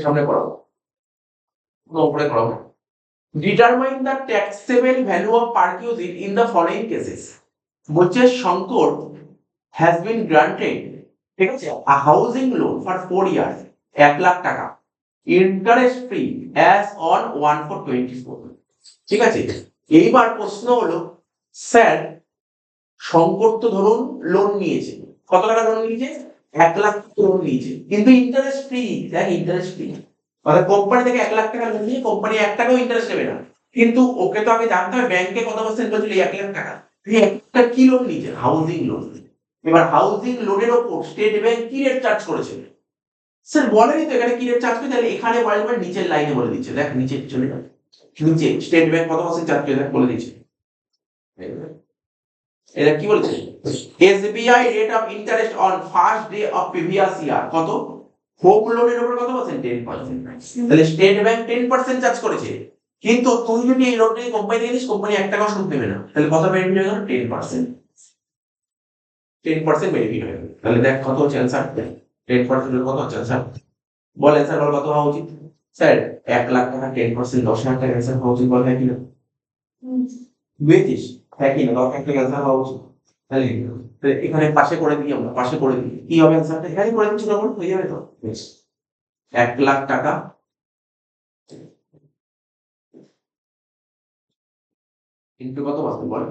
সামনে করাবো, উপরে করাবো। Determine the taxable value of perquisite in the following cases. বলছে শঙ্কর হ্যাজ বিন গ্রান্টেড, ঠিক আছে, a housing loan for 4 years, 1 lakh টাকা, ইন্টারেস্ট ফ্রি অ্যাজ অন 1/4/24। ঠিক আছে, এইবার প্রশ্ন হলো স্যার শঙ্কর তো ধরুন লোন নিয়েছে, কত টাকা লোন নিয়েছে, 1 লাখ লোন নিয়েছে, কিন্তু ইন্টারেস্ট ফ্রি। দেখ ইন্টারেস্ট ফ্রি, অর্থাৎ কোম্পানি থেকে 1 লাখ টাকা লোন নিয়ে কোম্পানি 1 টাকাও ইন্টারেস্ট নেবে না। কিন্তু ওকে তো আগে জানতে হবে ব্যাংকে কত পার্সেন্ট বলছিল 1 লাখ টাকা, তুই একটা কি লোন নিয়েছে, হাউজিং লোন। এবার হাউজিং লোনের ওপর স্টেট ব্যাংক কি রেট চার্জ করেছে, স্যার বলেনি তো এখানে কি রেট চার্জ করে, তাহলে এখানে বলে দেবে নিচের লাইনে বলে দিচ্ছে, দেখ নিচে চলে যাবে, নিচে স্টেট ব্যাংক কত পার্সেন্ট চার্জ করে দেখ বলে দিচ্ছে। এটা কি বলছে, SBI rate of interest on first day of previous year কত, হোম লোনের উপর কত পার্সেন্ট, 10%। তাহলে স্টেট ব্যাংক 10% চার্জ করেছে, কিন্তু তুই যদি এই লোনটা কোম্পানি থেকে নিস, কোম্পানি 1 টাকাও সুদ দেবে না, তাহলে কত বেনিফিট হয়ে গেল, 10%। 10% বেনিফিট হয়ে গেল, তাহলে দেখ কত হচ্ছে অ্যান্সার, 10% কত হচ্ছে অ্যান্সার, বল অ্যান্সার বল কত হওয়া উচিত, স্যার 1 লাখ টাকা 10% 10,000 টাকা অ্যান্সার হওয়া উচিত, বল হ্যাঁ কি না, বুঝেছিস, হ্যাঁ কি না, 10,000 টাকা অ্যান্সার হওয়া উচিত। তাহলে এখানে পাশে করে দিই, আমরা পাশে করে দিই, কি হবে অ্যান্সারটা, এখানে করে দিচ্ছি তখন হয়ে যাবে তো, 1 লাখ টাকা ইন্টু কত পার্সেন্ট বল,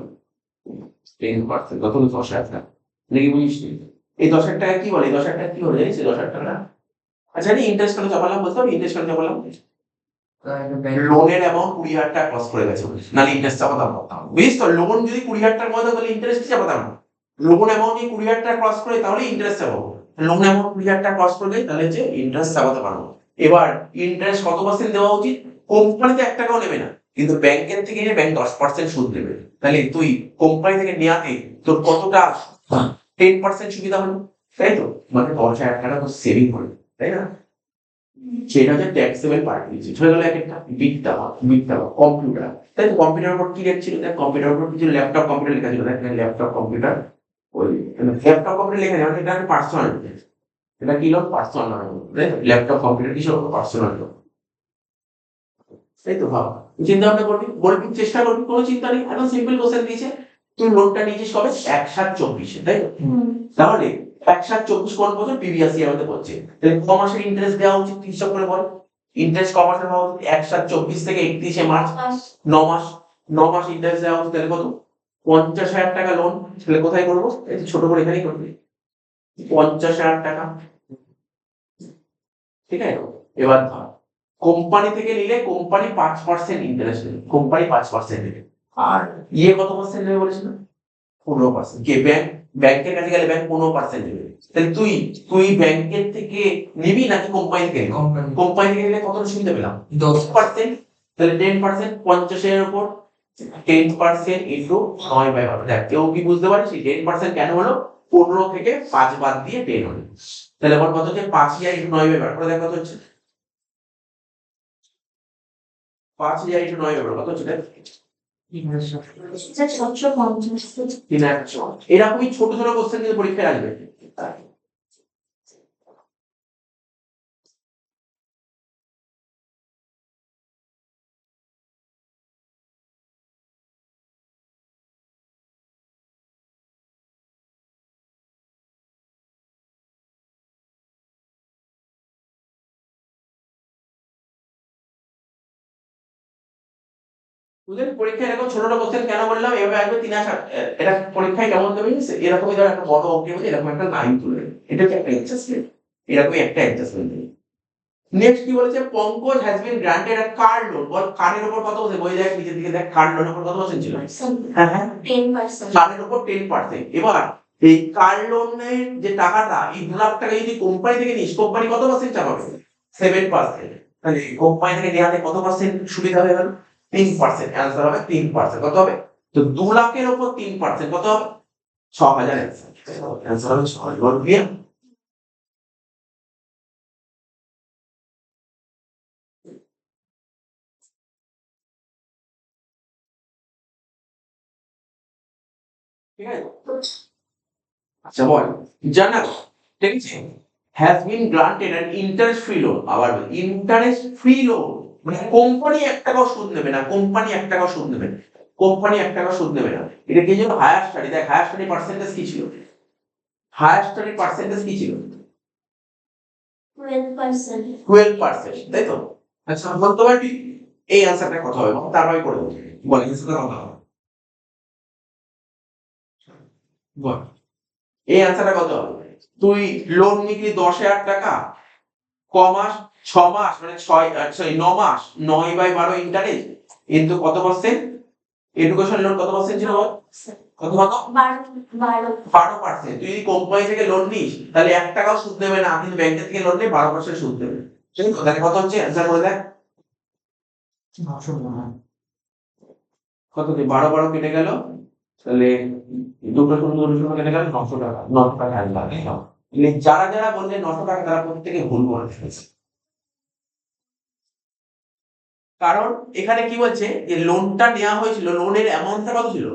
10%, কত 10,000 টাকা, নাকি বুঝিস নি? এই 10,000 টাকা কি বলে, এই 10,000 টাকা কি বলে জানিস, 10,000 টাকা আচ্ছা ইন্টারেস্ট কেন চাপালাম বলতে হবে, ইন্টারেস্ট কেন চাপালাম, লোনের অ্যামাউন্ট 20,000 টাকা ক্রস করে গেছে, নাহলে ইন্টারেস্ট চাপাতাম না, বুঝিস তো, লোন যদি 20,000 টাকা মতো তাহলে ইন্টারেস্ট চাপাতাম না, লোন অ্যামাউন্ট যদি 20,000 টাকা ক্রস করে তাহলে ইন্টারেস্ট চাপাবো, লোন অ্যামাউন্ট 20,000 টাকা ক্রস করে গেলে তাহলে যে ইন্টারেস্ট চাপাতে পারবো। এবার ইন্টারেস্ট কত পার্সেন্ট দেওয়া উচিত, কোম্পানিতে 1 টাকাও নেবে না, কিন্তু ব্যাংকের থেকে নিয়ে ব্যাংক 10% সুদ দেবে, তাহলে তুই কোম্পানি থেকে নেওয়াতে তোর কতটা 10% সুবিধা হলো, তাই তো, মানে 10,000 টাকা তো সেভিং হলো, তাই না, সেটা হচ্ছে ট্যাক্সেবল পার্টিসিপেট হয়ে গেল একটা। বিদ্যা কম্পিউটার, তাই তো, কম্পিউটার উপর কি রেট ছিল, দেখ কম্পিউটার উপর কিছু ল্যাপটপ কম্পিউটার লেখা ছিল, দেখ ল্যাপটপ কম্পিউটার, ওই ল্যাপটপ কম্পিউটার লেখা নেই, এটা পার্সোনাল, এটা কি লোন, পার্সোনাল ল্যাপটপ কম্পিউটার কিসের উপর, পার্সোনাল লোন, তাই তো, ভাব চিন্তা ভাবনা করবি, বলবি, চেষ্টা করবি, কোনো চিন্তা নেই, একদম সিম্পল কোশ্চেন দিয়েছে, তুই লোনটা নিয়েছিস কবে, 1/7/24, তাই তো, তাহলে 1/7/24 কোন বছর, প্রিভিয়াস ইয়ার মধ্যে পড়ছে, তাহলে ক মাসের ইন্টারেস্ট দেওয়া উচিত হিসাব করে বল, ইন্টারেস্ট ক মাসের হওয়া উচিত, 1/7/24 থেকে 31শে মার্চ, 9 মাস, 9 মাস ইন্টারেস্ট দেওয়া উচিত, তাহলে কত, 50,000 টাকা লোন, তাহলে কোথায় করবো, এই ছোট করে এখানেই করবি, 50,000 টাকা, ঠিক আছে। এবার ধর কোম্পানি থেকে নিলে কোম্পানি 5% ইন্টারেস্ট নেবে, কোম্পানি 5% নেবে, আর কত পার্সেন্ট নেবে বলেছিল, 15%, কে ব্যাংক, ব্যাংকের কাছে গেলে ব্যাংক 15% নেবে, তাহলে তুই তুই ব্যাংকের থেকে নিবি নাকি কোম্পানি থেকে নিবি, কোম্পানি থেকে নিলে কত সুবিধা পেলাম, 10%, তাহলে 10% 50-এর উপর 10% ইন্টু 9/12, দেখ কেউ কি বুঝতে পারিস 10% কেন হলো, 15 থেকে 5 বাদ দিয়ে 10 হলো, তাহলে আমার কত হচ্ছে, 5,000 ইন্টু 9/12 করে দেখ কত হচ্ছে, 5,000 ইন্টু 9/12 কত হচ্ছে, দেখ 3,150, এরকমই ছোট ছোট কোশ্চেন কিন্তু পরীক্ষায় আসবে। বুঝলেন, পরীক্ষায় এরকম ছোট ছোট কোশ্চেন কেন বললাম, এভাবে আসবে 3,000, এটা পরীক্ষায় কেমন দেবে জানিস, এরকমই ধর একটা বড় অঙ্কের মধ্যে এরকম একটা লাইন তুলে দেবে, এটা হচ্ছে একটা অ্যাডজাস্টমেন্ট, এরকমই একটা অ্যাডজাস্টমেন্ট। নেক্সট কি বলেছে, Pankaj has been granted a car loan, বল কারের উপর কত বসে, বই দেখ নিচের দিকে দেখ, কার লোনের উপর কত বসে ছিল, হ্যাঁ হ্যাঁ 10%. কারের উপর 10%, এবার এই কার লোনের যে টাকাটা, এই 2 লাখ টাকা যদি কোম্পানি থেকে নিস, কোম্পানি কত পার্সেন্ট চাপাবে, 7%, তাহলে কোম্পানি থেকে নেওয়াতে কত পার্সেন্ট সুবিধা হয়ে গেল, 3%, অ্যান্সার হবে 3%, কত হবে, তো 2 লাখের উপর 3% কত হবে, 6,000, অ্যান্সার হবে 6,000, ক্লিয়ার। ঠিক আছে, আচ্ছা বল, জানা, ঠিক আছে, has been granted an interest free loan, আবার ইন্টারেস্ট ফ্রি লোন, মানে কোম্পানি 1 টাকাও সুদ নেবে না, কোম্পানি 1 টাকাও সুদ নেবে না, কোম্পানি 1 টাকাও সুদ নেবে না, এটা কি জন্য, হায়ার স্টাডি, দেখ হায়ার স্টাডি পার্সেন্টেজ কি ছিল, হায়ার স্টাডি পার্সেন্টেজ কি ছিল, 12%. 12%, তাই তো, আচ্ছা বলতে পারবি এই অ্যান্সারটা কত হবে, তারপরে করে দেবো, বল অ্যান্সারটা কত হবে, বল এই অ্যান্সারটা কত হবে? তুই লোন নিবি 10,000 টাকা, কমাস 6 মাস মানে 9 মাস, 9/12 ইন্টারেস্ট, কিন্তু কত পার্সেন্ট? এডুকেশন লোন কত পার্সেন্ট ছিল বল? কত কত? 12%। তুই যদি কোম্পানি থেকে লোন নিস তাহলে 1 টাকাও সুদ দেবে না, কিন্তু ব্যাংকের থেকে লোন নিয়ে 12% সুদ দেবে। ঠিক আছে, তাহলে কত হচ্ছে অ্যান্সার করে দেখ। কত কি 12 কেটে গেল, তাহলে দুটো শূন্য কেটে গেল, 900 টাকা, 900 টাকা আসবে, তাই না? তাহলে যারা যারা বললে 900 টাকা তারা প্রত্যেকে ভুল করে ফেলেছে। কারণ এখানে কি বলছে যে লোনটা নেওয়া হয়েছিল, লোনের অ্যামাউন্টটা কত ছিল?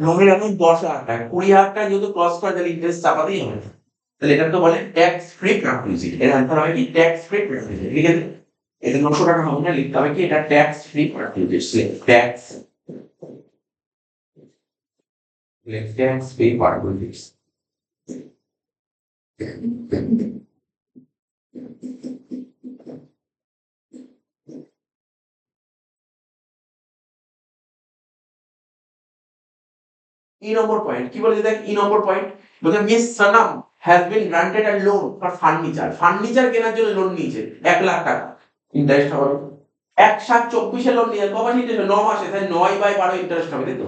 লোনের অ্যামাউন্ট 10,000 টাকা, 20,000 টাকা যেহেতু ক্রস করে তাহলে ইন্টারেস্ট চাপাতেই হবে। তাহলে এটা তো বলে ট্যাক্স ফ্রি গ্র্যাচুইটি, এর অ্যান্সার হবে কি ট্যাক্স ফ্রি গ্র্যাচুইটি। ঠিক আছে, এটা 900 টাকা হবে না, লিখতে হবে কি এটা tax free gratuity, tax tax free gratuity. E number point কি বলেছে দেখ, ই নম্বর পয়েন্ট বলছে Miss Sanam has been granted a loan for furniture, furniture কেনার জন্য লোন নিয়েছে 1,00,000 টাকা, ইন্টারেস্ট হবে 1/7/24 লোন নিয়ে কবে নিয়েছে? 9 মাসে, তাই 9/12 ইন্টারেস্ট হবে, তাই তো?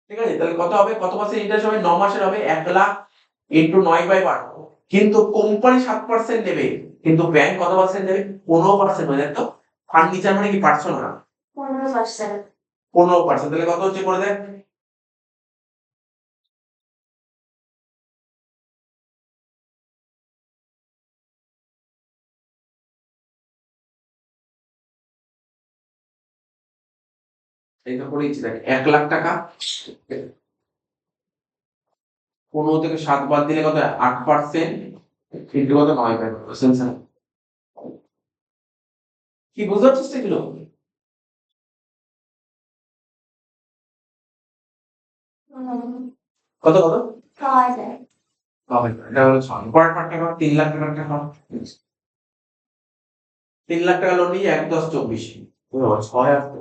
ঠিক আছে, তাহলে কত হবে, কত মাসের ইন্টারেস্ট হবে? 9 মাসের হবে 1,00,000 ইন্টু 9/12। কিন্তু কোম্পানি 7% নেবে, কিন্তু ব্যাংক কত পার্সেন্ট দেবে? 15% হয়ে যায় তো। ফার্নিচার মানে কি পারছো না? 15%। 15%, তাহলে কত হচ্ছে করে দেখ। এই তো করেইছি দেখ, 1,00,000 টাকা, 15 থেকে 7 বাদ দিলে কত? 8% ইন্টু কত? 9/12। কি বুঝতে পারছিস তো এগুলো? কত কত? 6,000। এটা হলো 6, পরের পার্টটা কর, 3,00,000 টাকা কর। 3,00,000 টাকা লোন নিয়ে 1/10/24, 6 আসতো।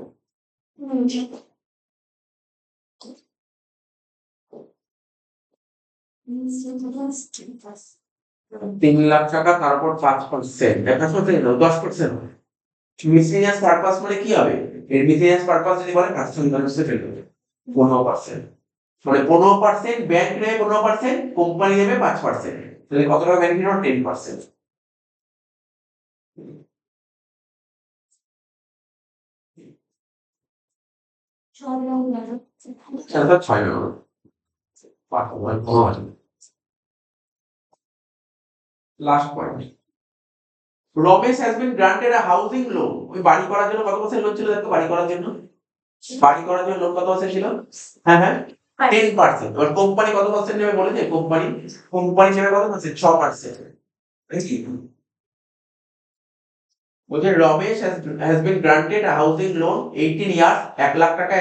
3,00,000 টাকা, তারপর 5%, দেখা সত্যি 10%। মিসেলিনিয়াস পারপাস মানে কি হবে? এর মিসেলিনিয়াস পারপাস যদি বলে পার্সোনাল ব্যালেন্সে ফেলবে 15%, মানে 15% ব্যাংক নেবে, 15% কোম্পানি নেবে 5%, তাহলে কত টাকা বেনিফিট হবে? 10%। তাহলে 6 number last point, Ramesh has been granted a housing loan. ওই বাড়ি করার জন্য কত পার্সেন্ট লোন ছিল দেখো, বাড়ি করার জন্য, বাড়ি করার জন্য লোন কত পার্সেন্ট ছিল? হ্যাঁ হ্যাঁ, 10%। এবার কোম্পানি কত পার্সেন্ট নেবে বলেছে? কোম্পানি কোম্পানি নেবে কত পার্সেন্ট? 6%। বলছে Ramesh has been granted a housing loan 18 years 1,00,000 টাকা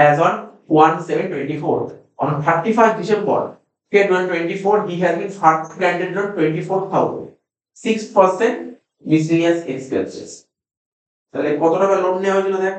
as on 1/7/24, on 31st December 2024 he has been further granted loan 24,000, 6% miscellaneous expenses। তাহলে কত টাকা লোন নেওয়া হয়েছিল দেখ।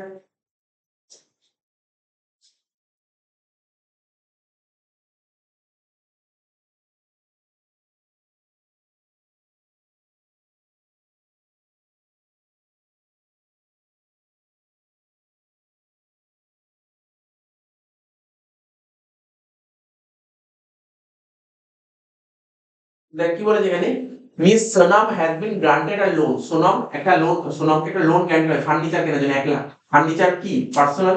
দেখ কি বলেছে এখানে, miss Sonam has been granted a loan, Sonam একটা লোন, সোনামকে একটা লোন গ্র্যান্ট করে ফার্নিচার কেনার জন্য 1,00,000। ফার্নিচার কি personal,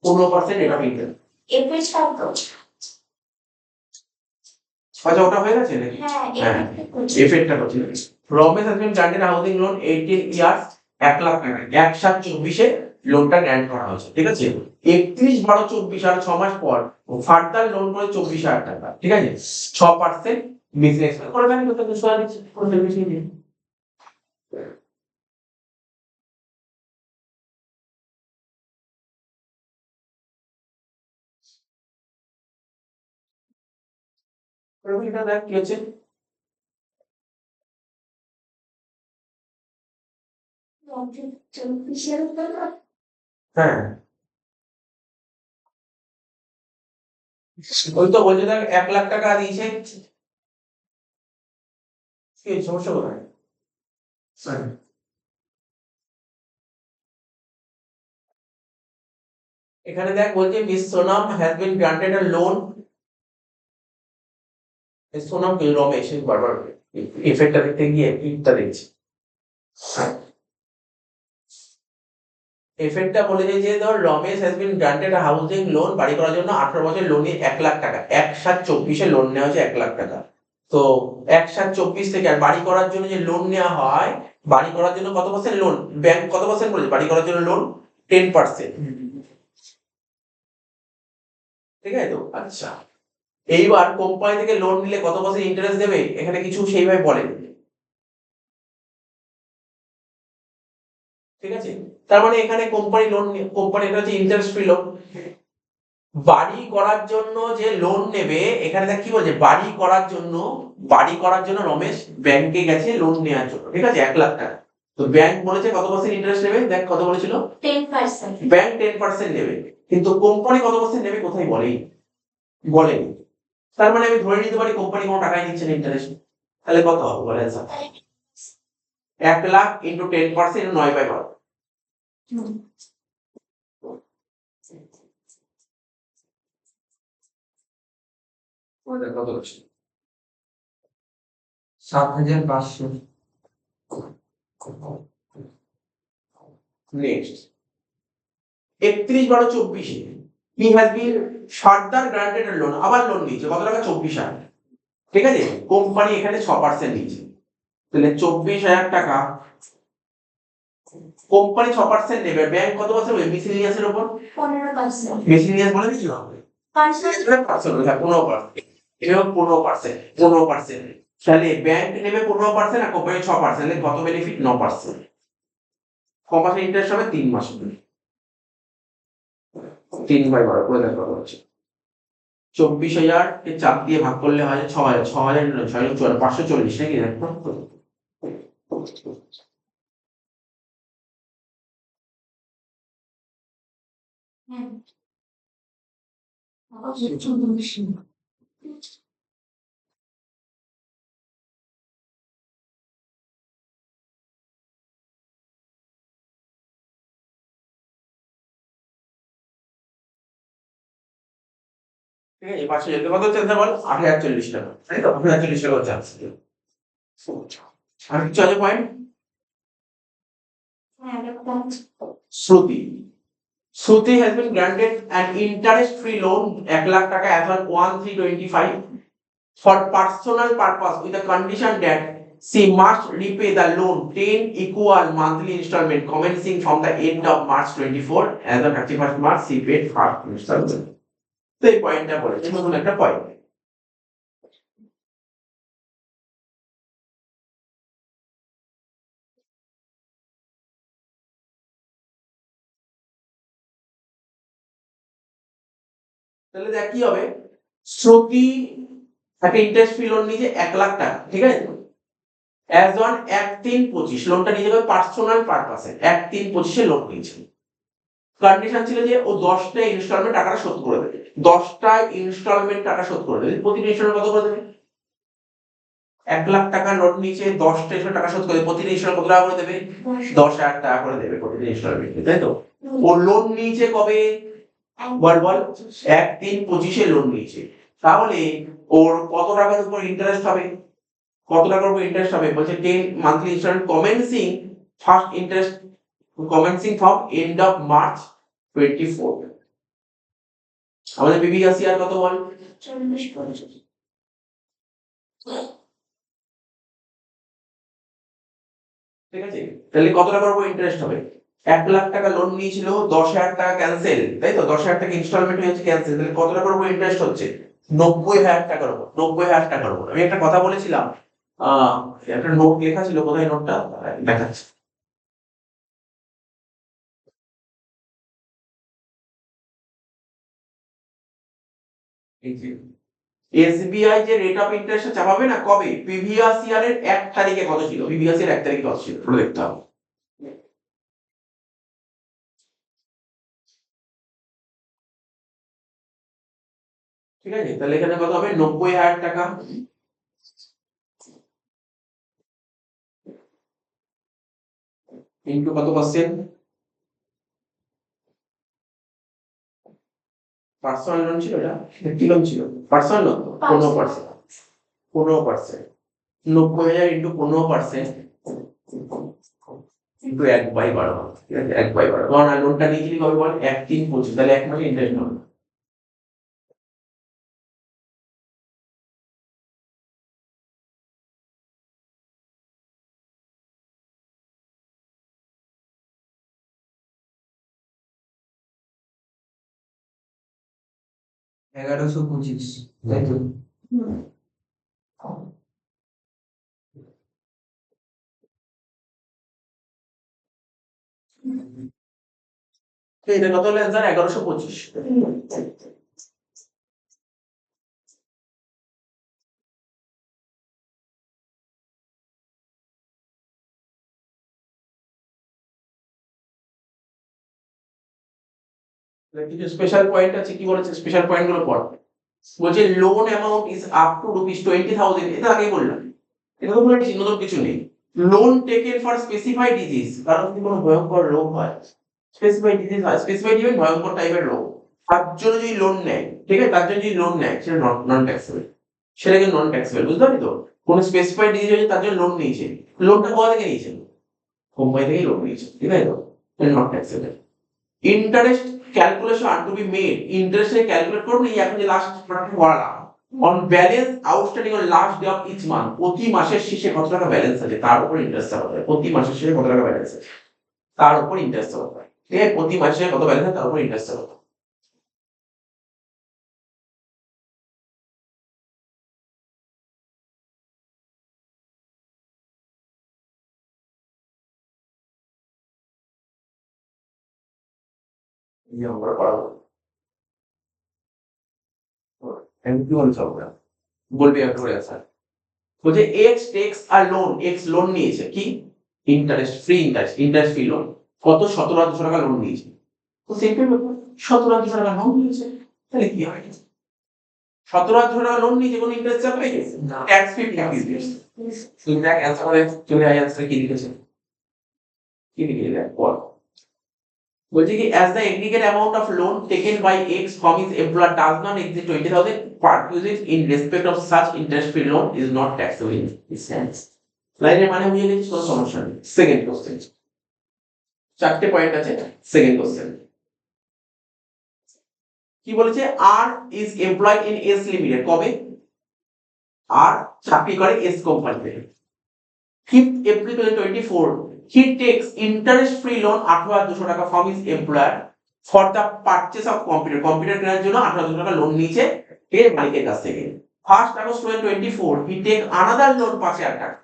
15% rate of interest. FS শব্দ, আচ্ছা ওটা হয়ে গেছে নাকি? হ্যাঁ, এফেক্টটা করছি। Ramesh has been granted a housing loan 18 years 1,00,000 টাকা, 1/7/24 লোনটা গ্র্যান্ট করা হয়েছে। ঠিক আছে, 31/12/24 আর 6 মাস পর ফার্দার লোন করে 24,000 টাকা। ঠিক আছে, 6% বিজনেস করে দেন, কত কিছু আর করে দেন বেশি নিয়ে। এটা দেখ কি হচ্ছে। হ্যাঁ, ওই তো বলছে দেখ 1 লাখ টাকা দিয়েছে, কি সমস্যা কোথায়? হ্যাঁ। এখানে দেখ বলছে miss Sonam has been granted a loan. Sonam কি রমেশ বারবার ইফেক্টটা দেখতে গিয়ে ইটটা দেখছি। এফেক্টটা বলেছে যে ধর Ramesh has been granted a housing loan, বাড়ি করার জন্য 18 বছর লোন নিয়ে 1 লাখ টাকা, 1/7/24 লোন নেওয়া হয়েছে 1 লাখ টাকা। তো 1/7/24 থেকে আর বাড়ি করার জন্য যে লোন নেওয়া হয়, বাড়ি করার জন্য কত পার্সেন্ট লোন, ব্যাংক কত পার্সেন্ট বলেছে বাড়ি করার জন্য লোন? 10%। ঠিক আছে তো, আচ্ছা এইবার কোম্পানি থেকে লোন নিলে কত পার্সেন্ট ইন্টারেস্ট দেবে, এখানে কিছু সেইভাবে বলেনি। ঠিক আছে, তার মানে এখানে কোম্পানি লোন, কোম্পানি এটা হচ্ছে ইন্টারেস্ট ফ্রি লোন। বাড়ি করার জন্য যে লোন নেবে, এখানে দেখ কি বলছে, বাড়ি করার জন্য, বাড়ি করার জন্য রমেশ ব্যাংকে গেছে লোন নেওয়ার জন্য, ঠিক আছে 1 লাখ টাকা। তো ব্যাংক বলেছে কত পার্সেন্ট ইন্টারেস্ট নেবে, দেখ কত বলেছিল, 10%। ব্যাংক 10% নেবে, কিন্তু কোম্পানি কত পার্সেন্ট নেবে কোথায় বলেই, বলেনি। তার মানে আমি ধরে নিতে পারি কোম্পানি কোনো টাকাই নিচ্ছে না ইন্টারেস্ট। তাহলে কত হবে বলে আনসার? 1 লাখ ইন্টু 10%, 9/12। কত হচ্ছে? 7,500। Next 31/12/24 he has been further granted A loan, আবার লোন নিয়েছে কত টাকা, 24,000। ঠিক আছে, কোম্পানি এখানে 6% নিয়েছে, তাহলে 24,000 টাকা কোম্পানি 6% নেবে, ব্যাংক কত পার্সেন্ট নেবে মিসেলিনিয়াসের উপর? 15%। মিসেলিনিয়াস মানে কি হবে? 5%। 15%। এও 15%, 15%। তাহলে ব্যাংক নেবে 15% আর কোম্পানি 6%, তাহলে কত বেনিফিট? 9%। ক মাসে ইন্টারেস্ট হবে? 3 মাস। 3/12 করে দেখো কত হচ্ছে। 24,000 কে 4 দিয়ে ভাগ করলে হয় 6,000, 6,000 6,000 540 নাকি দেখো। হ্যাঁ। ঠিক আছে, 5,000 কত হচ্ছে আনসার বল? 8,040 টাকা, তাই তো? 8,040 টাকা হচ্ছে আনসার। আর কিছু আছে পয়েন্ট? হ্যাঁ, এরকম। শ্রুতি, Shruti has been granted an interest-free loan 1 lakh টাকা as on 1/3/25 for personal purpose with the condition that she must repay the loan 10 equal monthly installment commencing from the end of March 24, as on 31st March she paid first installment। তো এই পয়েন্টটা বলেছে, নতুন একটা point. তাহলে দেখ কি হবে, শ্রুতি একটা ইন্টারেস্ট ফ্রি লোন নিয়েছে 1 লাখ টাকা, ঠিক আছে, অ্যাজ অন 1/3/25 লোনটা নিয়ে যাবে পার্সোনাল পারপাসে, 1/3/25 লোন নিয়েছে। কন্ডিশন ছিল যে ও 10টা ইনস্টলমেন্ট টাকাটা শোধ করে দেবে, 10টা ইনস্টলমেন্ট টাকা শোধ করে দেবে। প্রতিটা ইনস্টলমেন্ট কত করে দেবে? 1 লাখ টাকা লোন নিয়েছে, 10টা ইনস্টলমেন্ট টাকা শোধ করে দেবে, প্রতিটা ইনস্টলমেন্ট কত টাকা করে দেবে? 10,000 টাকা করে দেবে প্রতিটা ইনস্টলমেন্ট, তাই তো? ও লোন নিয়েছে কবে বল বল? 1/3/25 লোন নিয়েছে, তাহলে ওর কত টাকার উপর ইন্টারেস্ট হবে? কত টাকার উপর ইন্টারেস্ট হবে বলছে 10 monthly installment commencing first interest commencing from end of March 24। আমাদের বিবিএসিআর কত বল? 40%। ঠিক আছে, তাহলে কত টাকার উপর ইন্টারেস্ট হবে? 1 লাখ টাকা লোন নিয়েছিল, 10,000 টাকা ক্যান্সেল, তাই তো? 10,000 টাকা ইনস্টলমেন্ট হয়েছে ক্যান্সেল, তাহলে কত টাকার উপর ইন্টারেস্ট হচ্ছে? 90,000 টাকার উপর, 90,000 টাকার উপর। আমি একটা কথা বলেছিলাম, একটা নোট লেখা ছিল, কোথায় নোটটা দেখাচ্ছি। এই যে এসবিআই যে রেট অফ ইন্টারেস্ট চাপাবে না কবে, প্রিভিয়াস ইয়ারের 1 তারিখে কত ছিল, প্রিভিয়াস ইয়ার 1 তারিখে কত ছিল পুরো দেখতে হবে। ঠিক আছে, তাহলে এখানে কত হবে 90,000 টাকা ইন্টু কত পার্সেন্ট, পার্সোনাল লোন ছিল এটা, কি লোন ছিল, পার্সোনাল লোন 15%, 15%, 90,000 ইন্টু 15% ইন্টু 1/12, ঠিক আছে 1/12, কারণ লোনটা নিয়েছিলি কবে বল 1/3/25, তাহলে 1 মাসে ইন্টারেস্ট হবে। এগারোশো পঁচিশ, তাই তো? তো এটা কত হলো অ্যান্সার 1125। কিছু স্পেশাল পয়েন্ট আছে, কি বলেছে স্পেশাল পয়েন্ট গুলো পড়। বলছে loan amount is up to ₹20,000, এটা আগেই বললাম, এটা তো বলেছি, নতুন কিছু নেই। Loan taken for specified disease, কারণ যদি কোনো ভয়ঙ্কর রোগ হয়, স্পেসিফাইড ডিজিজ হয়, স্পেসিফাইড ইভেন ভয়ঙ্কর টাইপের রোগ, তার জন্য যদি লোন নেয়, ঠিক আছে, তার জন্য যদি লোন নেয় সেটা নন ট্যাক্সেবল, সেটাকে নন ট্যাক্সেবল, বুঝতে পারলি তো। কোন স্পেসিফাইড ডিজিজ হয়েছে তার জন্য লোন নিয়েছে, লোনটা কোথা থেকে নিয়েছে, কোম্পানি থেকেই লোন নিয়েছে, ঠিক আছে তো, not taxable. Interest calculation to be made, interest calculate করুন এই এখন যে লাস্ট প্রোডাক্ট করালাম, on balance outstanding on last day of each month, প্রতি মাসের শেষে কত টাকা ব্যালেন্স আছে তার উপর ইন্টারেস্ট হবে, প্রতি মাসের শেষে কত টাকা ব্যালেন্স আছে তার উপর ইন্টারেস্ট হবে, ঠিক আছে, প্রতি মাসে কত ব্যালেন্স আছে তার উপর ইন্টারেস্ট হবে। এই আমরা পড়াবো, কি বলছো আমরা, বলবি একটু করে স্যার। বলছে এক্স টেক্স আর লোন, এক্স লোন নিয়েছে কি, interest free, interest free loan, কত 17,200 টাকা লোন নিয়েছে, তো সিম্পল ব্যাপার, 17,200 টাকা লোন নিয়েছে, তাহলে কি হয়, 17,200 টাকা লোন নিয়েছে, কোনো ইন্টারেস্ট চাপ পেয়ে গেছে, না। ট্যাক্স ফ্রি দিয়েছে। তুমি দেখ অ্যান্সার করে চলে আয়, অ্যান্সার কি লিখেছে, কি লিখেছে দেখ পড়। বলছে কি as the aggregate amount of loan taken by X from his employer does not exceed 20,000, purchases in respect of such interest free loan is not taxable in his hands. লাইনের মানে বুঝে গেছিস, কোনো সমস্যা নেই। সেকেন্ড কোশ্চেন, চারটে point আছে, second question কি বলেছে, R is employed in S Limited, কবে, আর চাকরি করে এস কোম্পানিতে, 5th April 2024, he takes interest free loan 18,200 টাকা from his employer for the purchase of computer কেনার জন্য 18,200 টাকা লোন নিয়েছে এর মালিকের কাছ থেকে। 1st August 2024, he take another loan 5,000 টাকা,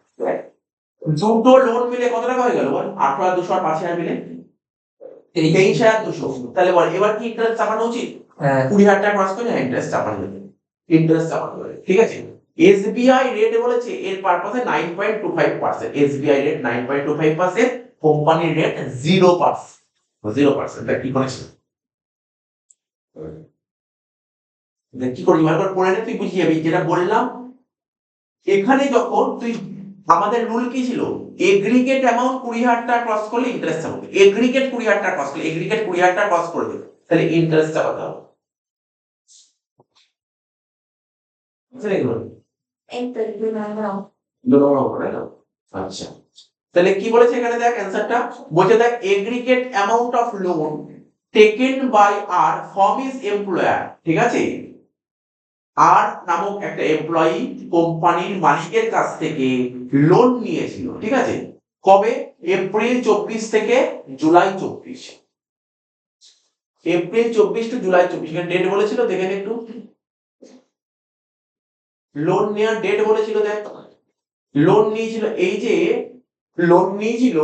দুটো লোন মিলে কত টাকা হয়ে গেল বল, 18,200 আর 5,000 মিলে 23,200, তাহলে বল এবার কি ইন্টারেস্ট চাপানো উচিত, 20,000 টাকা খরচ করে ইন্টারেস্ট চাপানো যাবে, ইন্টারেস্ট চাপানো যাবে, ঠিক আছে। এসবিআই রেট বলেছে এর পারপাসে 9.25%, এসবিআই রেট 9.25%, কোম্পানির রেট 0%, 0%, দেখ কি করেছে, দেখ কি করবি ভালো করে পড়ে নে, তুই বুঝিয়ে যাবি যেটা বললাম। এখানে যখন তুই, আমাদের রুল কি ছিল, এগ্রিগেট অ্যামাউন্ট 20,000 টাকা ক্রস করলে ইন্টারেস্ট চাপাবে, এগ্রিগেট 20,000 টাকা ক্রস করলে, এগ্রিগেট 20,000 টাকা ক্রস করে দেবে, তাহলে ইন্টারেস্ট চাপাতে হবে, আচ্ছা। তাহলে কি বলেছে এখানে দেখ অ্যানসারটা, বলছে দেখ aggregate amount of loan taken by R from his employer, ঠিক আছে, আর নামক একটা এমপ্লয়ি কোম্পানির মালিকের কাছ থেকে লোন নিয়েছিল, ঠিক আছে, কবে, এপ্রিল 24 থেকে জুলাই 24, এপ্রিল 24 টু জুলাই 24, এখানে ডেট বলেছিল, দেখেন একটু, লোন নেওয়ার ডেট বলেছিল, দেখ লোন নিয়েছিল, এই যে লোন নিয়েছিল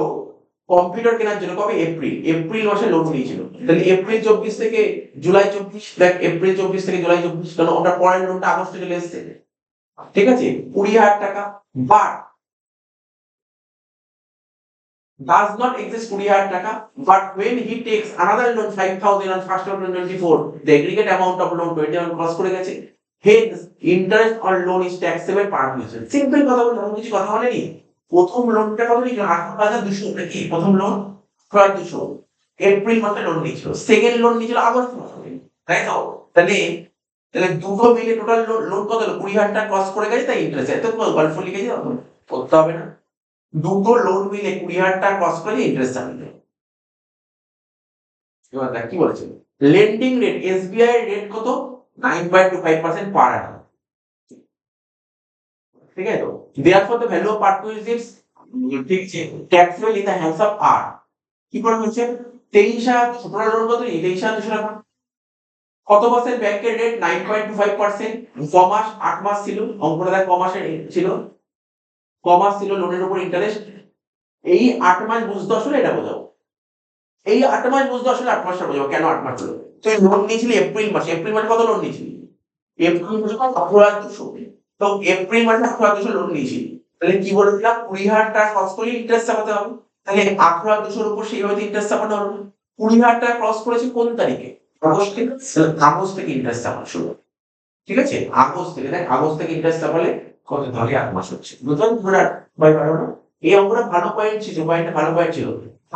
কম্পিউটার কেনার জন্য কবে, এপ্রিল মাসে লোন নিয়েছিল, তাহলে এপ্রিল 24 থেকে জুলাই 24, দেখ এপ্রিল 24 থেকে জুলাই 24, কারণ ওটা পরের লোনটা আগস্টে চলে এসেছে, ঠিক আছে, 20,000 টাকা, বাট does not exist 20,000 টাকা, but when he takes another loan 5,000 on 1st of 2024, the aggregate amount of loan 21 cross করে গেছে, hence interest on loan is taxable per person. Simple কথা বলতে তেমন কিছু কথা বলেনি। প্রথম লোনটা কত নিয়েছিল? 18,200 নাকি? প্রথম লোন 18,200 এপ্রিল মাসে লোন নিয়েছিল। সেকেন্ড লোন নিয়েছিল আগস্ট মাসে, তাই তো? তাহলে তাহলে দুটো মিলে টোটাল লোন কত হলো? 20,000 টাকা ক্রস করে গেছে, তাই ইন্টারেস্ট এত গল্প লিখে যাও, করতে হবে না। দুটো লোন মিলে 20,000 টাকা ক্রস করে ইন্টারেস্ট আসবে। এবার দেখ কি বলেছে, লেন্ডিং রেট এসবিআই রেট কত? 9.25% পার annum, ঠিক আছে তো? therefore the value of partnerships ঠিক আছে taxable in the hands of R কি করে হচ্ছে? 23,000 লোন কত? 23,200 টাকা। কত পার্সেন্ট ব্যাংকের রেট? 9.25%। ক মাস? 8 মাস ছিল। অঙ্কটা দেখ ক মাসের ছিল, ক মাস ছিল লোনের উপর ইন্টারেস্ট। এই 8 মাস বুঝতে আসলে এটা বোঝাও, এই 8 মাস বুঝতে আসলে 8 মাসটা বোঝাও কেন 8 মাস হলো। তুই লোন নিয়েছিলি এপ্রিল মাসে, এপ্রিল মাসে কত লোন নিয়েছিলি? এপ্রিল মাসে 18,200। তো এপ্রিল মাসে 18,200 লোন নিয়েছিলি, তাহলে কি বলেছিলাম? 20,000 টাকা ক্রস করলে ইন্টারেস্ট চাপাতে হবে। তাহলে 18,200 এর উপর সেইভাবে ইন্টারেস্ট চাপাতে হবে। 20,000 টাকা ক্রস করেছে কোন তারিখে? আগস্টে। আগস্ট থেকে ইন্টারেস্ট চাপানো শুরু, ঠিক আছে? আগস্ট থেকে, দেখ আগস্ট থেকে ইন্টারেস্ট চাপালে কত ধরে 8 মাস হচ্ছে, বুঝলেন? ধরে 8/12 না? এই অঙ্কটা ভালো পয়েন্ট ছিল, পয়েন্টটা ভালো পয়েন্ট ছিল।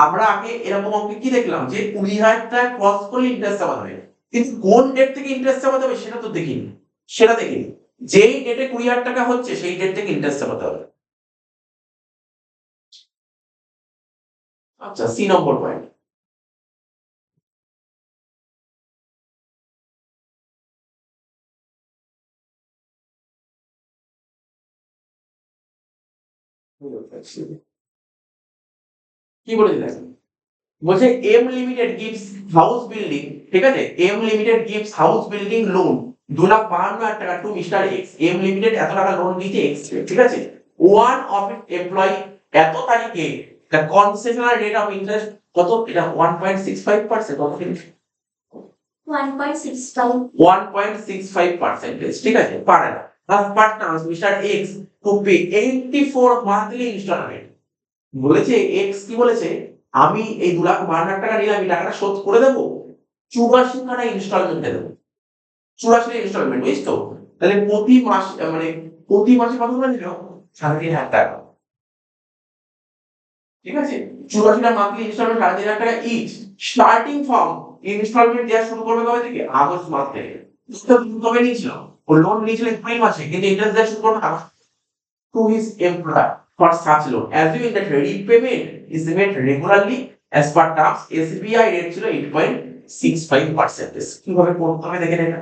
আমরা আগে এরকম অঙ্কে কি দেখলাম যে 20,000 টাকা ক্রস করলে ইন্টারেস্ট চাপাতে হবে, কিন্তু কোন ডেট থেকে ইন্টারেস্ট চাপাতে হবে সেটা তো দেখিনি, সেটা দেখিনি। যেই ডেটে 20,000 টাকা হচ্ছে সেই ডেট থেকে ইন্টারেস্ট চাপাতে হবে। আচ্ছা, সি নম্বর পয়েন্ট, কি বলেছে দেখেন, বলছে M limited gives house building, ঠিক আছে? M limited gives house building loan 2,52,000 টাকা to mister X. M limited এত টাকা লোন দিয়েছে এক্স, ঠিক আছে? ওয়ান অফ ইট এমপ্লয়ি এত তারিখে the concessional rate of interest কত? এটা 1.65%, কত? 1.65 1.65%, ঠিক আছে? পারে না। Per terms Mister X to pay 84 monthly installment. বলেছে এক্স কি বলেছে, আমি এই 2,52,000 টাকা নিলাম, আমি টাকাটা শোধ করে দেবো 84 খানা ইনস্টলমেন্টে দেবো। 84 ইনস্টলমেন্ট, বুঝছো তো? তাহলে প্রতি মাস মানে প্রতি মাসে কত করে দিল? 3,500 টাকা, ঠিক আছে? 84টা মান্থলি ইনস্টলমেন্ট 3,500 টাকা ইচ। স্টার্টিং ফ্রম ইনস্টলমেন্ট দেওয়া শুরু করবে কবে থেকে? আগস্ট মাস থেকে। তো কবে নিয়েছিল? ও লোন নিয়েছিল এপ্রিল মাসে, কিন্তু ইন্টারেস্ট দেওয়া শুরু করবে August. To his employer for such loan, assuming that repayment is made regularly as per terms, SBI rate ছিল 8.65%। কিভাবে করতে হবে দেখেন এটা,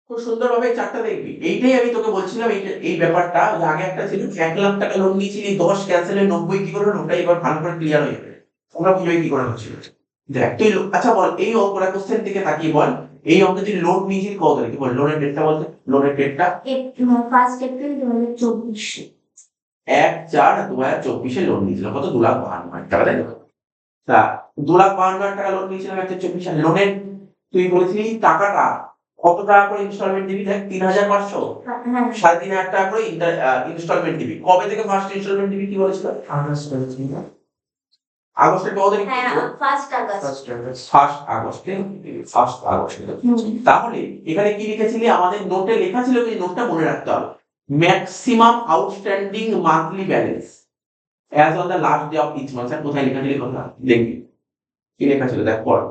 খুব সুন্দরভাবে চারটা দেখবি। এইটাই আমি তোকে বলছিলাম, এই ব্যাপারটা যে আগে একটা ছিল 1,00,000 টাকা লোন নিয়েছিলি, 10 ক্যান্সেলে 90 কি করে হলো, ওটা এবার ভালো করে ক্লিয়ার হয়ে যাবে। তোমরা বুঝবে কি করে হচ্ছিল। দেখ তুই আচ্ছা বল, এই অঙ্কটা কোশ্চেন থেকে তাকিয়ে বল, এই অঙ্কে তুই লোন নিয়েছিলি কত তারিখে? বল লোনের ডেটটা বলতে, লোনের ডেটটা। 1 এপ্রিল 2024। 1/4/2024 লোন নিয়েছিল কত? 2,52,000 টাকা, তাই তো? তা 2,52,000 টাকা লোন নিয়েছিলাম 1/4 লোনের, তুই বলেছিলি টাকাটা কত টাকা করে ইনস্টলমেন্ট দিবি? দেখ 3,500, হ্যাঁ 3,500 টাকা করে ইনস্টলমেন্ট দিবি। কবে থেকে ফার্স্ট ইনস্টলমেন্ট দিবি কি বলেছিল? আগস্ট বলছি না, আগস্টের কত তারিখ? হ্যাঁ 1 আগস্ট। First August. ফার্স্ট আগস্টে, ফার্স্ট আগস্টে। তাহলে এখানে কি লিখেছিলি? আমাদের নোটে লেখা ছিল, এই নোটটা মনে রাখতে হবে, maximum outstanding monthly balance as on the last day of each month. কোথায় লেখা ছিল? কথা দেখবি কি লেখা ছিল, দেখ পড়।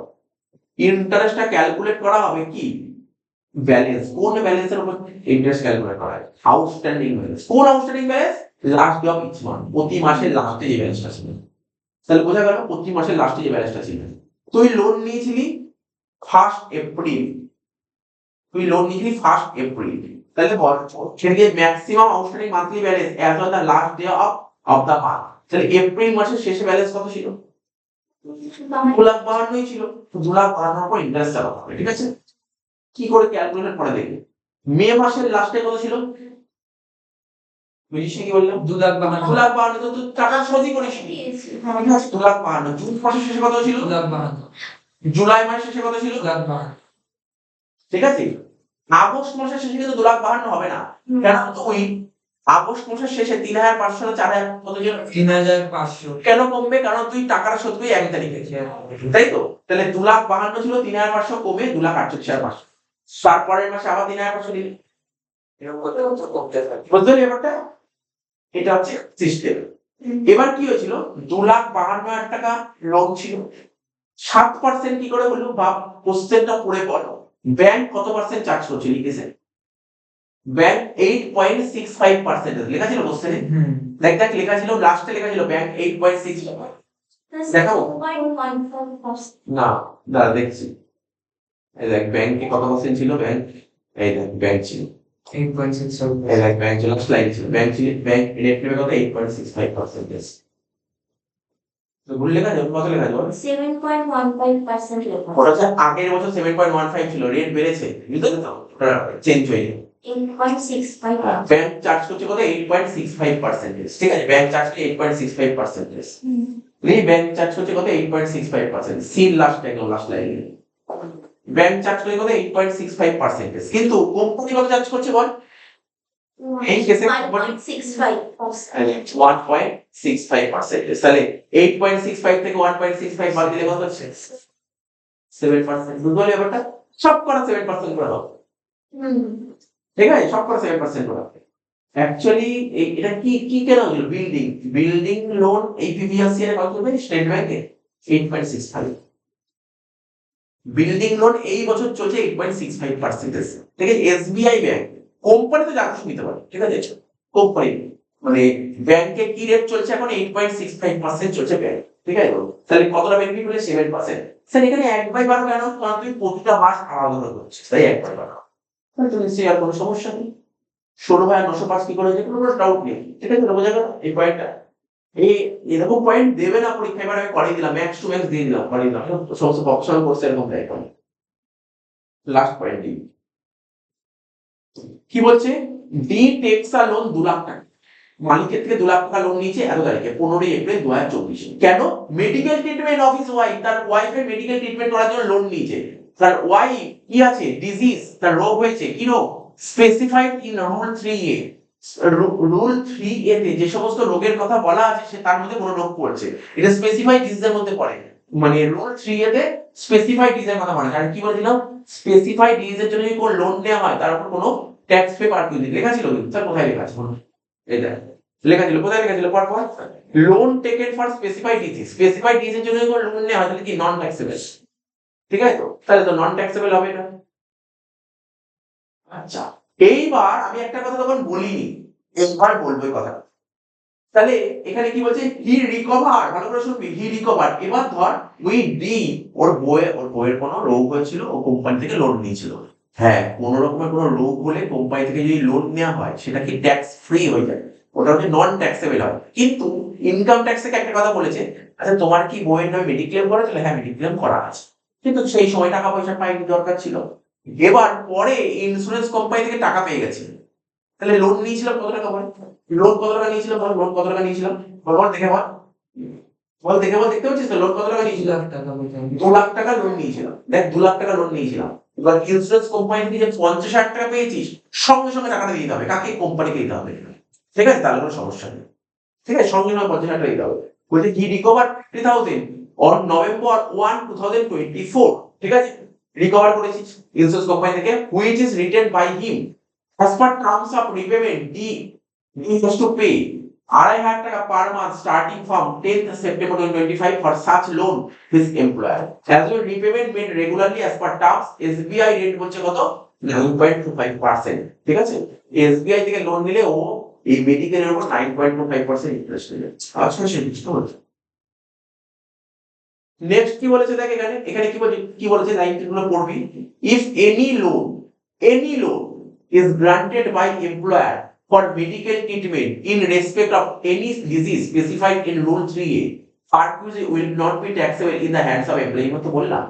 ইন্টারেস্টটা ক্যালকুলেট করা হবে কি? ব্যালেন্স, কোন ব্যালেন্সের উপর ইন্টারেস্ট ক্যালকুলেট করা হয়? Outstanding balance. কোন outstanding balance? Last day of each month, প্রতি মাসের লাস্টে যে ব্যালেন্সটা ছিল। তাহলে বোঝা গেল প্রতি মাসের লাস্টে যে ব্যালেন্সটা ছিল। তুই লোন নিয়েছিলি 1 এপ্রিল, তুই লোন নিয়েছিলি 1 এপ্রিল, তাহলে বল সেটাকে maximum outstanding monthly balance as on the last day of the month. তাহলে এপ্রিল মাসের শেষে ব্যালেন্স কত ছিল? 2,52,000 ছিল। 2,52,000 পর ইন্টারেস্ট চালাতে হবে, ঠিক আছে? কি করে ক্যালকুলেট করে দেখবি। মে মাসের লাস্টে কত ছিল? বুঝিস কি বললাম? 2,52,000। 2,52,000 তো তুই টাকা শোধই করিস নি। ঠিক আছে, 2,52,000। জুন মাসের শেষে কত ছিল? 2,52,000। জুলাই মাসের শেষে কত ছিল? 2,52,000। ঠিক আছে, আগস্ট মাসের শেষে কিন্তু 2,52,000 হবে না। কেন? তুই আগস্ট মাসের শেষে 3,500 না 4,000 কতজন 3,500 কেন কমবে? কারণ তুই টাকাটা শোধ করবি 1 তারিখে, তাই তো? তাহলে 2,52,000 ছিল, 3,500 কমে 2,48,500, তারপরের মাসে আবার 3,500 দিলি। এরকম করতে করতে কমতে থাকে, বুঝতে পারলি ব্যাপারটা? এটা হচ্ছে সিস্টেম। এবার কি হয়েছিল, 2,52,000 টাকা লোন ছিল, 7% কি করে হলো? বা কোশ্চেনটা পড়ে পড়ো, ব্যাংক কত পার্সেন্ট চার্জ করছে লিখেছে? ব্যাংক 8.65% লেখা ছিল কোশ্চেনে। হুম দেখ দেখ লেখা ছিল, লাস্টে লেখা ছিল ব্যাংক 8.65। দেখাবো? 2.14%. না, দাঁড়া দেখছি। এই দেখ ব্যাংকে কত পার্সেন্ট ছিল ব্যাংক, এই দেখ ব্যাংক ছিল, 8.67 এই দেখ ব্যাংক ছিল, স্লাইড ছিল, ব্যাংক ছিল, ব্যাংক রেট নেবে কত? 8.65%। তো ভুল লেখা যাবে, কত লেখা যাবে? 7.15% লেখা ওটা হচ্ছে আগের বছর 7.15 ছিল, রেট বেড়েছে, বুঝতে তো? ওটা চেঞ্জ হয়ে যায়। 8.65. ব্যাংক চার্জ করছে কত? 8.65%। ঠিক আছে, ব্যাংক চার্জ করছে 8.65%। এই ব্যাংক চার্জ করছে কত? 8.65%। সিন লাস্ট একদম লাস্ট লাইনে ব্যাংক চার্জ করছে কত? 8.65%। কিন্তু কোম্পানি কত চার্জ করছে বল? এই কেসে কোম্পানি 1.65%. 1.65%। তাহলে 8.65 থেকে 1.65 বাদ দিলে কত হচ্ছে? 7%। বুঝতে পারলি ব্যাপারটা? সব করা 7% করে হবে, ঠিক আছে? সব করা 7% করে হবে। অ্যাকচুয়ালি এটা কি কি কেন হলো? বিল্ডিং লোন এই পিপিএসসি এর কত হবে? স্টেট ব্যাংকে 8.65। বিল্ডিং লোন এই বছর চলছে 8.65%। ঠিক আছে, এসবিআই ব্যাংক কোম্পানি তো যা খুশি নিতে পারে, ঠিক আছে? কোম্পানি মানে ব্যাংকে কি রেট চলছে এখন? 8.65% চলছে ব্যাংক, ঠিক আছে? তাহলে কতটা বেনিফিট হলে? 7%। স্যার এখানে 1/12 কেন? কারণ তুই প্রতিটা মাস আলাদা করে করছিস, তাই 1/12। তাহলে তো নিশ্চয়ই আর কোনো সমস্যা নেই। 16,905 কি করে হয়েছে? কোনো ডাউট নেই, ঠিক আছে? বোঝা গেল এই পয়েন্টটা? এই এরকম পয়েন্ট দেবে না পরীক্ষায়, এবার আমি করিয়ে দিলাম, ম্যাক্স টু ম্যাক্স দিয়ে দিলাম, করিয়ে দিলাম। সমস্ত প্রফেশনাল কোর্স এরকম দেয়। লাস্ট পয়েন্ট কি বলছে? D takes a loan 2 lakh টাকা, মালিকের থেকে 2 লাখ টাকা লোন নিয়েছে এত তারিখে 15 এপ্রিল 2024। কেন? Medical treatment of his wife, তার ওয়াইফের মেডিকেল ট্রিটমেন্ট করার জন্য লোন নিয়েছে। তার ওয়াইফ কি আছে? ডিজিজ, তার রোগ হয়েছে, কি রোগ? Specified in rule 3A। Rule 3A তে যে সমস্ত রোগের কথা বলা আছে সে তার মধ্যে কোনো রোগ পড়ছে, এটা স্পেসিফাইড ডিজিজের মধ্যে পড়ে। মানে রুল 3A তে স্পেসিফাইড ডিজিজের কথা বলা আছে। আর কি বলেছিলাম? স্পেসিফাইড ডিজিজের জন্য যদি কোনো লোন নেওয়া হয় তার উপর কোনো ট্যাক্স পে পারতে লেখা ছিল, কিন্তু স্যার কোথায় লেখা আছে? এটা লেখা ছিল, কোথায় লেখা ছিল? পরপর loan taken for specified disease, specified ডিজিজের জন্য কোনো লোন নেওয়া হয় তাহলে কি নন ট্যাক্সেবল, ঠিক আছে? তো তাহলে তো নন ট্যাক্সেবল হবে না। আচ্ছা, এইবার আমি একটা কথা তখন বলিনি, এইবার বলবো এই কথা। তাহলে এখানে কি বলছে? হি রিকভার, ভালো করে শুনবি, হি রিকভার। এবার ধর উই ডি, ওর বইয়ের কোনো রোগ হয়েছিল, ও কোম্পানি থেকে লোন নিয়েছিল। হ্যাঁ, কোনো রকমের কোনো রোগ হলে কোম্পানি থেকে যদি লোন নেওয়া হয় সেটা কি ট্যাক্স ফ্রি হয়ে যায়, ওটা হচ্ছে নন ট্যাক্সেবল হয়। কিন্তু ইনকাম ট্যাক্স থেকে একটা কথা বলেছে, আচ্ছা তোমার কি বইয়ের নামে মেডিক্লেম করা ছিল? হ্যাঁ মেডিক্লেম করা আছে, কিন্তু সেই সময় টাকা পয়সা পাইনি, দরকার ছিল। এবার পরে ইন্স্যুরেন্স কোম্পানি থেকে টাকা পেয়ে গেছে, তাহলে লোন নিয়েছিলাম কত টাকা? বল লোন কত টাকা নিয়েছিলাম, বল লোন কত টাকা নিয়েছিলাম, বল বল দেখে বল, বল দেখে বল, দেখতে পাচ্ছিস তো লোন কত টাকা 2 নিয়েছিলাম? লাখ টাকা বোঝায় 2 লাখ টাকা লোন নিয়েছিলাম, দেখ 2 লাখ টাকা লোন নিয়েছিলাম। এবার ইন্স্যুরেন্স কোম্পানি থেকে যে 50,000 টাকা পেয়েছিস, সঙ্গে সঙ্গে টাকাটা দিয়ে দিতে হবে, কাকে? কোম্পানিকে দিতে হবে, ঠিক আছে? তাহলে কোনো সমস্যা নেই, ঠিক আছে? সঙ্গে সঙ্গে 50,000 টাকা দিতে হবে। বলছে হি রিকভার 50,000 অন নভেম্বর 1, 2024, ঠিক আছে? রিকভার করেছিস ইন্স্যুরেন্স কোম্পানি থেকে, which is written by him as per terms of repayment. He has to pay 2,500 টাকা per month starting from 10th September 2025 for such loan his employer. As your repayment made regularly as per terms, SBI rate বলছে কত? 9.25%, ঠিক আছে? SBI থেকে loan নিলে ও এই মেডিকেলের উপর 9.25% ইন্টারেস্ট নেবে। আচ্ছা সে বুঝতে পারছো? নেক্সট কি বলেছে দেখ, এখানে কি বলেছে? লাইন গুলো পড়বি। If any loan is granted by employer for medical treatment in respect of any disease specified in Rule 3A, purchase will not be taxable in the hands of employee। মতো বললাম,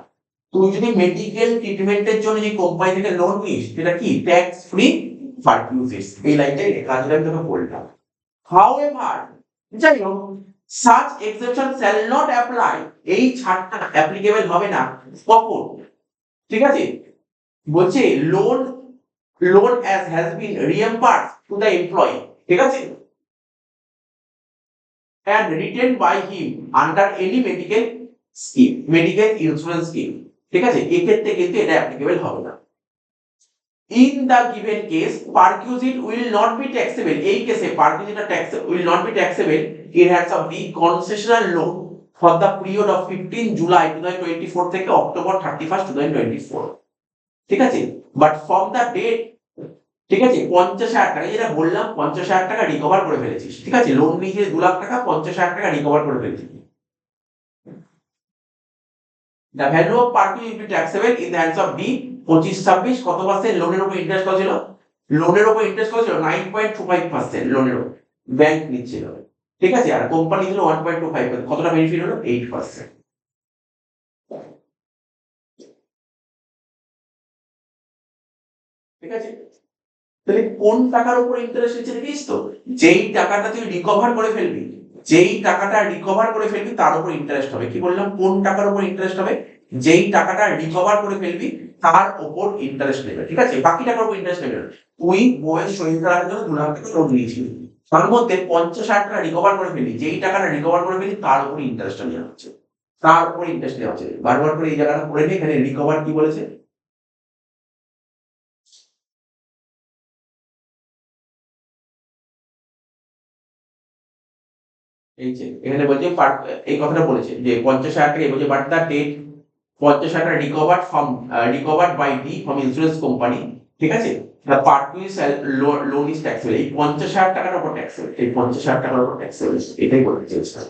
তুই যদি মেডিকেল ট্রিটমেন্টের জন্য যে company থেকে loan নিস সেটা কি ট্যাক্স ফ্রি পারচেজ, এই লাইনটাই লেখা আছে, আমি তোকে বললাম। However, যাই হোক, such exception shall not apply, এই ছাড়টা অ্যাপ্লিকেবল হবে না কখন? ঠিক আছে, বলছে loan as has been reimbursed to the employee ঠিক আছে, and retained by him under any medical scheme, medical insurance scheme, ঠিক আছে, এক্ষেত্রে কিন্তু এটা অ্যাপ্লিকেবল হবে না। In the given case, perquisite will not be taxable. এই কেসে perquisite tax will not be taxable in hands of the concessional loan for the period of 15 July 2024 থেকে October 31st 2024, ঠিক আছে, বাট ফ্রম দ্য ডেট, ঠিক আছে, 50,000 টাকা, যেটা বললাম 50,000 টাকা রিকভার করে ফেলেছিস, ঠিক আছে, লোন নিয়ে 2 লাখ টাকা, 50,000 টাকা রিকভার করে ফেলেছিস। The value of parking will be taxable in the hands of the 25-26 কত পার্সেন্ট লোনের উপর ইন্টারেস্ট কত ছিল? লোনের উপর ইন্টারেস্ট কত ছিল? 9.25% লোনের উপর ব্যাংক নিচ্ছিল, ঠিক আছে, আর কোম্পানি ছিল 1.25%। কতটা বেনিফিট হলো? 8%। ঠিক আছে, তাহলে কোন টাকার উপর ইন্টারেস্ট নিচ্ছে দেখিস তো? যেই টাকাটা তুই রিকভার করে ফেলবি, যেই টাকাটা রিকভার করে ফেলবি তার উপর ইন্টারেস্ট হবে। কি বললাম? কোন টাকার উপর ইন্টারেস্ট হবে? যেই টাকাটা রিকভার করে ফেলবি তার উপর ইন্টারেস্ট নেবে, ঠিক আছে, বাকি টাকার উপর ইন্টারেস্ট নেবে না। তুই বইয়ের শরীর খারাপের জন্য 2 লাখ টাকা লোন নিয়েছিলি, তার মধ্যে 50,000 টাকা রিকভার করে ফেলবি, যেই টাকাটা রিকভার করে ফেলবি তার উপর ইন্টারেস্টটা নেওয়া হচ্ছে, তার উপর ইন্টারেস্ট নেওয়া হচ্ছে। বারবার করে এই জায়গাটা পড়ে নে, এখানে রিকভার কি বলেছে? এই যে এখানে বলছে এই কথাটা বলেছে যে 50,000 টাকা বলছে, বাট দ্য ডেট 50,000 টাকা recovered by the from insurance company, ঠিক আছে, the parties loan is taxable. এই 50,000 টাকার উপর ট্যাক্সেবল, এই 50,000 টাকার উপর ট্যাক্সেবল, এটাই বলতে চেয়েছে।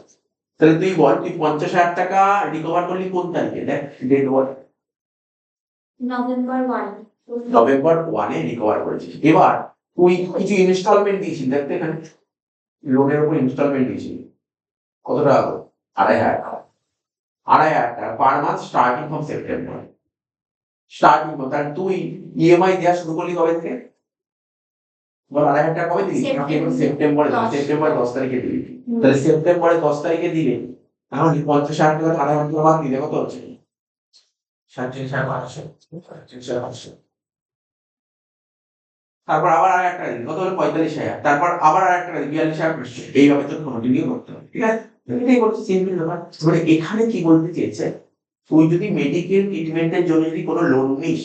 তাহলে তুই বল, তুই 50,000 টাকা রিকভার করলি কোন তারিখে? দেখ ডেট বল। November 1. নভেম্বর 1 এ রিকভার করেছিস। এবার তুই কিছু ইনস্টলমেন্ট দিয়েছিস, দেখতে এখানে লোনের উপর ইনস্টলমেন্ট দিয়েছিস কত টাকা? 2,500 টাকা, 2,500 টাকা per month starting from September. Starting তাহলে তুই ইএমআই দেওয়া শুরু করলি কবে থেকে? বল 2,500 টাকা কবে দিলি? সেপ্টেম্বরে, সেপ্টেম্বর 10 তারিখে দিলি। তাহলে সেপ্টেম্বরে 10 তারিখে দিলে তাহলে 50,000 টাকা 2,500 টাকা বাদ দিলে কত হচ্ছে? 37,500। তারপর আবার আর একটা দিন কত হলো? 45,000। তারপর আবার আর একটা দিন 42,500। এইভাবে তো কন্টিনিউ করতে হবে, ঠিক আছে, এটাই বলছি সিম্পল ব্যাপার। মানে এখানে কি বলতে চেয়েছে, তুই যদি মেডিকেল ট্রিটমেন্টের জন্য যদি কোনো লোন নিস,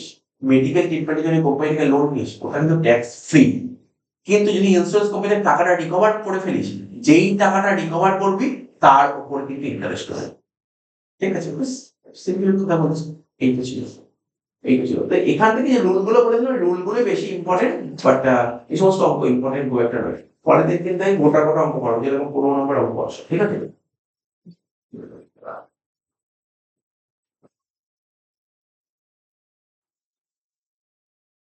মেডিকেল ট্রিটমেন্টের জন্য কোম্পানি থেকে লোন নিস, ওটা কিন্তু ট্যাক্স ফ্রি। কিন্তু যদি ইন্স্যুরেন্স কোম্পানির টাকাটা রিকভার করে ফেলিস, যেই টাকাটা রিকভার করবি তার উপর কিন্তু ইন্টারেস্ট হবে, ঠিক আছে, সিম্পল কথা বলছি। এই তো ছিল, এই ছিল। তো এখান থেকে যে রুলগুলো বলেছিল, রুলগুলো বেশি ইম্পর্টেন্ট, বাট এই সমস্ত অঙ্ক ইম্পর্টেন্ট খুব একটা নয়। পরে দেখবেন তাই মোটা মোটা অঙ্ক করো, যেরকম 15 নম্বর অঙ্ক আসে, ঠিক আছে।